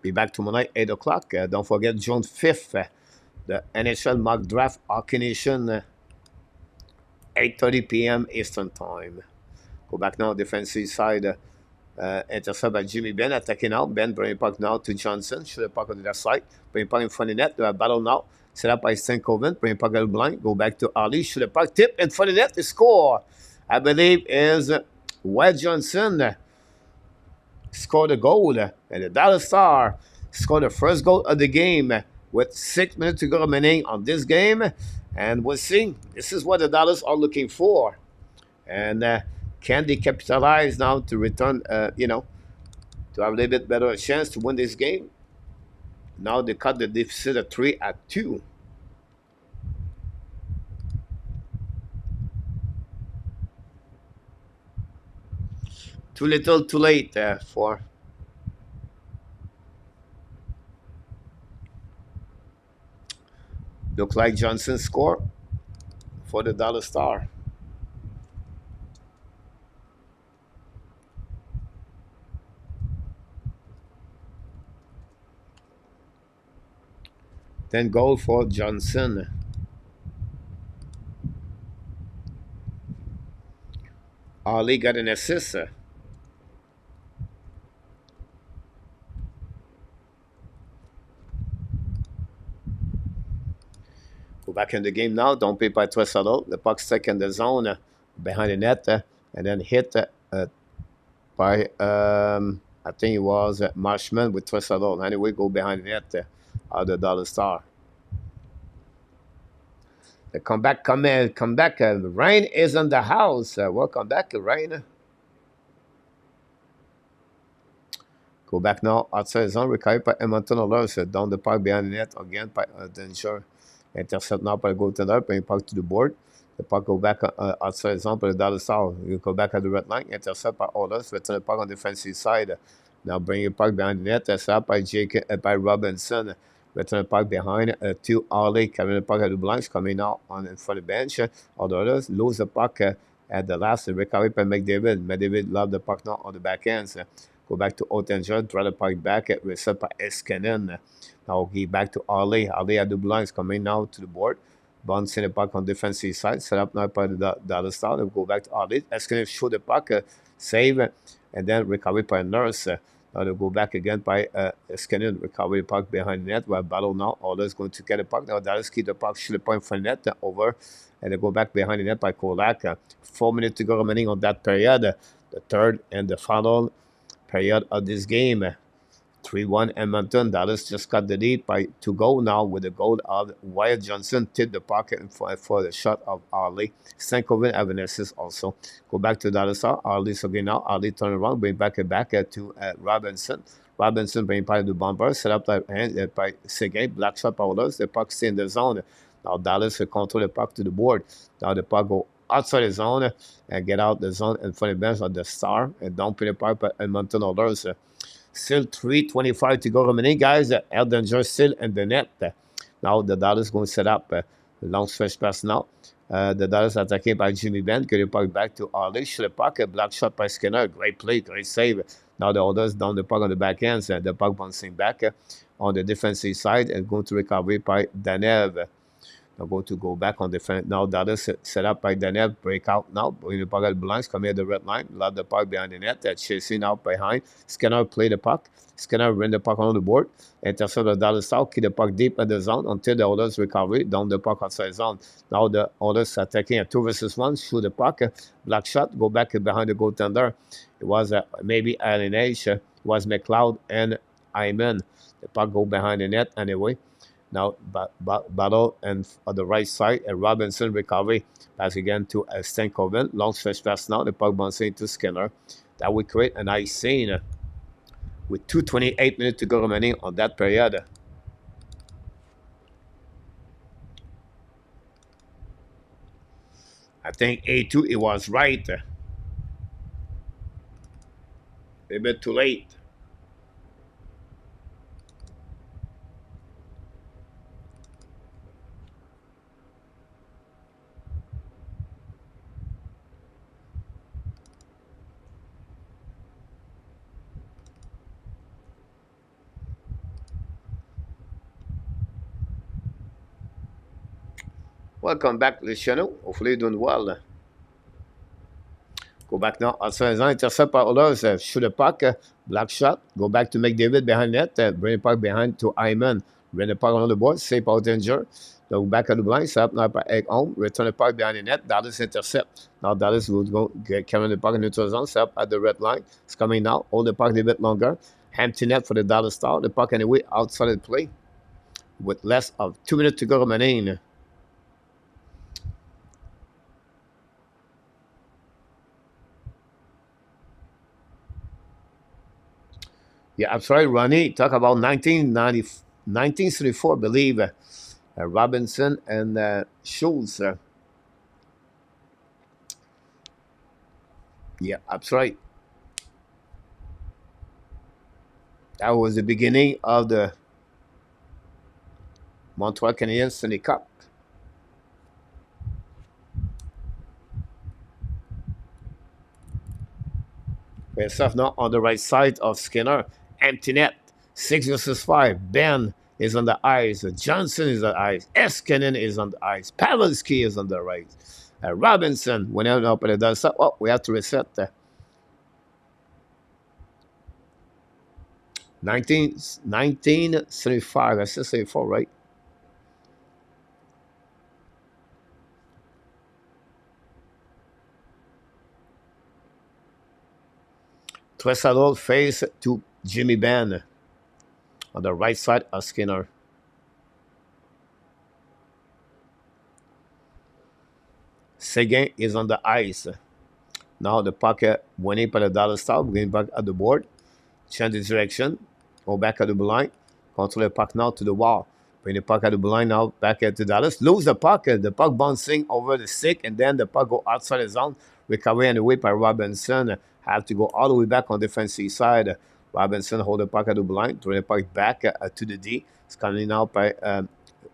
Be back tomorrow night, 8 o'clock. Don't forget June 5th, the NHL mock draft Hockey Nation, 8:30 p.m. Eastern Time. Go back now, defensive side. Intercept by Jimmy Ben, attacking out. Ben bring it back now to Johnson. Shoot the puck on the left side. Bring it back in front of the net. They have battle now. Set up by Stankoven. Bring it back out blind. Go back to Ali. Shoot the puck. Tip in front of the net. The score, I believe, is Wyatt Johnson. Scored a goal. And the Dallas Star scored the first goal of the game with 6 minutes to go remaining on this game. And we'll see. This is what the Dallas are looking for. And can they capitalize now to return, to have a little bit better chance to win this game? Now they cut the deficit of 3 at 2. Too little, too late for. Look like Johnson score for the Dallas Star. Then goal for Johnson. Ali got an assist. Go back in the game now. Don't pay by Tresalo. The puck stuck in the zone behind the net and then hit by, I think it was Marshman with Tresalo. Anyway, go behind the net of the Dallas Star. The comeback, come back. Rain is in the house. Welcome back, Rain. Go back now. Outside zone, recovered by Edmonton Oilers. Down the park behind the net again by Danger. Intercept now by the goaltender, bring puck to the board. The puck go back outside zone by the Dallas Star. You go back at the red line. Intercept by Oilers. Return the puck on the defensive side. Now bring your puck behind the net. That's up by by Robinson. Return the puck behind to Ali. Carrying the puck at the blinds. Coming out on in front of the bench. All the others lose the puck at the last. Recovery by McDavid. McDavid loves the puck now on the back ends. Go back to Ottinger. Draw the puck back. Reset by Eskinen. Now he back to Ali. Ali at the blinds coming now to the board. Bouncing the puck on defensive side. Set up now by the Dallas Star. They go back to Ali. Eskinen shoot the puck. Save. And then recovery by Nurse. Now they go back again by Eskinen. Recovery the puck behind the net. We have battle now. Oilers going to get the puck. Now Dallas keep the puck. Shoot the puck from the net. Over. And they go back behind the net by Kolak. 4 minutes to go remaining on that period. The third and the final period of this game. 3-1 Edmonton. Dallas just got the lead by 2 goals now with the goal of Wyatt Johnson. Tip the pocket for the shot of Ali. Stankoven have an assist also. Go back to Dallas. Ali's again now. Ali turn around, bring back to Robinson. Robinson bring by the bomber. Set up by Sergei. Black shot by Oilers. The puck stay in the zone. Now Dallas will control the puck to the board. Now the puck go outside the zone and get out the zone in front of the bench of the Star. And don't put the puck by Edmonton Oilers. Still 3:25 to go remaining, guys. Eldinger still in the net. Now the Dallas going to set up a long stretch pass now. The Dallas attacking by Jimmy Ben. Get the puck back to Ali. Shoot the puck. A black shot by Skinner. Great play, great save. Now the Oilers down the puck on the back ends. The puck bouncing back on the defensive side and going to recovery by Danev. Now go back on defense. Now Dallas set up by Danev. Break out now. Bring the puck at the blinds. Come here the red line. Lob the puck behind the net. That's chasing out behind. Skinner play the puck. Skinner ran the puck on the board. Intercept the Dallas South. Keep the puck deep in the zone until the Oilers recovery. Down the puck outside zone. Now the Oilers attacking a 2 versus 1. Shoot the puck. Black shot. Go back behind the goaltender. It was maybe LNH. It was McLeod and Hyman. The puck go behind the net anyway. Now battle and on the right side, and Robinson recovery pass again to Stankoven. Long stretch pass now. The puck bouncing to Skinner. That would create a nice scene with 2:28 minutes to go remaining on that period. I think A2 it was right. A bit too late. Welcome back to the channel. Hopefully you're doing well. Go back now. Outside zone. Intercept by Oilers. Shoot the puck. Black shot. Go back to McDavid behind net. Bring the puck behind to Hyman. Bring the puck on the board. Save out danger. Go back at the blind. Set up now by Egg home. Return the puck behind the net. Dallas intercept. Now Dallas will go carry the puck in neutral zone. Set up at the red line. It's coming now. Hold the puck a bit longer. Empty net for the Dallas Star. The puck anyway outside the play. With less of 2 minutes to go remaining. Yeah, I'm sorry, Ronnie. Talk about 1934, I believe. Robinson and Schultz. Yeah, that's right. That was the beginning of the Montreal Canadiens Stanley Cup. Face off now on the right side of Skinner. Empty net. 6 versus 5. Ben is on the ice. Johnson is on the ice. Eskinen is on the ice. Pavelski is on the right. Robinson went out up at the other side. Oh, we have to reset. 1975. I should say 4, right? Tressadol face to Jimmy Benn on the right side of Skinner. Seguin is on the ice. Now the puck winning by the Dallas Star. Going back at the board. Change the direction. Go back at the blind. Control the puck now to the wall. Bring the puck at the blind now back at the Dallas. Lose the puck. The puck bouncing over the stick. And then the puck go outside the zone. Recovery and away by Robinson. Have to go all the way back on the defensive side. Robinson hold the puck at the blind. Throw the puck back to the D. It's coming out by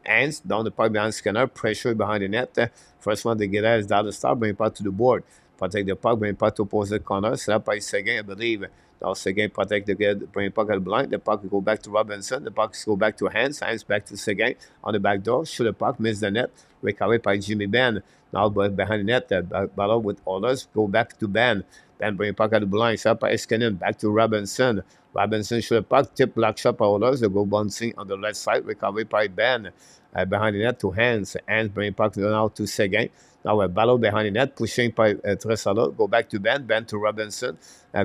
Hans. Down the puck behind Skinner. Pressure behind the net. First one they get at is Dallas Star. Bring the puck to the board. Protect the puck. Bring the puck to opposite corner. Set up by Seguin, I believe. Now Seguin protect the bring the puck at the blind. The puck go back to Robinson. The puck go back to Hans. Hans back to Seguin on the back door. Shoot the puck. Miss the net. Recovered by Jimmy Benn. Now behind the net. Battle with Oilers. Go back to Ben. Ben bring the puck at the blind. Set up by Eskinen. Back to Robinson. Robinson shoot the puck. Tip black shot by Oilers. They go bouncing on the left side. Recovered by Ben. Behind the net to Hans. Hans bring the puck now to Seguin. Now a battle behind the net, pushing by Tressadol. Go back to Ben. Ben to Robinson.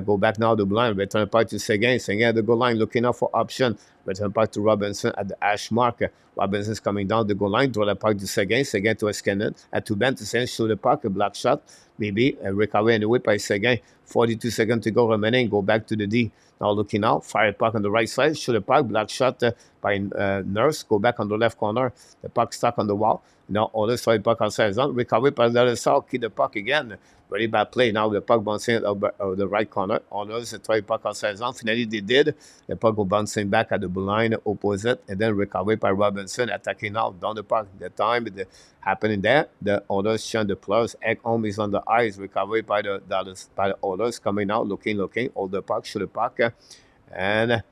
Go back now to blind. Return the puck to Seguin. Seguin at the goal line, looking out for option. Return back to Robinson at the hash mark. Robinson's coming down the goal line. Draw the puck to Seguin. Seguin to Eskinen. To Ben to send shoot the puck. A black shot. Maybe a recovery in the way by Seguin. 42 seconds to go remaining. Go back to the D. Now looking out. Fire puck on the right side. Shoot the puck. Black shot by Nurse. Go back on the left corner. The puck stuck on the wall. Now Oilers try puck outside zone. Recovery by the other side. Keep the puck again. Very bad play. Now the puck bouncing out of the right corner. Oilers try puck outside zone. Finally they did. The puck go bouncing back at the blind opposite. And then recovery by Robinson. Attacking now down the puck. The time it happening there. The Oilers shun the plus. Ekholm is on the ice. Recovery by the Dallas by the Oilers. Coming out. Looking. Hold the puck. Shoot the puck. And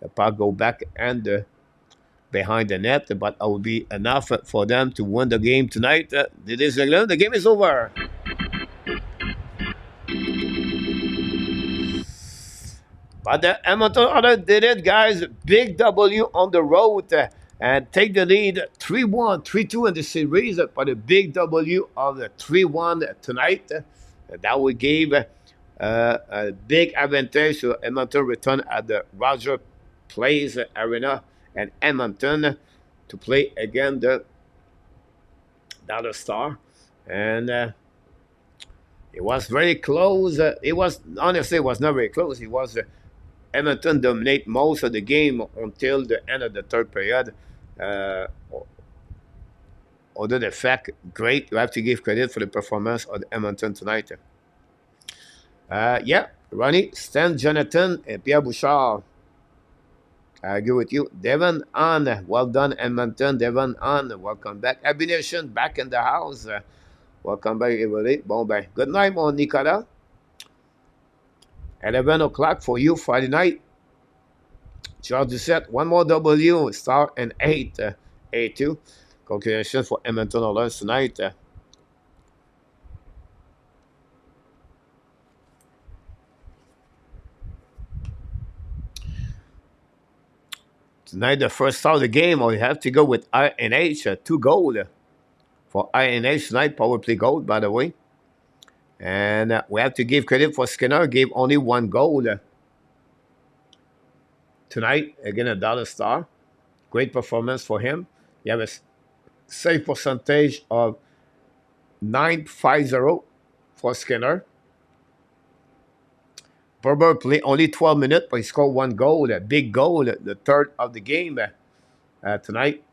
the puck go back and behind the net, but it will be enough for them to win the game tonight. Ladies and gentlemen, the game is over. But the Edmonton Oilers did it, guys. Big W on the road and take the lead 3-1, 3-2 in the series. But a big W of the 3-1 tonight. That will give a big advantage to Edmonton return at the Roger Place Arena and Edmonton to play again the Dallas Star. And it was very close. It was honestly, it was not very close. It was Edmonton dominate most of the game until the end of the third period. Although the fact, great, you have to give credit for the performance of Edmonton tonight. Yeah, Ronnie, Stan Jonathan, and Pierre Bouchard. I agree with you. Devon on. Well done, Edmonton. Devon on. Welcome back. Abination back in the house. Welcome back, everybody. Bon, bye. Good night, mon Nicolas. 11 o'clock for you Friday night. George Doucette. One more W. Star and 8. A2. Congratulations for Edmonton Oilers tonight. Tonight, the first start of the game, we have to go with INH, 2 goal for INH tonight, power play goal, by the way. And we have to give credit for Skinner, gave only 1 goal tonight, again, a dollar star. Great performance for him. He has a save percentage of 950 for Skinner. Berber played only 12 minutes, but he scored 1 goal, a big goal, the third of the game tonight.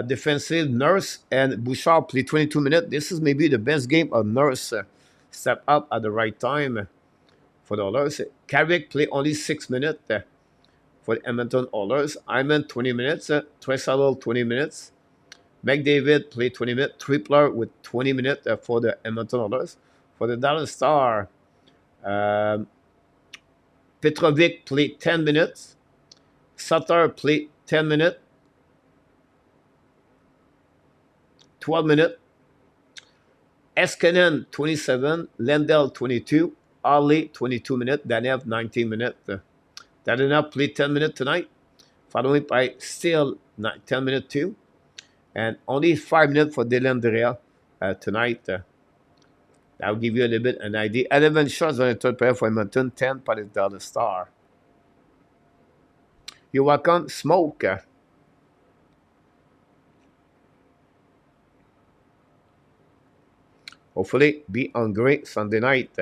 Defensive Nurse and Bouchard played 22 minutes. This is maybe the best game of Nurse. Step up at the right time for the Oilers. Carrick played only 6 minutes for the Edmonton Oilers. Hyman 20 minutes. Tresalo 20 minutes. McDavid played 20 minutes. Tripler with 20 minutes for the Edmonton Oilers. For the Dallas Star, Petrovic played 10 minutes. Sutter played 10 minutes. 12 minutes. Eskinen 27. Lendl 22. Ali 22 minutes. Danev 19 minutes. Danev played 10 minutes tonight. Following by Steele 10 minutes too. And only 5 minutes for Dylan Drea tonight. That will give you a little bit an idea. 11 shots on the third pair for Edmonton, 10 for the Dallas Star. You're welcome, Smoke. Hopefully, be hungry Sunday night.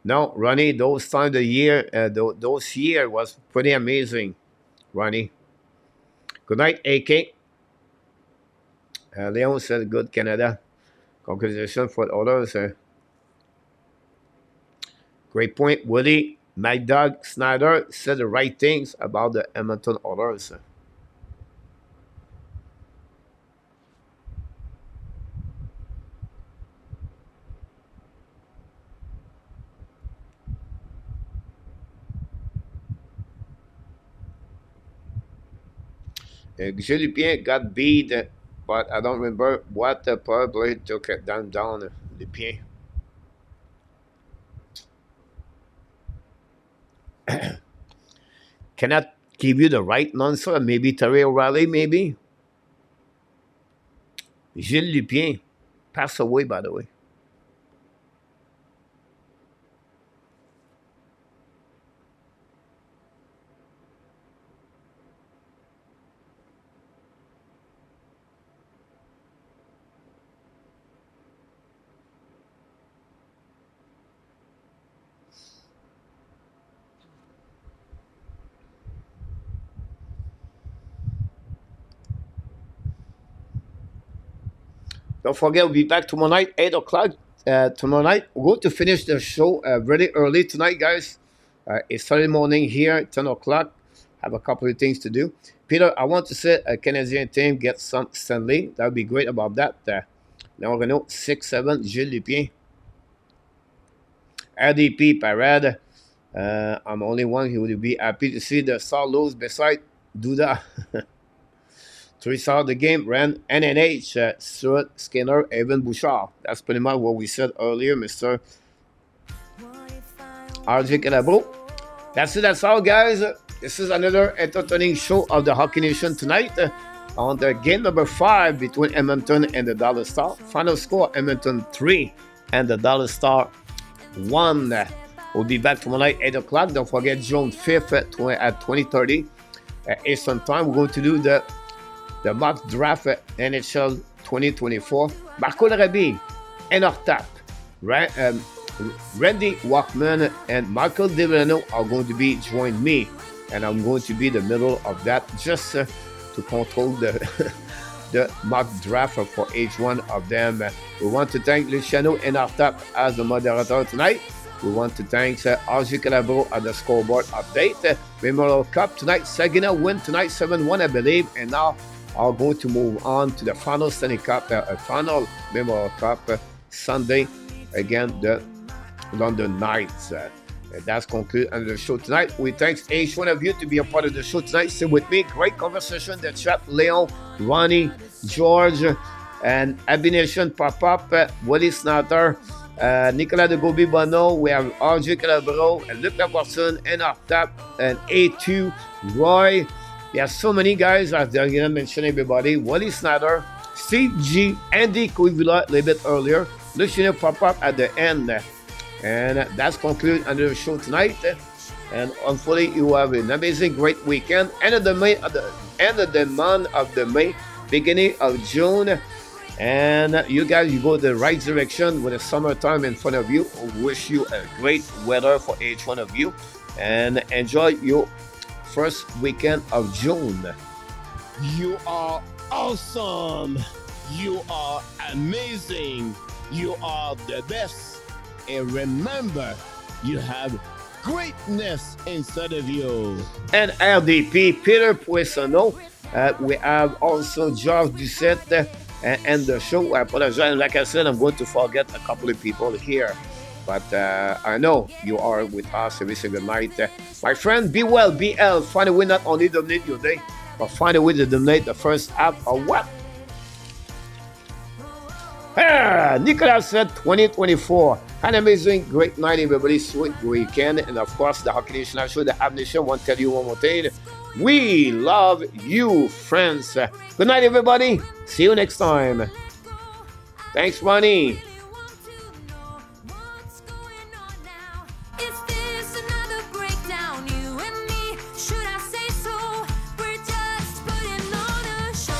Now, Ronnie, those time of the year, those year was pretty amazing, Ronnie. Good night, AK. Leon said, good Canada. Congratulations for the Oilers. Great point. Woody, Mike Doug, Snyder said the right things about the Edmonton Oilers. Julien got beat, but I don't remember what the power play took it down Lupien. Cannot give you the right answer. Maybe Terry O'Reilly, maybe. Gilles Lupien passed away, by the way. Don't forget, we'll be back tomorrow night, 8 o'clock. Tomorrow night, we're going to finish the show really early tonight, guys. It's Saturday morning here, 10 o'clock. Have a couple of things to do. Peter, I want to see a Canadian team get some Stanley. That would be great about that. Now we're going to 6-7, Gilles Lupien. RDP, Parade. I'm the only one who would be happy to see the Star lose beside Duda. 3 stars the game, ran NNH, Stuart, Skinner, Evan Bouchard. That's pretty much what we said earlier, Mr. RJ Calabro. That's all, guys. This is another entertaining show of the Hockey Nation tonight on the game number 5 between Edmonton and the Dallas Star. Final score, Edmonton 3 and the Dallas Star 1. We'll be back tomorrow night, 8 o'clock. Don't forget, June 5th at 20:30 Eastern Time. We're going to do the mock draft NHL 2024. Marco Larabi, Enortap, Randy Walkman, and Michael Delano are going to be join me, and I'm going to be the middle of that just to control the mock draft for each one of them. We want to thank Luciano Enortap as the moderator tonight. We want to thank RJ Calabro at the scoreboard update. Memorial Cup tonight. Saginaw win tonight 7-1, I believe, and now are going to move on to the final Stanley Cup, final Memorial Cup Sunday against the London Knights. That's concluded on the show tonight. We thank each one of you to be a part of the show tonight. Stay with me. Great conversation. The chat, Leon, Ronnie, George, and Abination pop up. Willie Snatter, Nicolas de Gobi Bono, we have RJ Calabro, and Luc Lapoisson, and up top, and A2, Roy. There are so many guys, as I didn't mention everybody. Wally Snyder, Steve G, Andy Coivula a little bit earlier. Lucien pop up at the end. And that's concluded under the show tonight. And hopefully you have an amazing, great weekend. End of the month of the May, beginning of June. And you guys, you go the right direction with the summertime in front of you. I wish you a great weather for each one of you. And enjoy your first weekend of June. You are awesome. You are amazing. You are the best. And remember, you have greatness inside of you. And RDP, Peter Poissonneau. We have also George Ducette and the show. I apologize. Like I said, I'm going to forget a couple of people here. But I know you are with us every single night. My friend, be well, BL. Find a way not only to dominate your day, but find a way to dominate the first half of what? Nicolas said 2024. An amazing, great night, everybody. Sweet weekend. And of course, the Hockey Nation Show, the Ab Nation, want to tell you one more thing. We love you, friends. Good night, everybody. See you next time. Thanks, Ronnie. Is this another breakdown? You and me, should I say so? We're just putting on a show.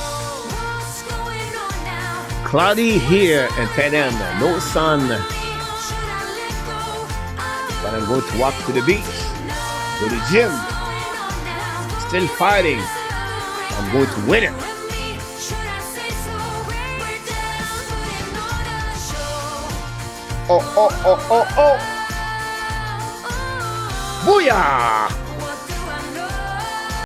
What's going on now? Cloudy here in Tenen. No sun. Should I let go? But I'm going to walk to the beach, to the gym. Still fighting. I'm going to win it. Oh, oh, oh, oh, oh. Booyah!